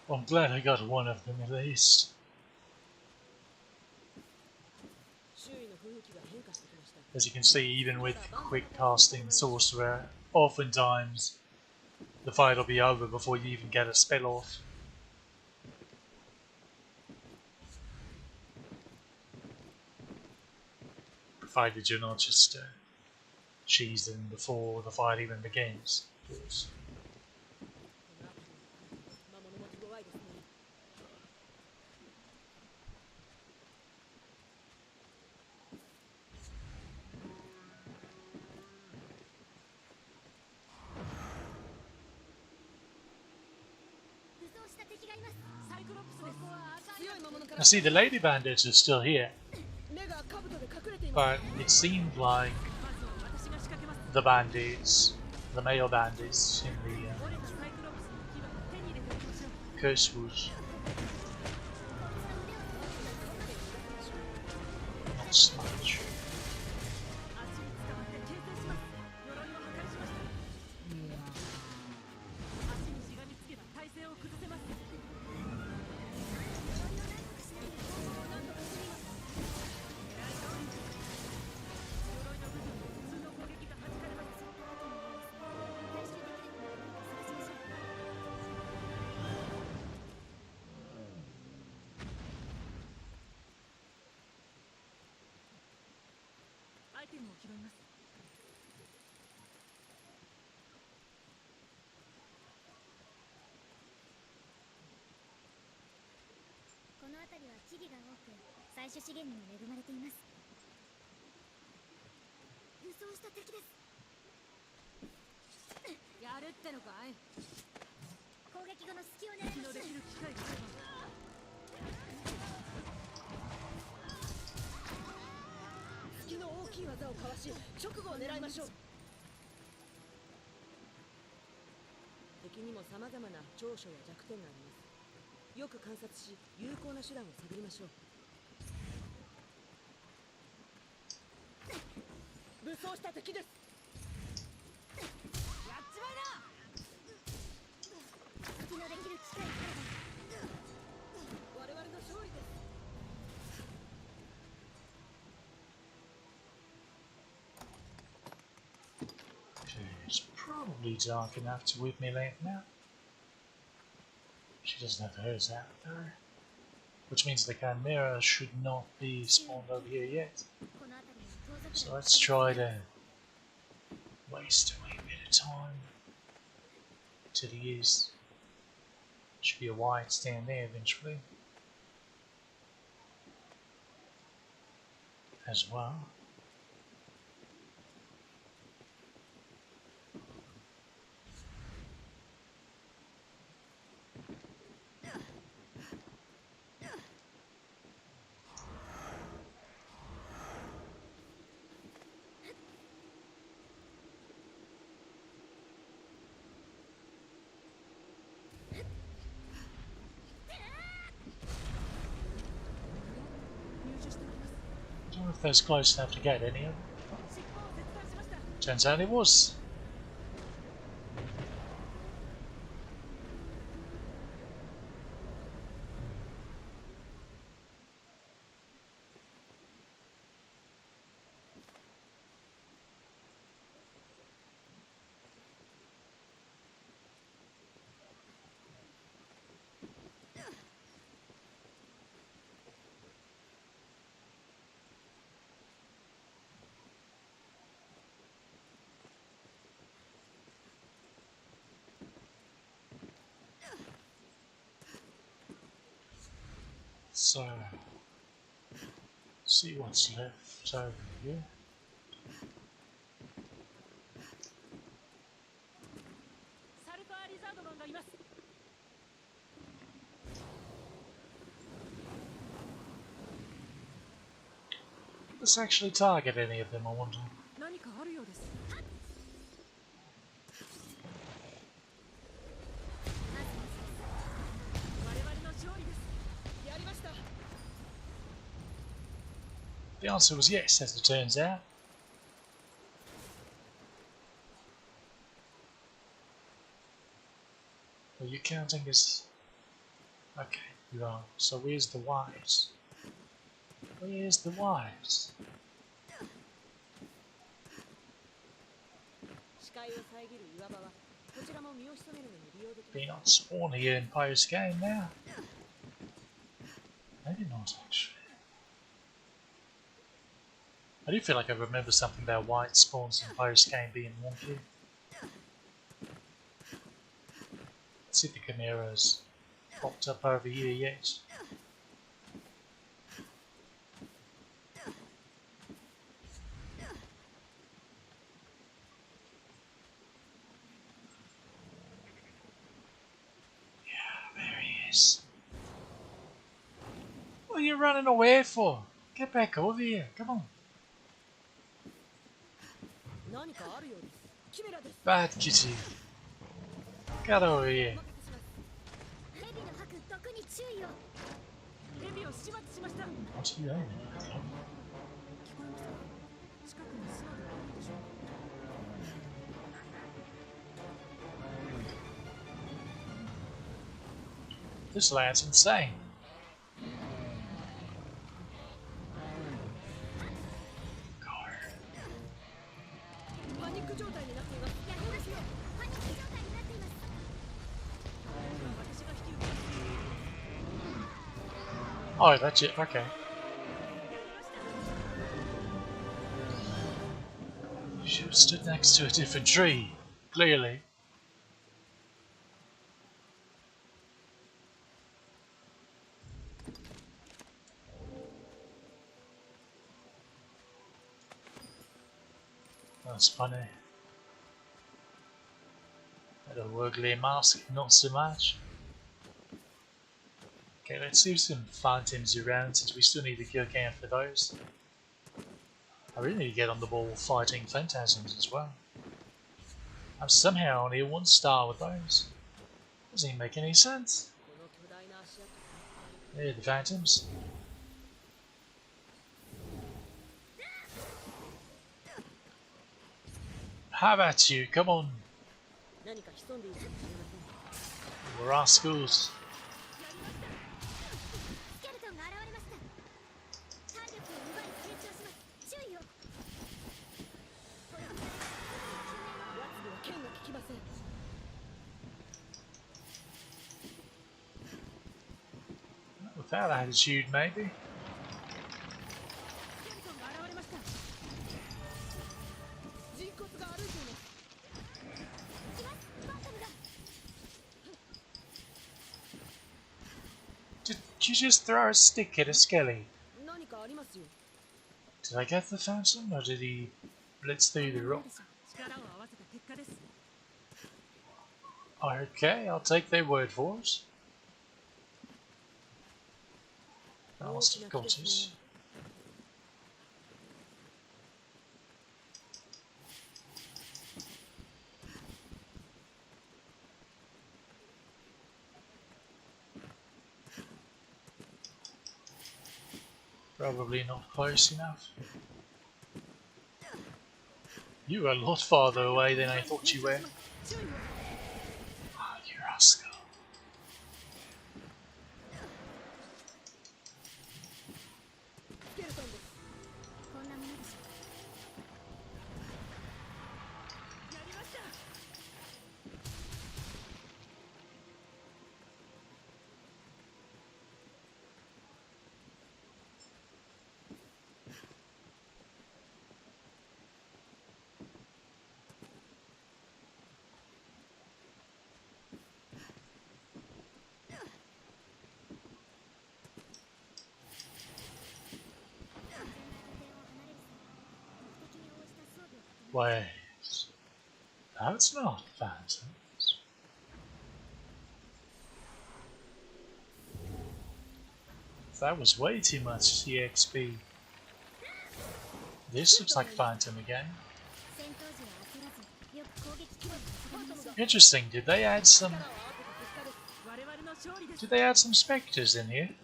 [SPEAKER 1] Well, I'm glad I got one of them at least. As you can see, even with quick casting Sorcerer, oftentimes the fight will be over before you even get a spell off. Provided you're not just cheesed in before the fight even begins, of course. I see the lady bandits are still here, but it seemed like the bandits, the male bandits in the curse woods, not so much.
[SPEAKER 2] テムを拾います。
[SPEAKER 3] この辺りは木々が多く、採取資源にも恵まれています。武装した敵です。
[SPEAKER 2] やるってのかい。
[SPEAKER 3] 攻撃後の隙を狙います。
[SPEAKER 2] できる機会があれば。隙の大きい技をかわし、直後を狙いましょう。敵にも様々な長所や弱点があります。よく観察し、有効な手段を探りましょう。武装した敵です。やっちまいな。
[SPEAKER 3] 隙のできる機会があれば。
[SPEAKER 2] 我々の勝利です。
[SPEAKER 1] It's probably dark enough to whip me late now. She doesn't have hers out though. Which means the Chimera should not be spawned over here yet. So let's try to waste a wee bit of time till he is. Should be a wide stand there eventually. As well. I don't know if that's close enough to get any of them. Turns out it was. So, see what's left over here. Let's actually target any of them, I wonder.
[SPEAKER 2] 何かあるようです。我々の勝利です。やりました。
[SPEAKER 1] The answer was yes, as it turns out. Are you counting as... Okay, you are. So where's the wives? Where's the wives? They're not spawning here in post game now. Maybe not actually. I do feel like I remember something about white spawns in post game being wonky. Let's see if the Chimera's popped up over here yet. What are you running away for? Get back over here, come on. Bad kitty. Get over here. What are you aiming at? This land's insane. Oh, that's it, okay. should have stood next to a different tree, clearly. That's funny. That ugly mask, not so much. Okay, let's see some phantoms around since we still need to kill count for those. I really need to get on the ball fighting phantasms as well. I'm somehow only a 1 star with those. Doesn't even make any sense. Yeah, the phantoms. How about you? Come on. We're rascals.
[SPEAKER 3] スケルトンが現れました。体力を奪い成長します。注意を。
[SPEAKER 2] 奴には剣が効きません。
[SPEAKER 1] Without attitude, maybe.
[SPEAKER 2] スケルトンが現れました。人骨が歩いています。
[SPEAKER 3] 来ます。ファントムが。
[SPEAKER 1] Did you just throw a stick at a skelly?
[SPEAKER 2] 何かありますよ。
[SPEAKER 1] Did I get the phantom or did he blitz through the rock?
[SPEAKER 2] 力を合わせた結果です。
[SPEAKER 1] Okay, I'll take their word for it. I must have got it. Probably not close enough. You were a lot farther away than I thought you were. Ah, you rascal.
[SPEAKER 2] スケルトンです。
[SPEAKER 3] こんなものでしょ
[SPEAKER 2] やりました。
[SPEAKER 1] Wait. That's not phantoms. That was way too much CXP. This looks like Phantom again.
[SPEAKER 3] 戦闘時は焦らず、よく攻撃機能を定めましょう。
[SPEAKER 1] Interesting. Did they add some?
[SPEAKER 2] 力を合わせた結果です。我々の勝利です。
[SPEAKER 1] Did they add some specters in here?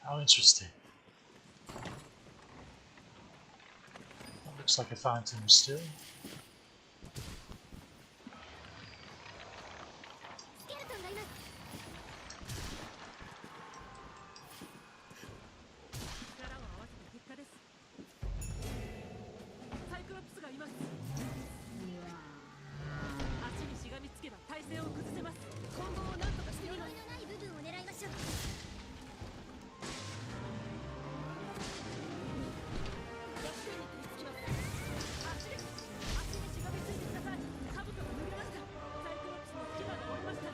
[SPEAKER 1] How interesting. That looks like a phantom still.
[SPEAKER 3] スケルトンがいます。
[SPEAKER 2] 力を合わせた結果です。サイクロプスがいます。足にしがみつけば体勢を崩せます。今後を何とかしてみます。
[SPEAKER 3] 鎧のない部分を狙いましょう。
[SPEAKER 2] 逆線に食いつきます。足です。足にしがみついてください。兜が脱げました。サイクロプスの牙が折れました。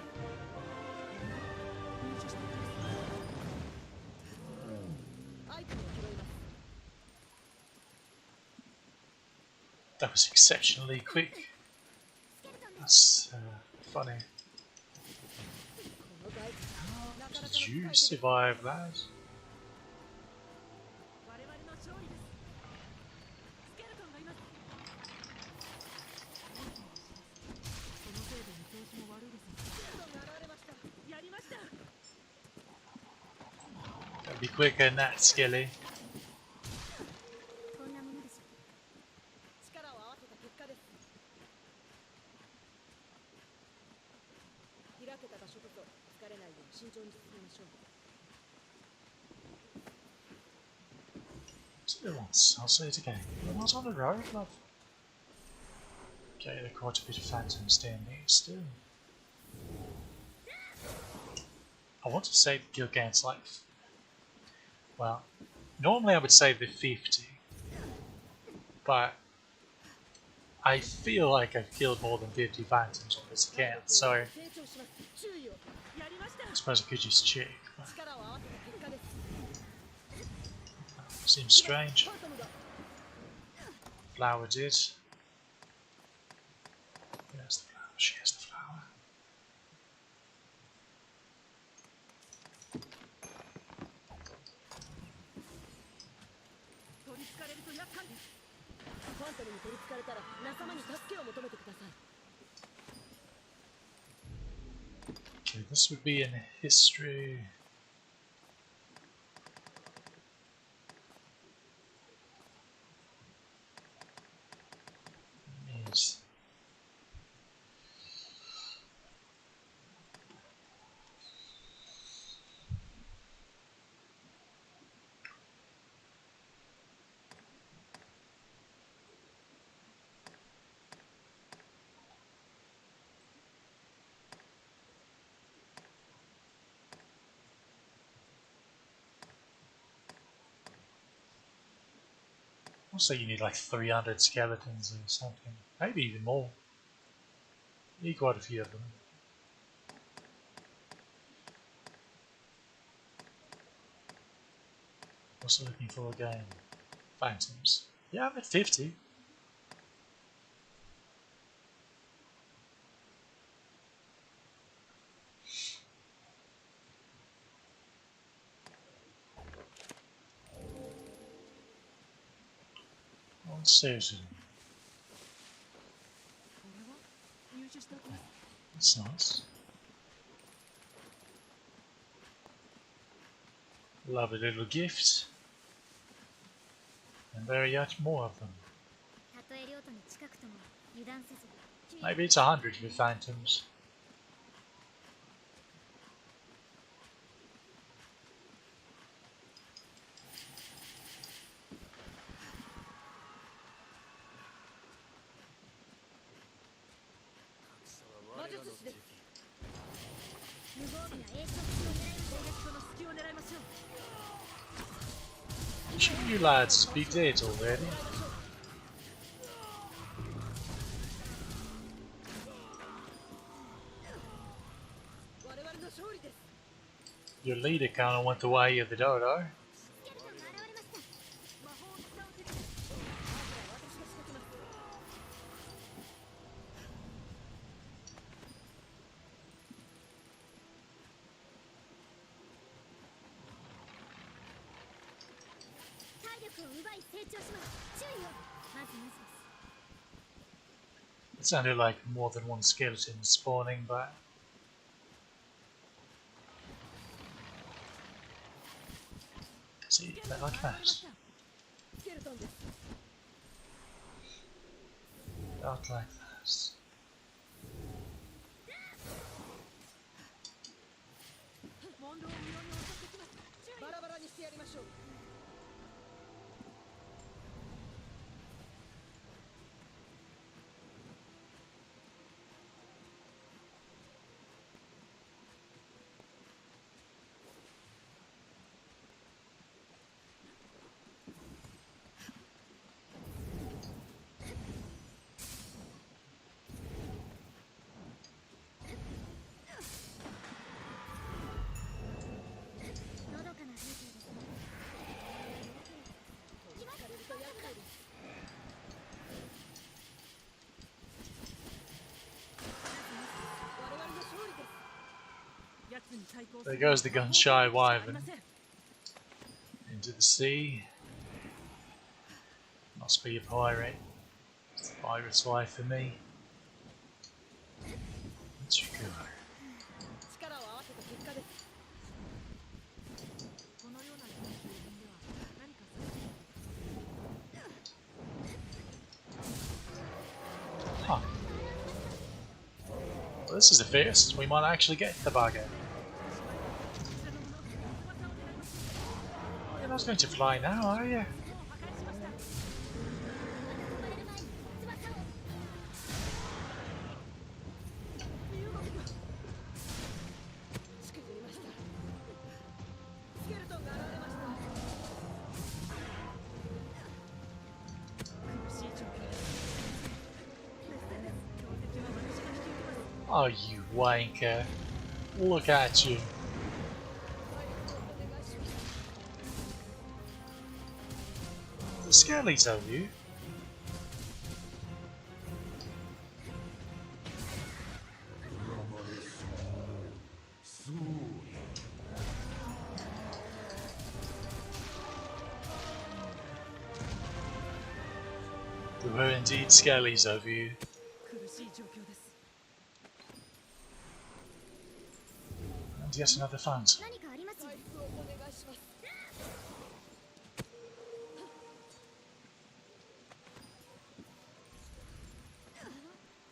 [SPEAKER 2] 入手していきます。アイテムを拾います。
[SPEAKER 1] That was exceptionally quick. That's funny.
[SPEAKER 2] この大地、なかなかの
[SPEAKER 1] Did
[SPEAKER 2] 使い
[SPEAKER 1] you
[SPEAKER 2] 手です。
[SPEAKER 1] survive that?
[SPEAKER 2] 我々の勝利です。スケルトンがいます。そのせいで見通しも悪いです。スケルトンが現れました。やりました。
[SPEAKER 1] Gotta be quicker than that, Skelly.
[SPEAKER 3] こんなものでしょ
[SPEAKER 2] 力を合わせた結果です。開けた場所こそ疲れないよう慎重に進みましょう。
[SPEAKER 1] Still once, I'll say it again. We're not on a road, love. Okay, there are quite a bit of phantoms down there still. I want to say the kill count's like... Well, normally I would say they're 50. But I feel like I've killed more than 50 phantoms on this account, so I suppose I could just check. But seems strange. Flower did. There's the flower. She has the flower. Okay, this would be in history. Yes. Also, you need like 300 skeletons or something. Maybe even more. You need quite a few of them. Also looking for again. Phantoms. Yeah, I'm at 50. On Sorcerer. That's nice. Lovely little gift. And there are yet more of them. Maybe it's 100 with phantoms. Shouldn't you lads be dead already? Your leader kinda went the way of the dodo. It sounded like more than one skeleton spawning, but see, like that. Not like that. There goes the gun-shy wyvern into the sea. Must be a pirate. It's the pirate's life for me. Let's go. Huh. Well, this is the first. We might actually get the bugger. You're not going to fly now, are you? Oh, you wanker. Look at you. The skellies of you. There were indeed skellies of you.
[SPEAKER 2] 苦しい状況です。
[SPEAKER 1] And yet another fountain.
[SPEAKER 3] 何かありますよ。
[SPEAKER 2] 回復をお願いします。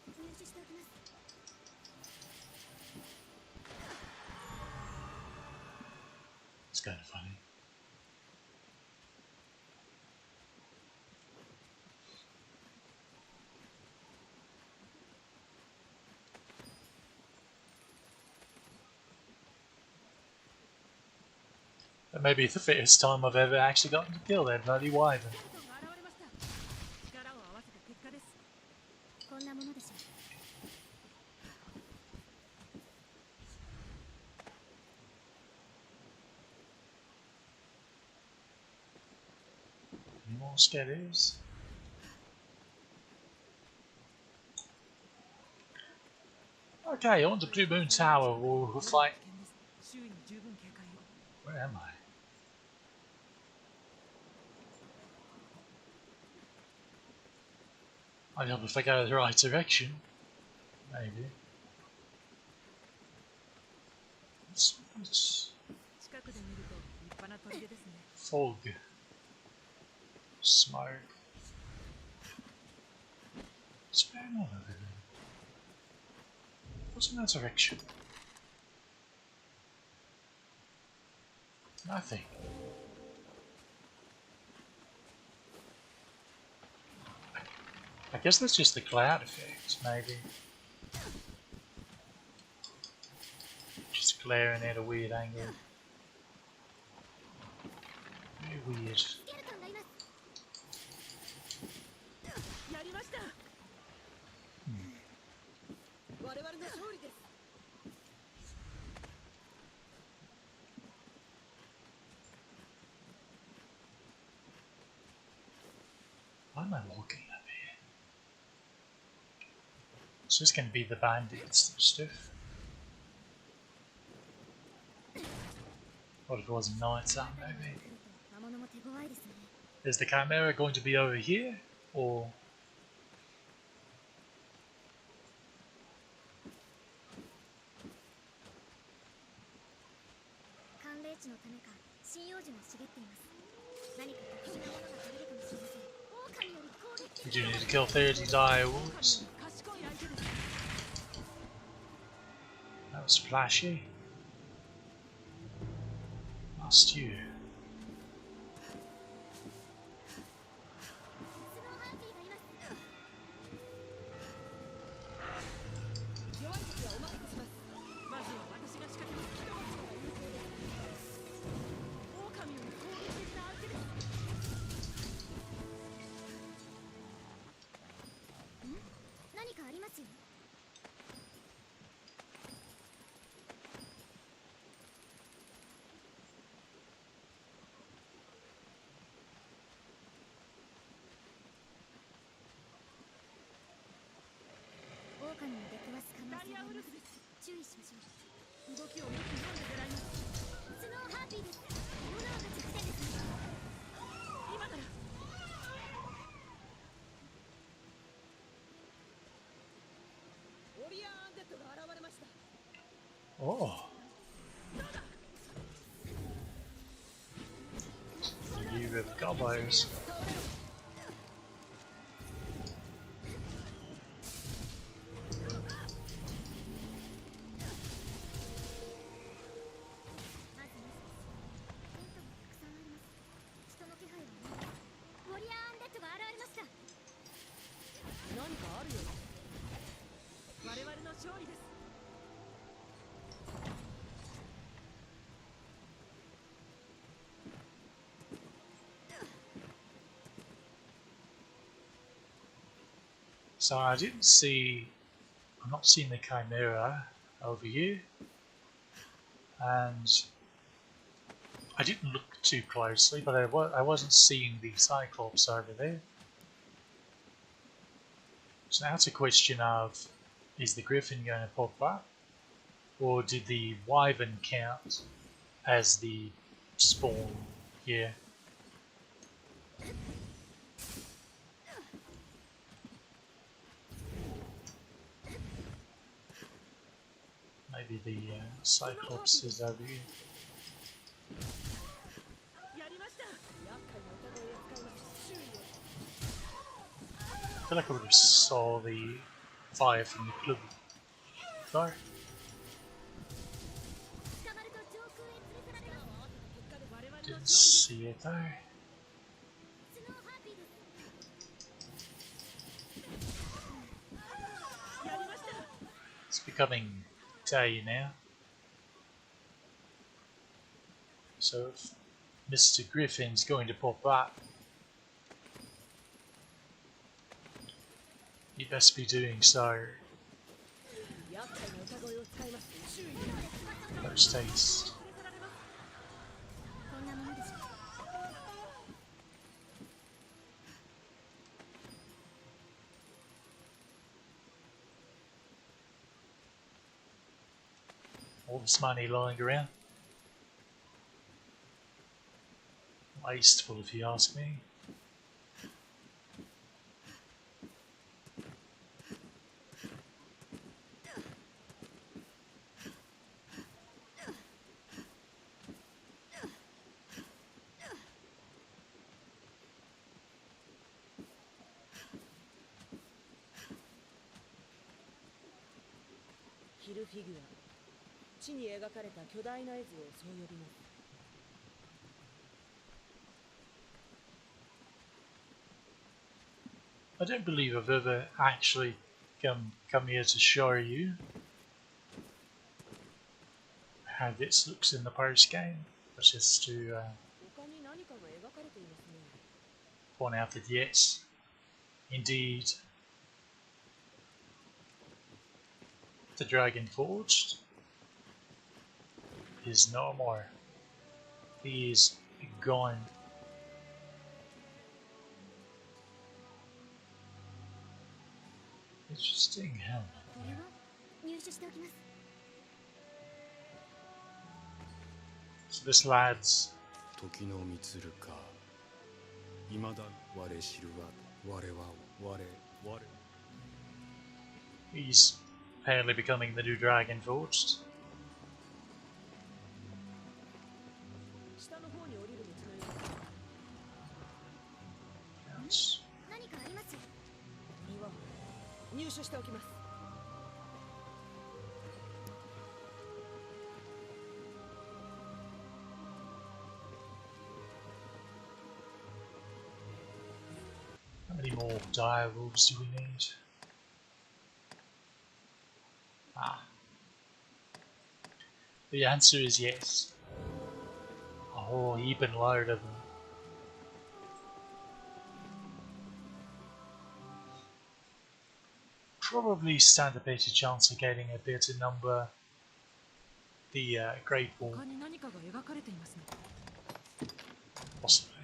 [SPEAKER 3] 入手しておきます。
[SPEAKER 1] It's kind of funny. That may be the fittest time I've ever actually gotten to kill that bloody wyvern.
[SPEAKER 2] 人が現れました。力を合わせた結果です。
[SPEAKER 3] こんなものでしょう。
[SPEAKER 1] Any more skellies? Okay, on to Blue Moon Tower. We'll fight.
[SPEAKER 2] 周囲に十分警戒を。
[SPEAKER 1] Where am I? I don't know if I go the right direction. Maybe. It's
[SPEAKER 2] 近くで見ると立派な砦ですね。
[SPEAKER 1] fog. Smoke. What's going on over there? What's in that direction? Nothing. I guess that's just the cloud effect, maybe. Just glaring at a weird angle. Very weird.
[SPEAKER 3] スケルトンがいます。
[SPEAKER 2] やりました。 我々の勝利です。
[SPEAKER 1] Why am I walking up here? It's just gonna be the bandits and stuff. What if it was night out, maybe?
[SPEAKER 3] 魔物も手強いですね。
[SPEAKER 1] Is the Chimera going to be over here? Or...
[SPEAKER 3] 寒冷地のためか、針葉樹が茂っています。何か特殊なものが取れるかもしれません。狼より攻撃
[SPEAKER 1] We
[SPEAKER 3] 的
[SPEAKER 1] do
[SPEAKER 3] な
[SPEAKER 1] need to kill 30 dire wolves.
[SPEAKER 2] 賢い相手です。
[SPEAKER 1] That was flashy. Must you?
[SPEAKER 3] スノーハーピーがいます。
[SPEAKER 2] 弱い時はお任せします。まずは私が仕掛けます。狼より攻撃的な相手です。
[SPEAKER 3] 何かありますよ。 狼に出くわす可能
[SPEAKER 2] ダリア
[SPEAKER 3] 性があります。
[SPEAKER 2] ウルフです。
[SPEAKER 3] 注意しましょう。
[SPEAKER 2] 動きをよく読んで狙います。
[SPEAKER 3] スノーハーピーです。炎が弱点ですね。
[SPEAKER 2] 今なら。 オリアンアンデッドが現れました。
[SPEAKER 1] Oh. You with gobos.
[SPEAKER 3] まずテントがたくさんあります。人の気配はない。ウォリアーアンデッドが現れました。
[SPEAKER 2] 何かあるようです。我々の勝利です。
[SPEAKER 1] So I didn't see I'm not seeing the Chimera over here, and I didn't look too closely, but I wasn't seeing the Cyclops over there. So now it's a question of, is the Griffin going to pop up, or did the Wyvern count as the spawn here? Maybe the Cyclops is over here.
[SPEAKER 2] やりました。厄介な歌声を使います。注意を。
[SPEAKER 1] I feel like I would have saw the fire from the club. Sorry.
[SPEAKER 3] 捕まると上空へ連れ去られます。
[SPEAKER 2] 結果で我々の
[SPEAKER 1] Didn't
[SPEAKER 2] 勝利。
[SPEAKER 1] see it though.
[SPEAKER 3] スノーハーピーです。
[SPEAKER 2] やりました。
[SPEAKER 1] It's becoming day now. So if Mr. Griffin's going to pop up, he best be doing so
[SPEAKER 2] 厄介な歌声を使います。注意を。
[SPEAKER 1] post haste.
[SPEAKER 2] 連れ去られます。
[SPEAKER 3] こんなものでしょう。
[SPEAKER 1] All this money lying around. Wasteful if you ask me.
[SPEAKER 2] "ヒルフィギュア」地に描かれた巨大な絵図をそう呼びます。
[SPEAKER 1] I don't believe I've ever actually come here to show you how this looks in the post game, but just to
[SPEAKER 2] 他に何かが描かれていますね。
[SPEAKER 1] point out that yes, indeed, the Dragon Forged is no more. He is gone. Interesting. Hell.
[SPEAKER 3] これは入手しておきます。
[SPEAKER 1] So this lad's
[SPEAKER 4] 時の満るかいまだ我知るは我は我
[SPEAKER 1] he's apparently becoming the new Dragon Forged.
[SPEAKER 2] 下の方に降りる道のようです。
[SPEAKER 1] Yes.
[SPEAKER 3] 何かあります。
[SPEAKER 2] これは入手しておきます。
[SPEAKER 1] How many more dire wolves do we need? Ah. The answer is yes. A whole heaping load of them. Probably stand a better chance of getting a better number. The Great Wall,
[SPEAKER 2] 他に何かが描かれていますね。
[SPEAKER 1] possibly.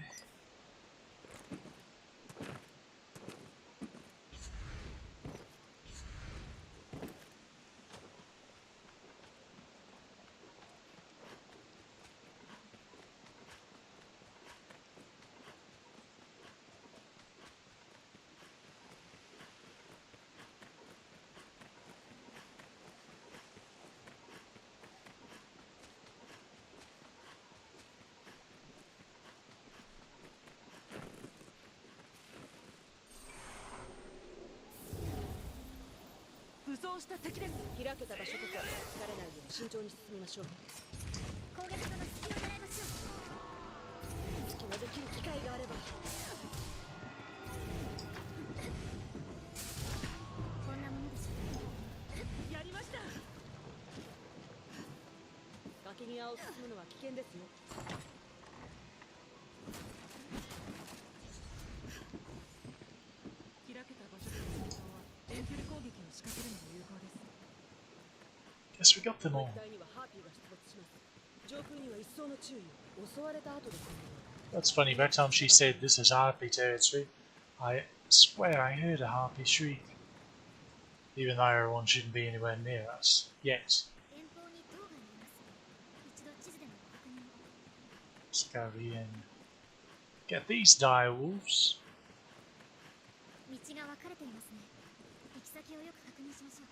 [SPEAKER 2] 武装した敵です。開けた場所こそ疲れないよう慎重に進みましょう。
[SPEAKER 3] 攻撃その隙を狙いましょう。
[SPEAKER 2] 隙間できる機会があれば。
[SPEAKER 3] こんなものでしょう。
[SPEAKER 2] やりました。崖際を進むのは危険ですよ。 開けた場所での戦闘は遠距離攻撃を仕掛けるのが有効です。
[SPEAKER 1] Guess we got them all.
[SPEAKER 2] 敵隊にはハーピーが出没します。上空には一層の注意を。襲われた後ですね。
[SPEAKER 1] That's funny, by the time she said this is harpy territory, I swear I heard a harpy shriek. Even though everyone shouldn't be anywhere near us yet.
[SPEAKER 3] 遠方に塔が見えます。一度地図でもご確認を。
[SPEAKER 1] Let's go in. Get these dire wolves.
[SPEAKER 3] 道が分かれていますね。行き先をよく確認しましょう。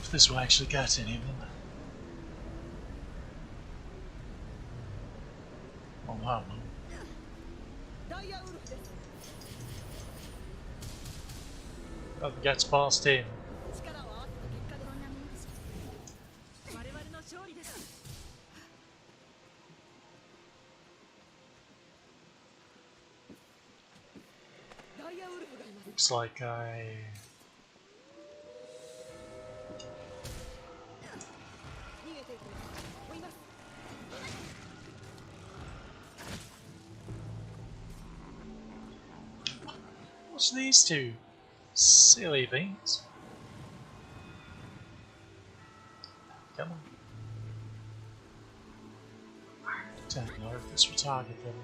[SPEAKER 1] If this will actually get any of them. Oh, wow.
[SPEAKER 2] ダイヤウルフです。
[SPEAKER 1] Nothing gets past him.
[SPEAKER 2] 力を合わせた結果で
[SPEAKER 3] こんなものでしょう。
[SPEAKER 2] 我々の勝利です。 ダイヤウルフがいます。
[SPEAKER 1] Looks like I...
[SPEAKER 2] 逃げていきます。追います。
[SPEAKER 1] What's these two? Silly beans. Come on. Don't know if this will target them.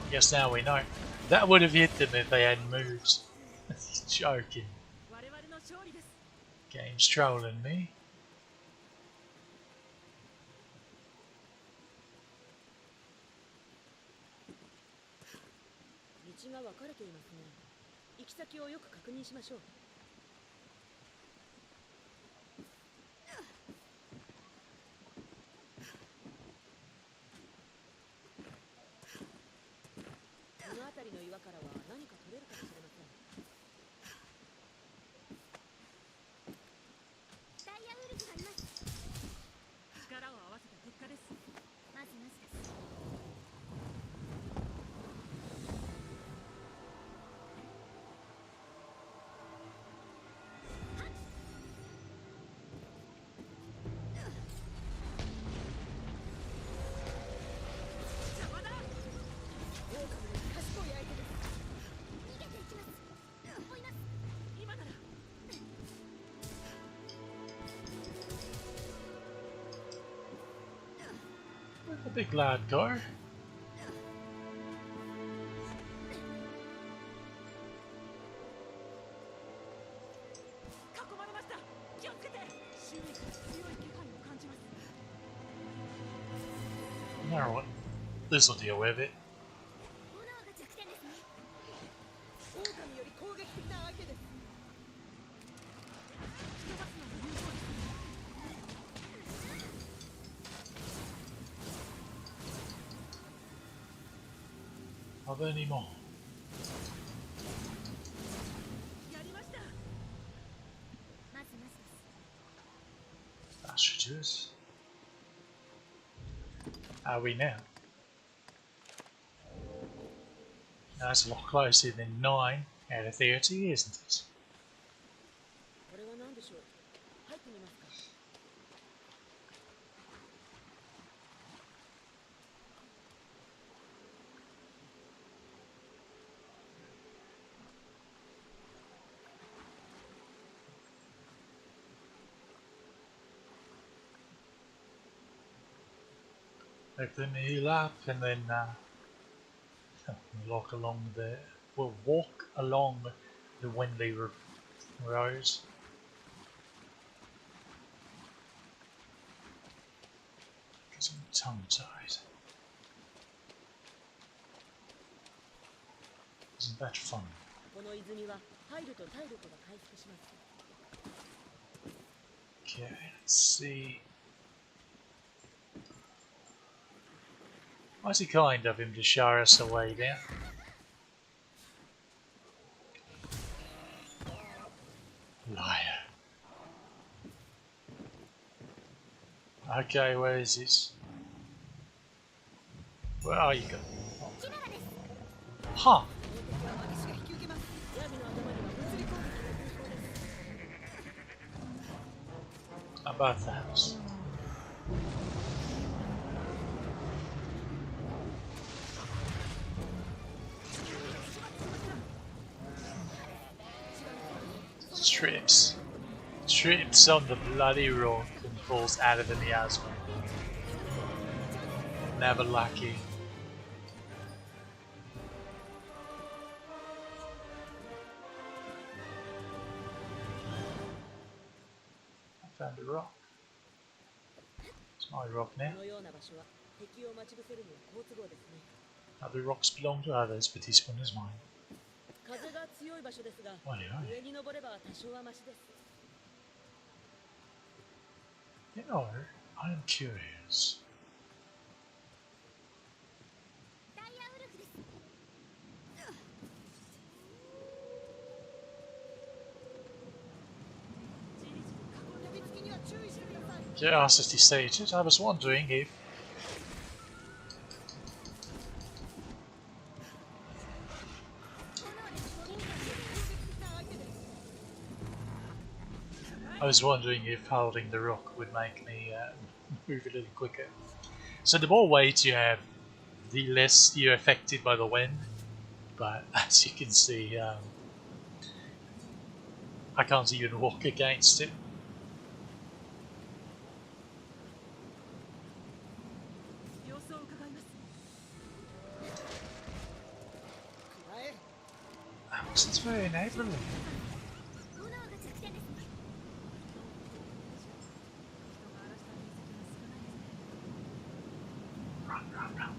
[SPEAKER 1] I guess now we know. That would have hit them if they hadn't moved. Joking.
[SPEAKER 2] 我々の勝利です。
[SPEAKER 1] Game's trolling me.
[SPEAKER 2] 道が分かれていますね。行き先をよく確認しましょう。この辺りの岩からは何か取れるかもしれません。
[SPEAKER 3] ダイヤウルフがいます。
[SPEAKER 2] 力を合わせた結果です。
[SPEAKER 3] まずまずです。
[SPEAKER 2] 邪魔だ。オオカミの賢い相手です。
[SPEAKER 3] 逃げていきます。追います。
[SPEAKER 2] 今なら
[SPEAKER 1] Where'd the big lad go?
[SPEAKER 2] 囲まれました。気をつけて。周囲から強い気配を感じます。
[SPEAKER 1] You know what? This'll deal with it.
[SPEAKER 3] 炎が弱点ですね。
[SPEAKER 2] オオカミより攻撃的な相手です。人がすのが有効です。
[SPEAKER 1] Are there any more?
[SPEAKER 2] やりました。
[SPEAKER 3] まずまずです。
[SPEAKER 1] That should do it. Are we now? That's a lot closer than 9 out of 30, isn't it?
[SPEAKER 2] これは何でしょう。入ってみますか。
[SPEAKER 1] Let them heal up and then walk along the... We'll walk along the Wendley Road. Because I'm tongue-tied. Isn't that fun?
[SPEAKER 2] この泉は入ると体力が回復します。
[SPEAKER 1] Okay, let's see. Mighty kind of him to show us the way down. Liar. Okay, where is it? Where are you going? Oh. Huh.
[SPEAKER 2] 敵は私が引き受けます。ヤギの頭には物理攻撃が有効です。
[SPEAKER 1] How about that? Trips. Trips on the bloody rock and falls out of the miasma. Never lucky. I found a rock. It's my rock now.
[SPEAKER 2] このような場所は敵を待ち伏せるには好都合ですね。
[SPEAKER 1] Other rocks belong to others, but this one is mine.
[SPEAKER 2] 風が強い場所ですが、
[SPEAKER 1] おいおい。
[SPEAKER 2] 上に登れば多少はマシです。
[SPEAKER 1] You know, I am curious.
[SPEAKER 3] ダイヤウルフです。
[SPEAKER 1] Curiosity stated, I was wondering if holding the rock would make me move a little quicker. So the more weight you have, the less you're affected by the wind. But as you can see, I can't even walk against it.
[SPEAKER 2] 様子を伺います。
[SPEAKER 1] That wasn't very neighbourly.
[SPEAKER 3] 炎が弱点ですね。
[SPEAKER 1] Run, run, run.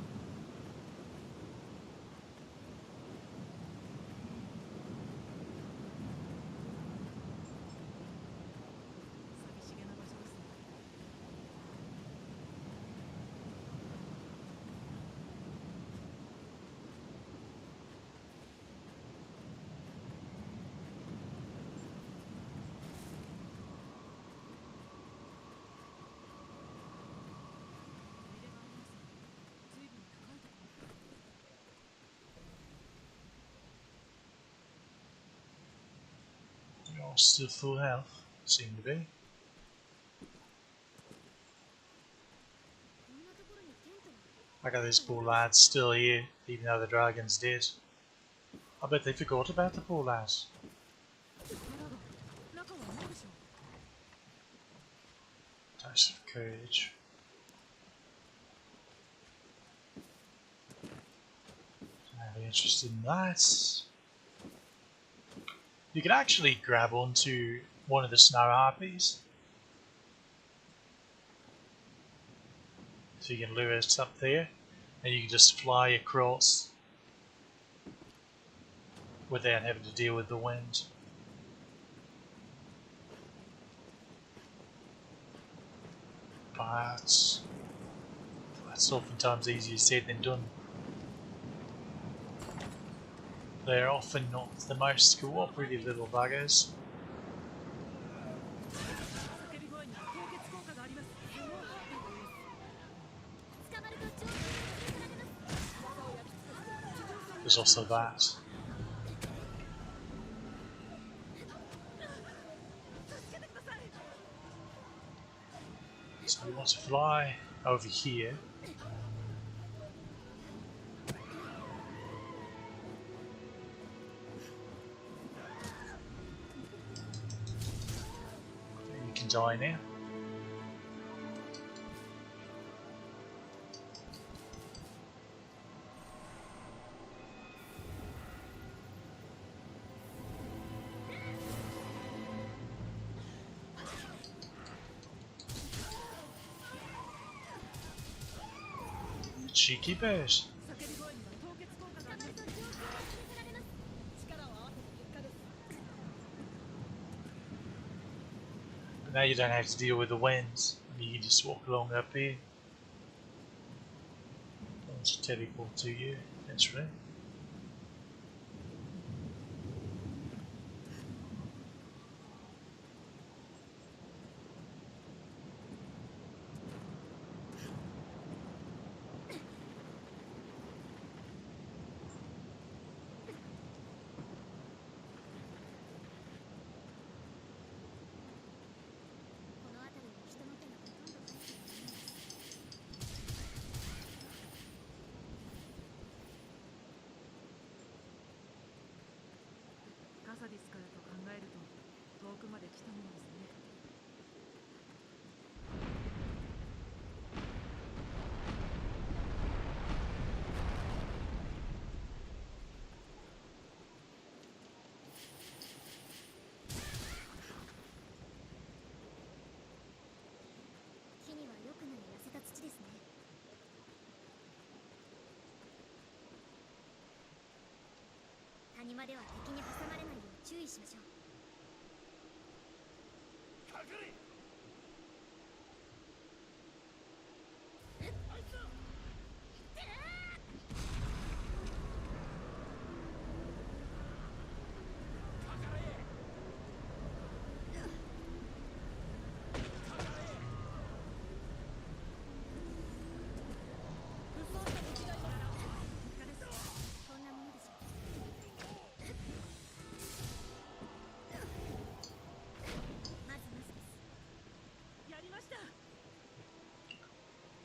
[SPEAKER 1] You're still full health, seem to be.
[SPEAKER 3] こんなところにテントが。
[SPEAKER 1] I got these poor lads still here, even though the dragon's dead. I bet they forgot about the poor lads.
[SPEAKER 2] 中は何でしょう。
[SPEAKER 1] Dose of courage. Don't have any interest in that. You can actually grab onto one of the snow harpies. So you can lure it up there, and you can just fly across without having to deal with the wind. But that's oftentimes easier said than done. They're often not the most cooperative little buggers.
[SPEAKER 2] 叫び声には凍結効果があります。スノーハーピーと言います。
[SPEAKER 3] 捕まると上手に取りられます。
[SPEAKER 2] 技を焼き尽くして地上戦
[SPEAKER 1] There's also that.
[SPEAKER 2] 助けてください。
[SPEAKER 1] So we want to fly over here. You can die now. Cheeky bird.
[SPEAKER 2] 叫び声には凍結効果があります。
[SPEAKER 3] 捕まると上手に取りられます。
[SPEAKER 2] 力を合わせた結果です。
[SPEAKER 1] But now you don't have to deal with the winds. You can just walk along up here. I'll just teleport to you, eventually.
[SPEAKER 2] 朝ですからと考えると遠くまで来たものですね。
[SPEAKER 3] 木にはよくなり痩せた土ですね。谷間では敵に挟まれないよう注意しましょう。こんなものでしょう。まずです。
[SPEAKER 2] やりました。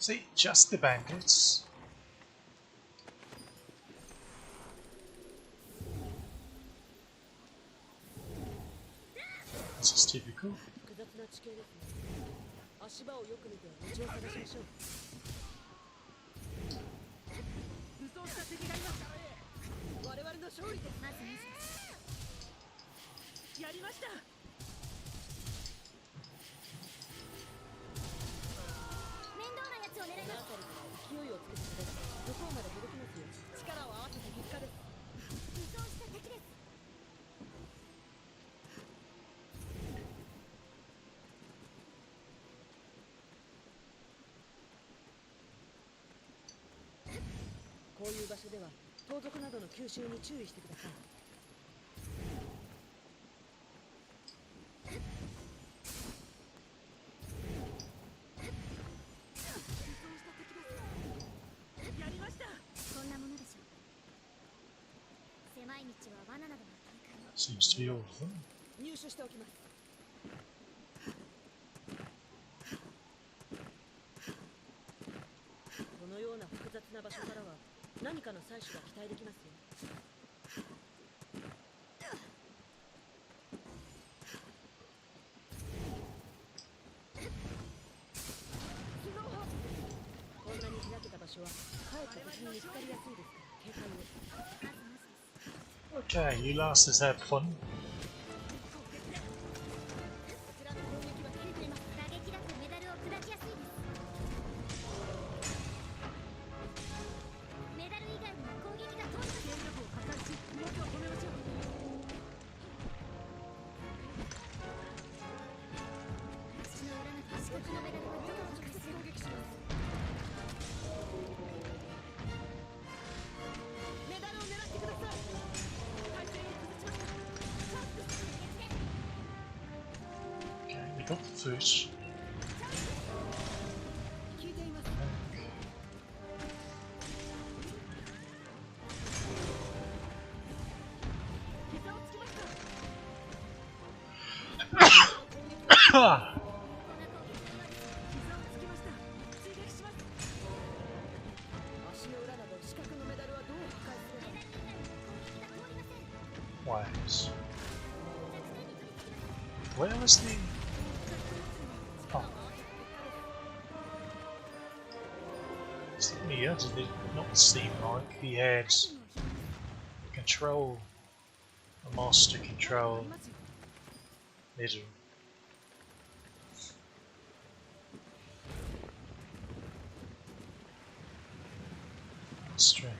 [SPEAKER 1] See, just the bandits. This is typical.
[SPEAKER 2] 複雑な地形ですね。足場をよく見て道を探しましょう。武装した敵がいます。我々の勝利です。
[SPEAKER 3] まずです。
[SPEAKER 2] やりました。
[SPEAKER 3] 面倒なやつを狙います。
[SPEAKER 2] 辺りから勢いをつけてください。向こうまで届きますよ。力を合わせて結果です。
[SPEAKER 3] 武装した敵です。
[SPEAKER 2] こういう場所では盗賊などの吸収に注意してください。やりました。
[SPEAKER 3] こんなものでしょう。狭い道は罠などの警戒を。
[SPEAKER 1] Seems to be all of them.
[SPEAKER 2] 入手しておきます。このような複雑な場所からは何かの採取が期待できますよ。こんなに開けた場所はかえって敵に見つかりやすいですから警戒を。
[SPEAKER 1] Okay, you lasses had fun.
[SPEAKER 3] こちらの攻撃は効いています。打撃だとメダルを砕きやすいです。メダル以外にも攻撃が通ると電力を破壊し動きを止めましょう。足の裏など四角のメダルはどこに直接攻撃します。
[SPEAKER 2] メダルを狙ってください。体勢を崩しました。チャンスです。
[SPEAKER 1] Okay, we got the fish.
[SPEAKER 2] 効いています。膝をつきました。
[SPEAKER 1] Ah!
[SPEAKER 2] 膝をつきました。追撃します。足の裏など四角のメダルはどう破壊すれば。
[SPEAKER 1] Wires. Where was the... Oh. Here did it not seem like he had control, a master control middle. Strange.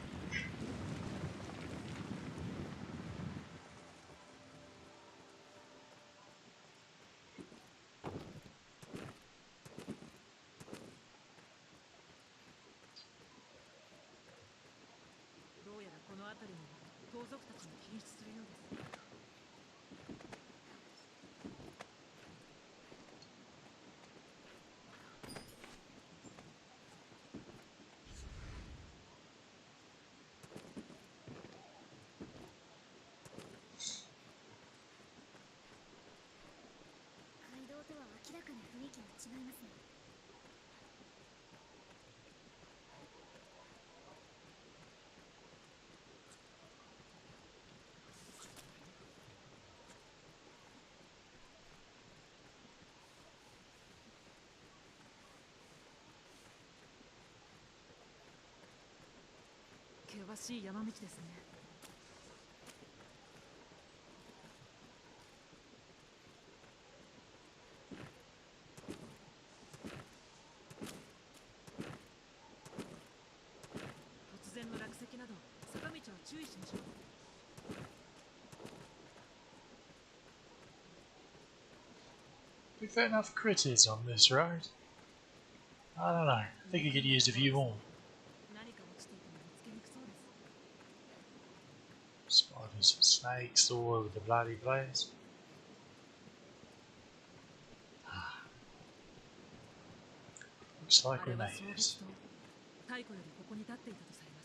[SPEAKER 2] どうやらこの辺りに盗賊たちが進出するようです。
[SPEAKER 3] 街道とは明らかに雰囲気が違いますね。
[SPEAKER 2] 険しい山道ですね。突然の落石など坂道は注意しましょう。
[SPEAKER 1] We've got enough critters on this road. I don't know. I think you could use a few more.
[SPEAKER 2] 何か落ちていても見つけにくそうです。
[SPEAKER 1] Spiders and snakes all over the bloody place. Looks
[SPEAKER 2] あ
[SPEAKER 1] like
[SPEAKER 2] れ
[SPEAKER 1] we
[SPEAKER 2] は
[SPEAKER 1] made
[SPEAKER 2] 双
[SPEAKER 1] it.
[SPEAKER 2] 璧と太古よりここに立っていたとされます。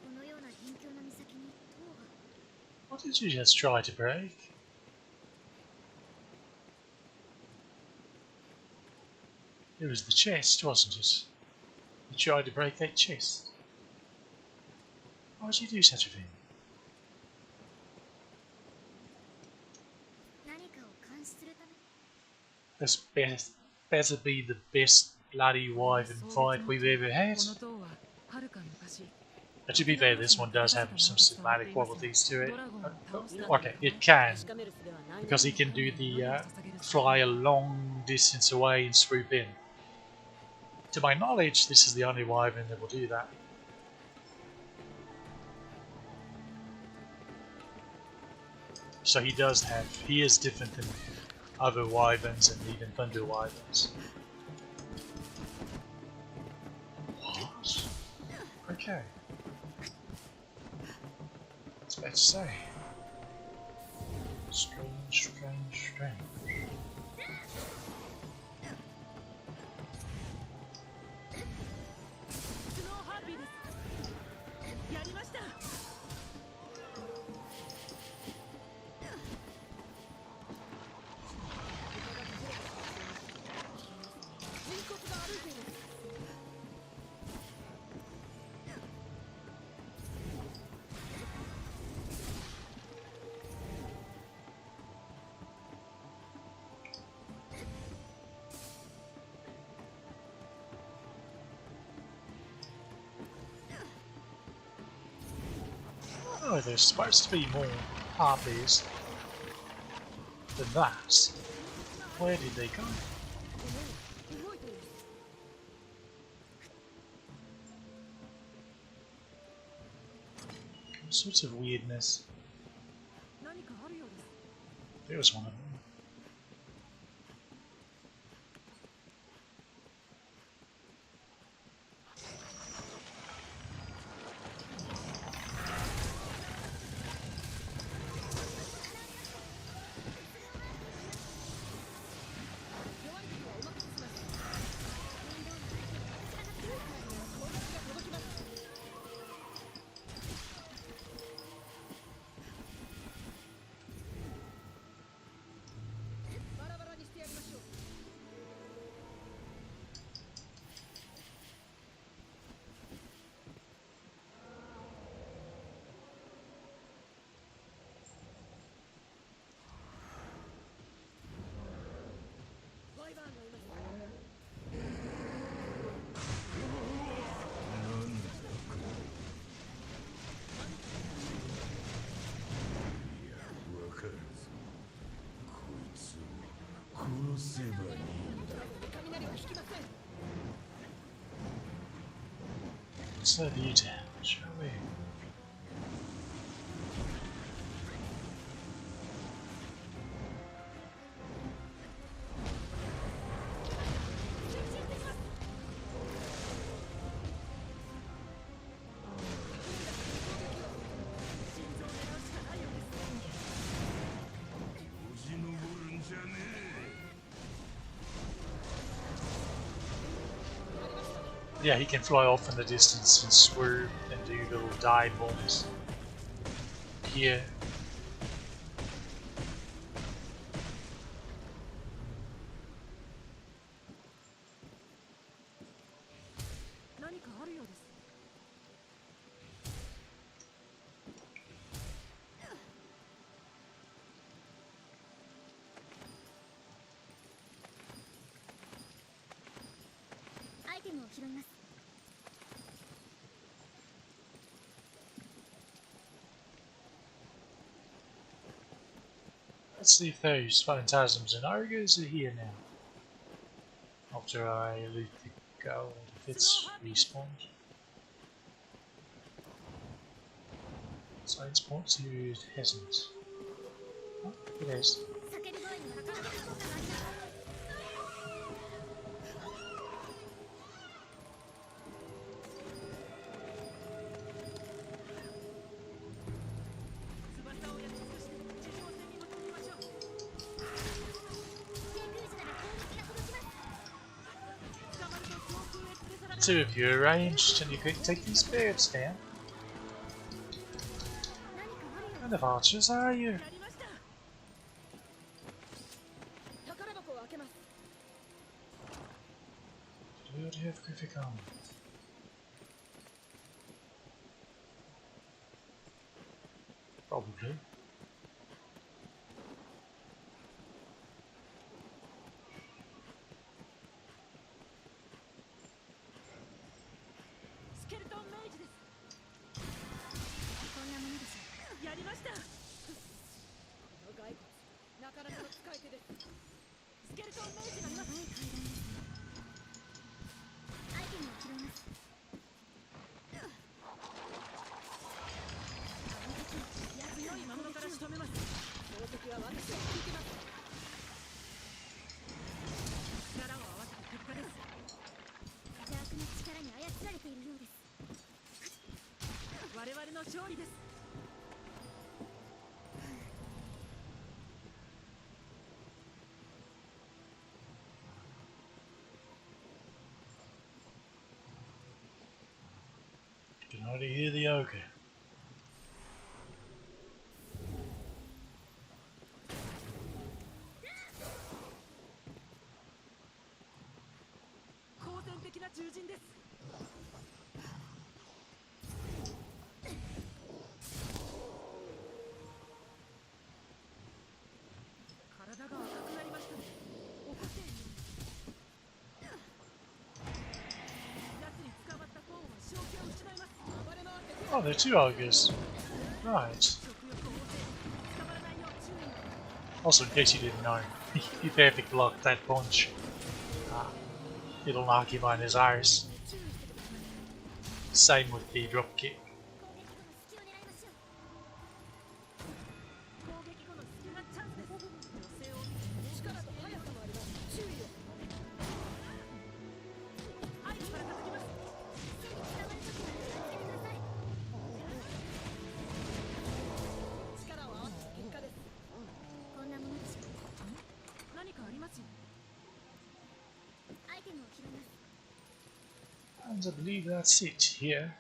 [SPEAKER 3] このような辺境の岬に塔が。
[SPEAKER 1] What did you just try to break? It was the chest, wasn't it? You tried to break that chest. Why would you do such a thing?
[SPEAKER 3] 何かを監視するため。
[SPEAKER 1] This better be the best bloody wyvern fight we've ever had.
[SPEAKER 2] この塔は遥か昔
[SPEAKER 1] But to be fair, this one does have some cinematic qualities to it. Okay, it can, because he can do the fly a long distance away and swoop in. To my knowledge, this is the only wyvern that will do that. So he is different than other wyverns and even thunder wyverns. What? Okay. What's that to say? Strange, strange, strange.
[SPEAKER 2] スノーハーピーです。やりました。人骨が歩いています。
[SPEAKER 1] Oh, there's supposed to be more harpies than that. Where did they go? All sorts of weirdness.
[SPEAKER 2] 何かあるようです。
[SPEAKER 1] There was one of them. Let's let you down, shall we? Yeah, he can fly off in the distance and swerve and do little dive bombs. Here.
[SPEAKER 3] テムを拾います。
[SPEAKER 1] Let's see if those phantasms and ogres are here now. After I loot the gold, if it's respawned. Science points to it hasn't. Oh, it is.
[SPEAKER 3] 叫び声には高め効果があります。
[SPEAKER 2] 翼をやり尽くして地上戦に臨みましょう。
[SPEAKER 3] 低空時なら攻撃が届きます。
[SPEAKER 2] 捕まると強風へ連れ去られ
[SPEAKER 1] Two of you are ranged and you could take these birds down.
[SPEAKER 3] 何かあるよ
[SPEAKER 1] What kind of archers are you?
[SPEAKER 2] やりました。宝箱を開けます。
[SPEAKER 1] Do you have graphic armor? Probably. You can already hear the ogre.
[SPEAKER 2] 好戦的な獣人です。体が赤くなりましたね。怒っている。奴に捕まったポーンは正気を失います。暴れ回って
[SPEAKER 1] Oh, they're two ogres. Right.
[SPEAKER 2] 食欲旺盛。捕まらないよう注意。
[SPEAKER 1] Also, in case you didn't know, he perfect blocked that punch. It'll knock him on his eyes. Same with the drop kick.
[SPEAKER 3] 攻撃後の隙を狙いましょう。
[SPEAKER 2] 攻撃後の隙がチャンスです。女性を力と速さもあります。注意を。背後から叩きます。
[SPEAKER 3] 背に捕まるときは気をつけてください。
[SPEAKER 2] 力を合わせた結果です。
[SPEAKER 3] こんなものでしょう。
[SPEAKER 2] 何かありますよ。
[SPEAKER 3] アイテムを拾います。
[SPEAKER 1] And I believe that's it here.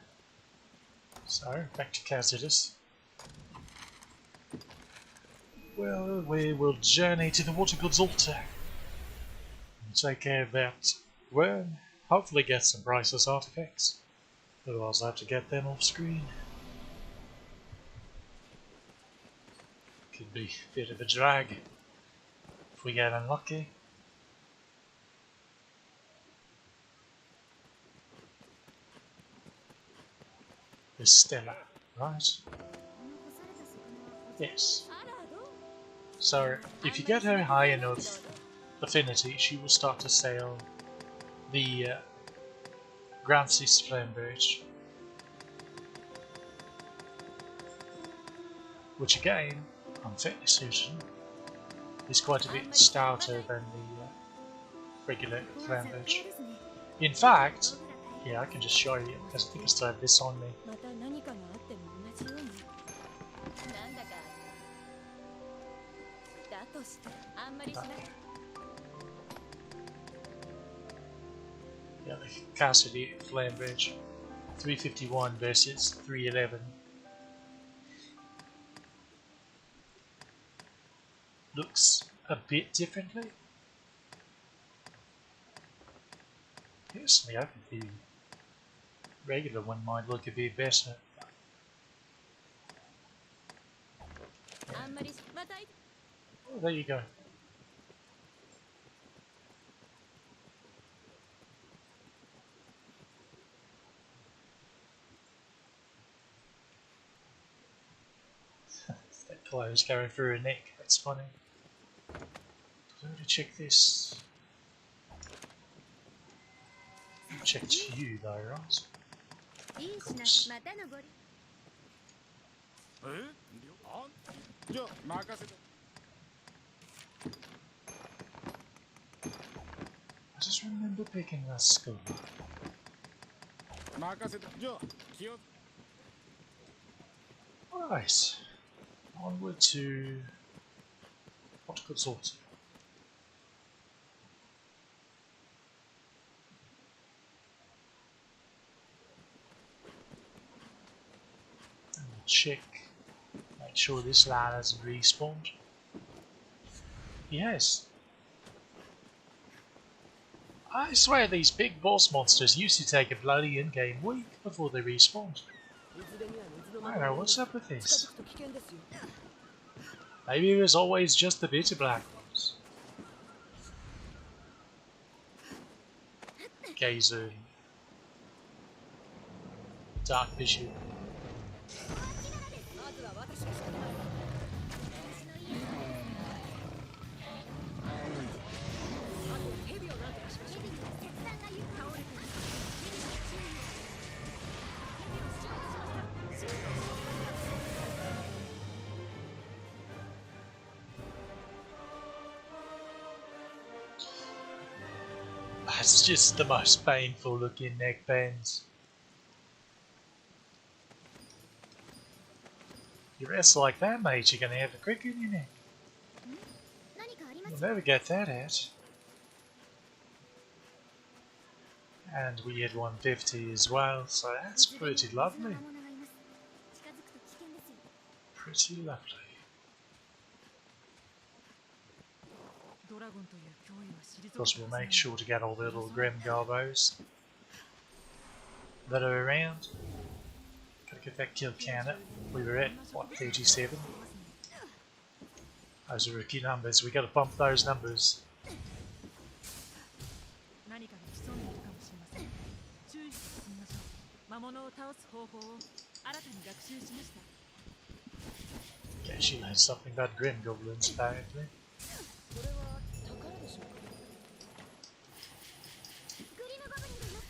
[SPEAKER 1] So, back to Cassius. Well, we will journey to the Water God's altar. And take care of that worm. Hopefully get some priceless artifacts. Otherwise I'll have to get them off screen. Could be a bit of a drag if we get unlucky. The Stella, right?
[SPEAKER 3] この干された魚は
[SPEAKER 1] Yes.
[SPEAKER 3] あらどう
[SPEAKER 1] So, if you get her high enough affinity, she will start to sail the Grancy's Flamberge. Which again, I'm fairly certain, is quite a bit stouter than the regular
[SPEAKER 3] これは絶
[SPEAKER 1] Flamberge.
[SPEAKER 3] 好ですね。
[SPEAKER 1] In fact,
[SPEAKER 3] 道具が大変
[SPEAKER 1] yeah, I can just show you, because I think I still have this on me.
[SPEAKER 2] また何かがあっても同じように。なんだか。だとしてあんまりしなく
[SPEAKER 1] Yeah, the Cassidy Flamberge. 351 versus 311. Looks a bit differently. Personally, I think the regular one might look a bit better.
[SPEAKER 2] あんまりまた
[SPEAKER 1] Oh, there you go. clothes going through her neck. That's funny. I'm going to check this. Checked you though, right?
[SPEAKER 3] いい
[SPEAKER 1] Of
[SPEAKER 3] 品
[SPEAKER 1] course.
[SPEAKER 3] またのご利
[SPEAKER 4] じゃあ任せて
[SPEAKER 1] I just remember picking that skull.
[SPEAKER 4] 任せてじゃあ気を
[SPEAKER 1] Alright. Onward to what consort? And we'll check. Make sure this lad hasn't respawned. He has. I swear these big boss monsters used to take a bloody in-game week before they respawned.
[SPEAKER 2] いずれには水の
[SPEAKER 1] I don't know what's up with
[SPEAKER 2] 近づ
[SPEAKER 1] this.
[SPEAKER 2] くと危険ですよ
[SPEAKER 1] Maybe it was always just the bitter black ones. Gazer. Dark vision.
[SPEAKER 2] まずは私が仕掛けますあと蛇をなんとかしましょう
[SPEAKER 3] 切断が倒れています蛇を使用しました
[SPEAKER 1] That's just the most painful looking neck bends. You wrestle like that, mate, you're gonna have a cricket in your neck.
[SPEAKER 3] 何かありま
[SPEAKER 1] You'll
[SPEAKER 3] す
[SPEAKER 1] never get that out. And we had 150 as well, so that's pretty lovely.
[SPEAKER 3] 魔物がいます近づくと危険ですよ
[SPEAKER 1] Pretty lovely.
[SPEAKER 2] ドラゴンという脅威は退
[SPEAKER 1] Of course, we'll make sure to get all the little Grim Garbos that are around. Gotta get that kill count up. We were at, what, 37? Those are rookie numbers, we gotta bump those numbers.
[SPEAKER 2] 何かが潜んでいるかもしれません注意して進みましょう魔物を倒す方法を新たに学習しました
[SPEAKER 1] Okay, she learned something about Grim Goblins apparently.
[SPEAKER 2] これは宝でしょうか
[SPEAKER 3] グリムゴブリンがいます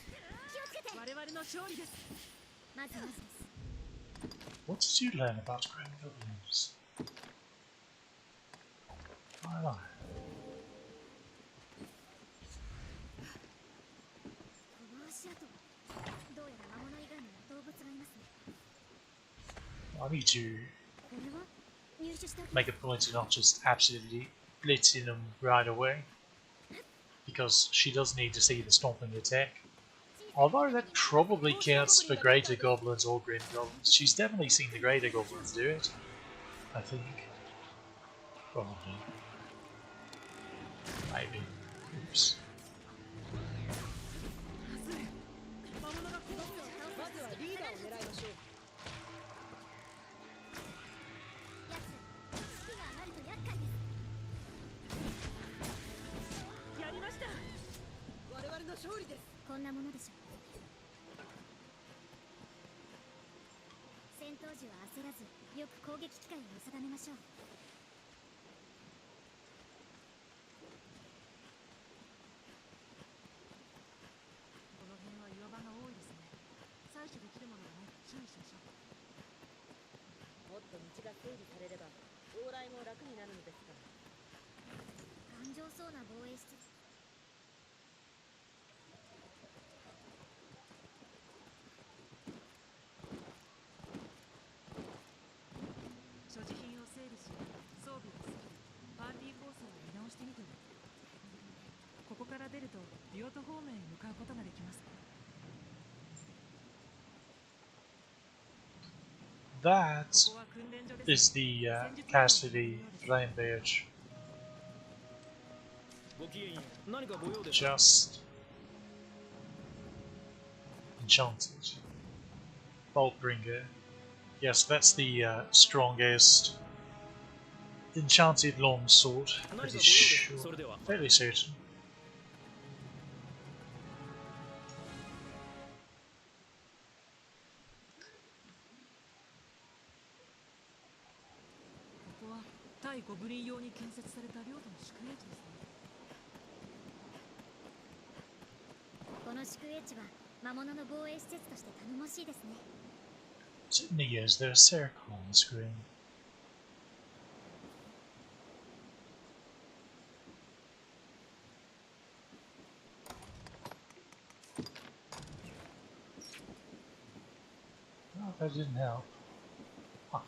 [SPEAKER 3] 気をつけて
[SPEAKER 2] 我々の勝利です
[SPEAKER 3] まずまずです
[SPEAKER 1] What did you learn about Grim Goblins? I don't know.
[SPEAKER 3] この足跡どうやら魔物以外にも動物がいますね
[SPEAKER 1] I need to
[SPEAKER 3] これは入手しておき
[SPEAKER 1] make a point to not just absolutely blitzing them right away. Because she does need to see the stomping attack. Although that probably counts for Greater Goblins or Grim Goblins. She's definitely seen the Greater Goblins do it. I think. Probably. Maybe. Oops.
[SPEAKER 2] 魔物が来ますまずはリーダーを狙いましょう
[SPEAKER 3] やつ士気が上がると厄介です
[SPEAKER 2] やりました我々の勝利です
[SPEAKER 3] こんなものでしょう戦闘時は焦らずよく攻撃機会を見定めましょう
[SPEAKER 2] この辺は岩場が多いですね採取できるものがないか注意しましょうもっと道が整理されれば往来も楽になるのですから
[SPEAKER 3] 頑丈そうな防衛しつつ
[SPEAKER 2] 所持品を整理し装備を作りパーティー構成を見直してみてはここから出るとビオト方面へ向かうことができます
[SPEAKER 1] That
[SPEAKER 2] ここは訓練所です
[SPEAKER 1] is the Cassidy Flame Badge.
[SPEAKER 4] ごきげんよう何かご用です
[SPEAKER 1] Just enchanted. Boltbringer. Yes, that's the strongest enchanted longsword.
[SPEAKER 4] 何かご
[SPEAKER 1] Pretty
[SPEAKER 4] 用です
[SPEAKER 1] sure.
[SPEAKER 4] それでは
[SPEAKER 1] Fairly certain.
[SPEAKER 2] グリン用に建設された領土の宿営地ですね。
[SPEAKER 3] この宿営地は魔物の防衛施設として頼もしいですね。
[SPEAKER 1] Certainly is. There's Sarah on the screen. Oh, that didn't help. Huh.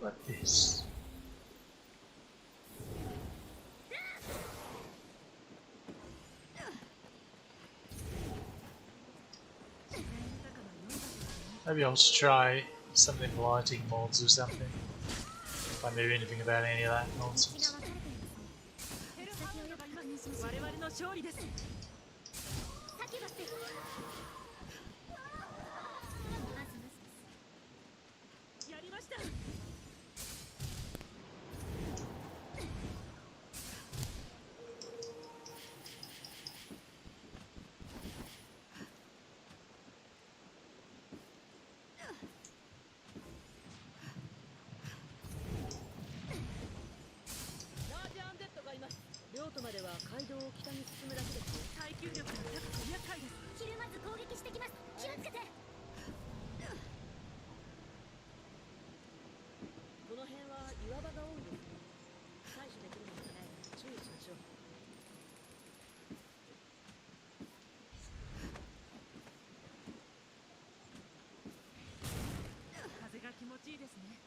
[SPEAKER 1] What this? Maybe I'll just try something lighting mods or something. If I knew anything about any of that
[SPEAKER 3] 道が
[SPEAKER 1] nonsense.
[SPEAKER 3] 分かれていますね。行き先をよく確認しましょう。
[SPEAKER 2] 我々の勝利です。
[SPEAKER 3] サキュバス。
[SPEAKER 2] やりました。領土までは街道を北に進むだけです。耐久力が高く厄介です。
[SPEAKER 3] ひるまず攻撃してきます。気をつけて。
[SPEAKER 2] この辺は岩場が多いですね。採取できるものがないから注意しましょう。風が気持ちいいですね。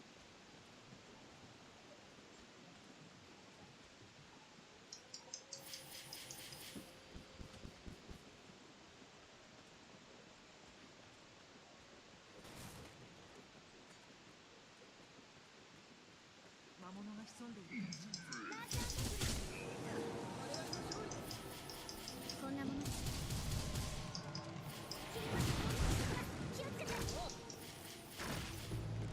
[SPEAKER 2] 魔物が潜んでいるかもしれません。
[SPEAKER 3] こんなものです。気をつけて。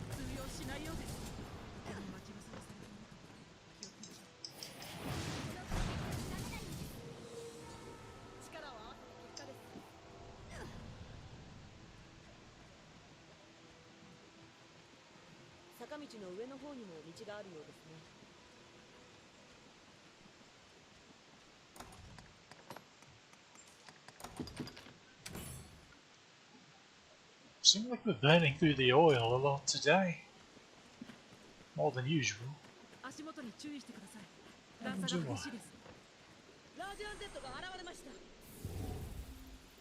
[SPEAKER 2] 通用しないようです。この巻き伏せされているのか気をつけましょう。力を合わせた結果です。坂道の上の方にも道があるようですね。
[SPEAKER 1] Seems like we're burning through the oil a lot today. More than usual.
[SPEAKER 2] 足元に注意してください。段差が激しいです。ラージアン Z が現れました。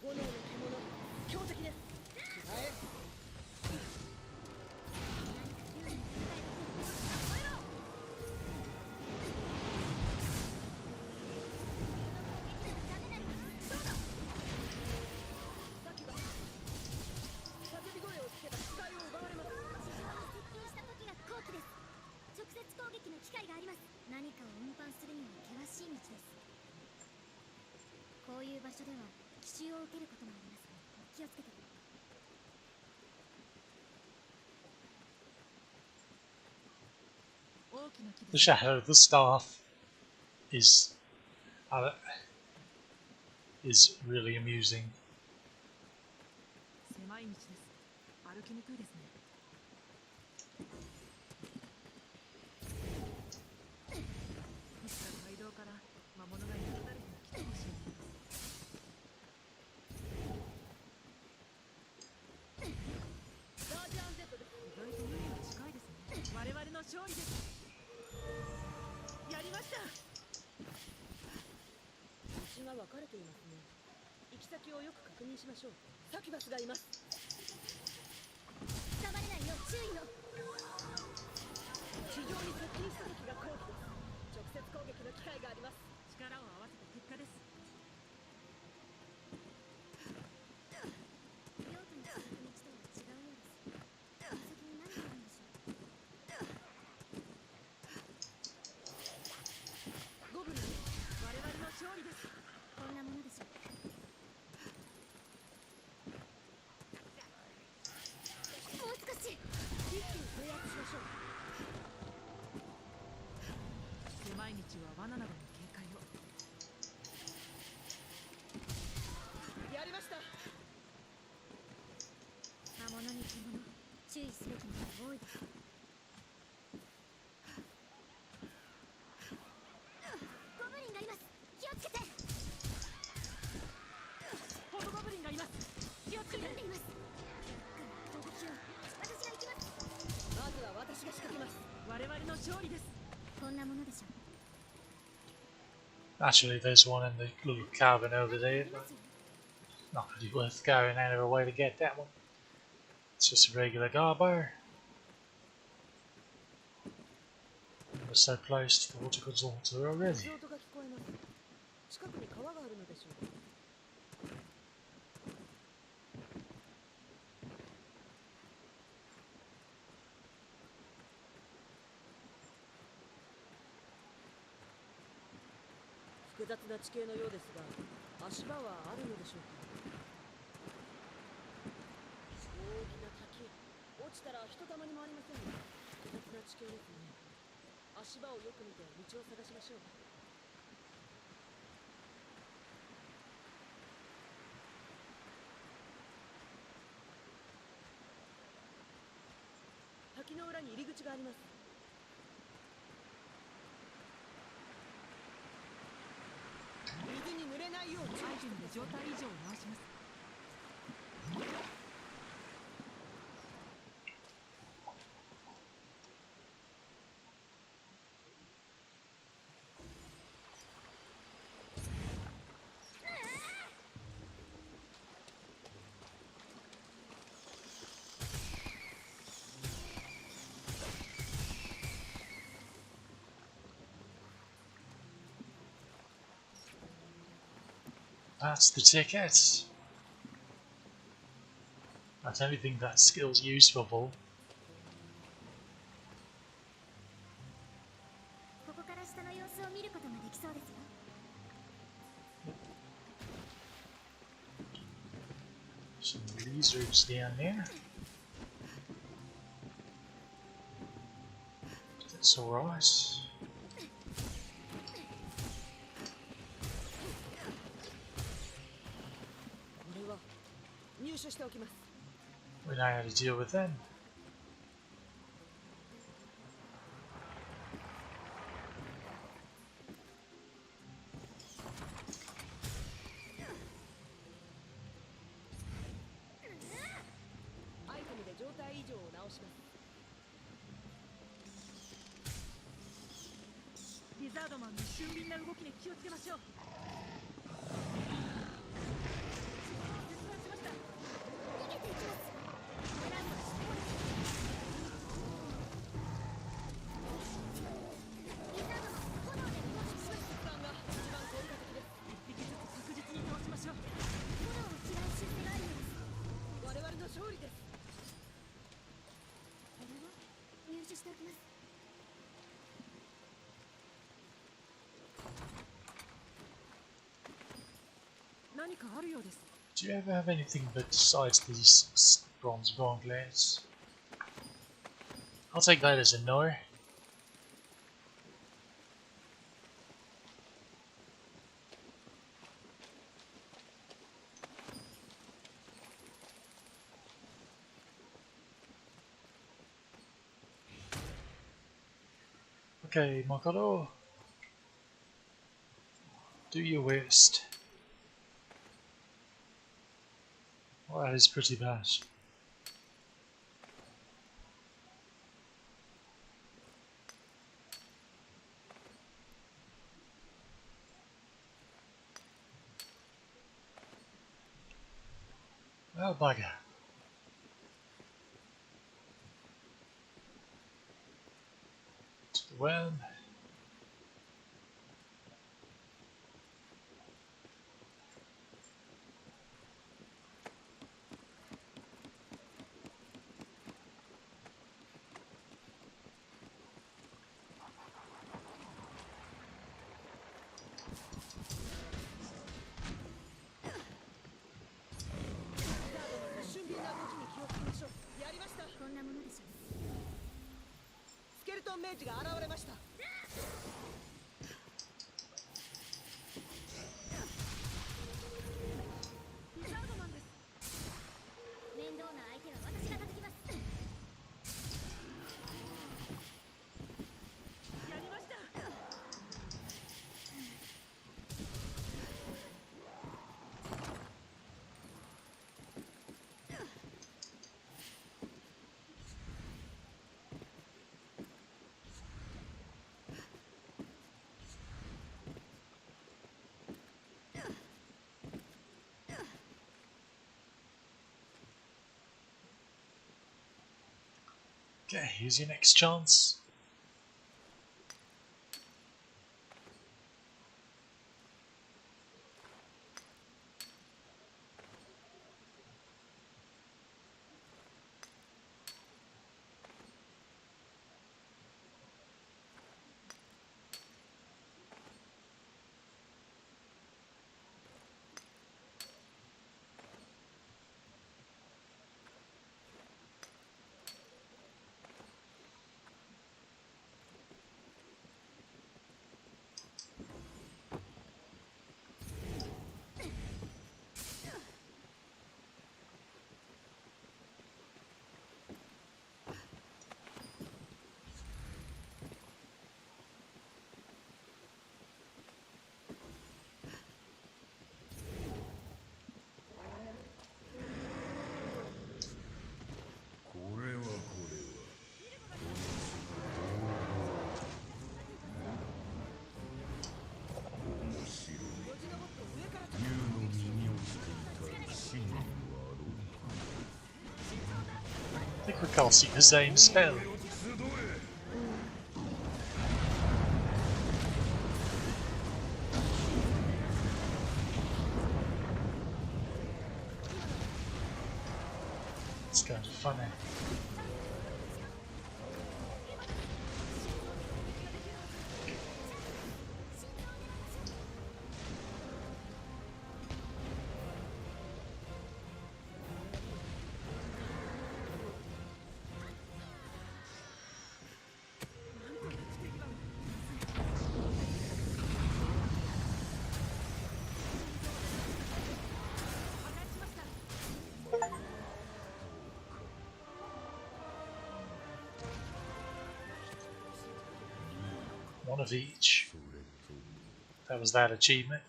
[SPEAKER 2] 炎の獣、強敵です。
[SPEAKER 3] 何かを運搬するには険しい道です。こういう場所では奇襲を受けることもあります。気をつけて。
[SPEAKER 2] 大きな木
[SPEAKER 1] The
[SPEAKER 2] です。
[SPEAKER 1] shadow of the staff is really amusing.
[SPEAKER 2] 狭い道です。歩きにくいですね。いつか街道から魔物がいなくなる日が来てほしいです。ガーディアン Z です。意外と海が近いですね。我々の勝利です。やりました。道が分かれていますね。行き先をよく確認しましょう。サキュバスがいます。
[SPEAKER 3] 捕まれないよう注意を。
[SPEAKER 2] 地上に接近した時が好機です。直接攻撃の機会があります。力を合わせた結果です。
[SPEAKER 3] 領土に続く道とは違うようです。この先に何があるんでしょう。
[SPEAKER 2] ゴブリン、我々の勝利です。
[SPEAKER 3] こんなものでしょう。もう少し。
[SPEAKER 2] 一気に制圧しましょう。狭い道は罠などの警戒を。やりました。
[SPEAKER 3] 魔物に獣、注意すべきものが多いです。
[SPEAKER 1] Actually, there's one in the little cabin over there, but not really worth going out of our way to get that one. It's just a regular garbo. We're so close to the watercourse altar already.
[SPEAKER 2] 水音が聞こえます。近くに川があるのでしょうか。複雑な地形のようですが、足場はあるのでしょうか。大きな滝、落ちたらひとたまりもありませんね。複雑な地形ですね。足場をよく見て道を探しましょう。滝の裏に入り口があります。水に濡れないようにアイテムで状態異常を直します。
[SPEAKER 1] That's the ticket. That's anything that skill's useful for.
[SPEAKER 3] ここから下の様子を見ることができそうですよ。
[SPEAKER 1] Some lizards down there. That's alright.
[SPEAKER 2] これは入手しておきます。
[SPEAKER 1] We know how to deal with them.
[SPEAKER 2] アイテムで状態異常を直します。リザードマンの俊敏な動きに気をつけましょう。
[SPEAKER 3] 逃げていきます。リザードマン、炎で攻撃します。
[SPEAKER 2] 負担が一番効果的です。一匹ずつ確実に倒しましょう。
[SPEAKER 3] 炎を嫌う習性があるようです。
[SPEAKER 2] 我々の勝利です。
[SPEAKER 3] これは入手しておきます。
[SPEAKER 2] 何かあるようです。
[SPEAKER 1] Do you ever have anything besides these bronze gauntlets? I'll take that as a no. Okay, Makoto. Do your worst. Well, that is pretty bad. Oh, bugger. To the worm. Okay, here's your next chance. I think we're casting the same spell. It's kind of funny. One of each. That was that achievement.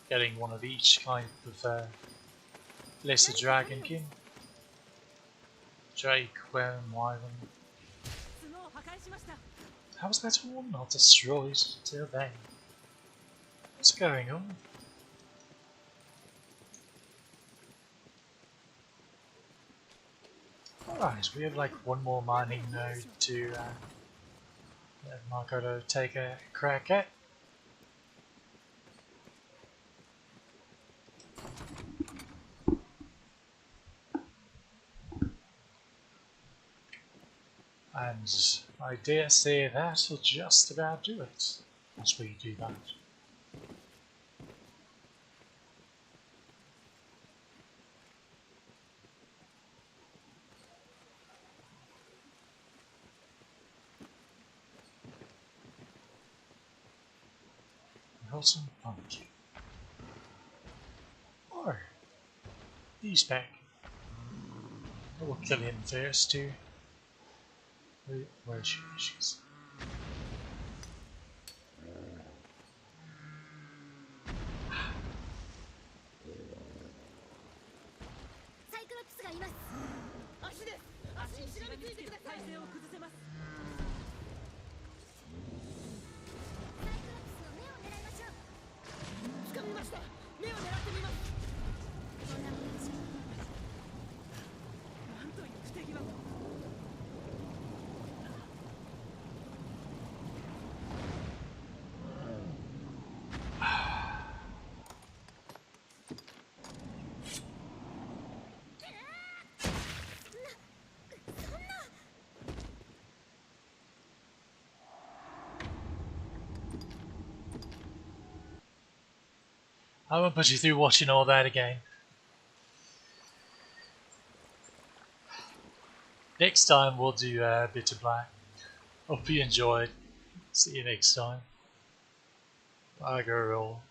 [SPEAKER 1] Getting one of each kind of lesser dragonkin. Drake, Worm, Wyvern. How was that all not destroyed till then? What's going on? Alright, we have like one more mining node to let Makoto take a crack at. And I dare say that'll just about do it once we do that. Awesome pumpkin. Oh, he's back. We'll kill him first too. Where is she? She's. I won't put you through watching all that again. Next time we'll do Bitter Black. Hope you enjoyed. See you next time. Bye, girl.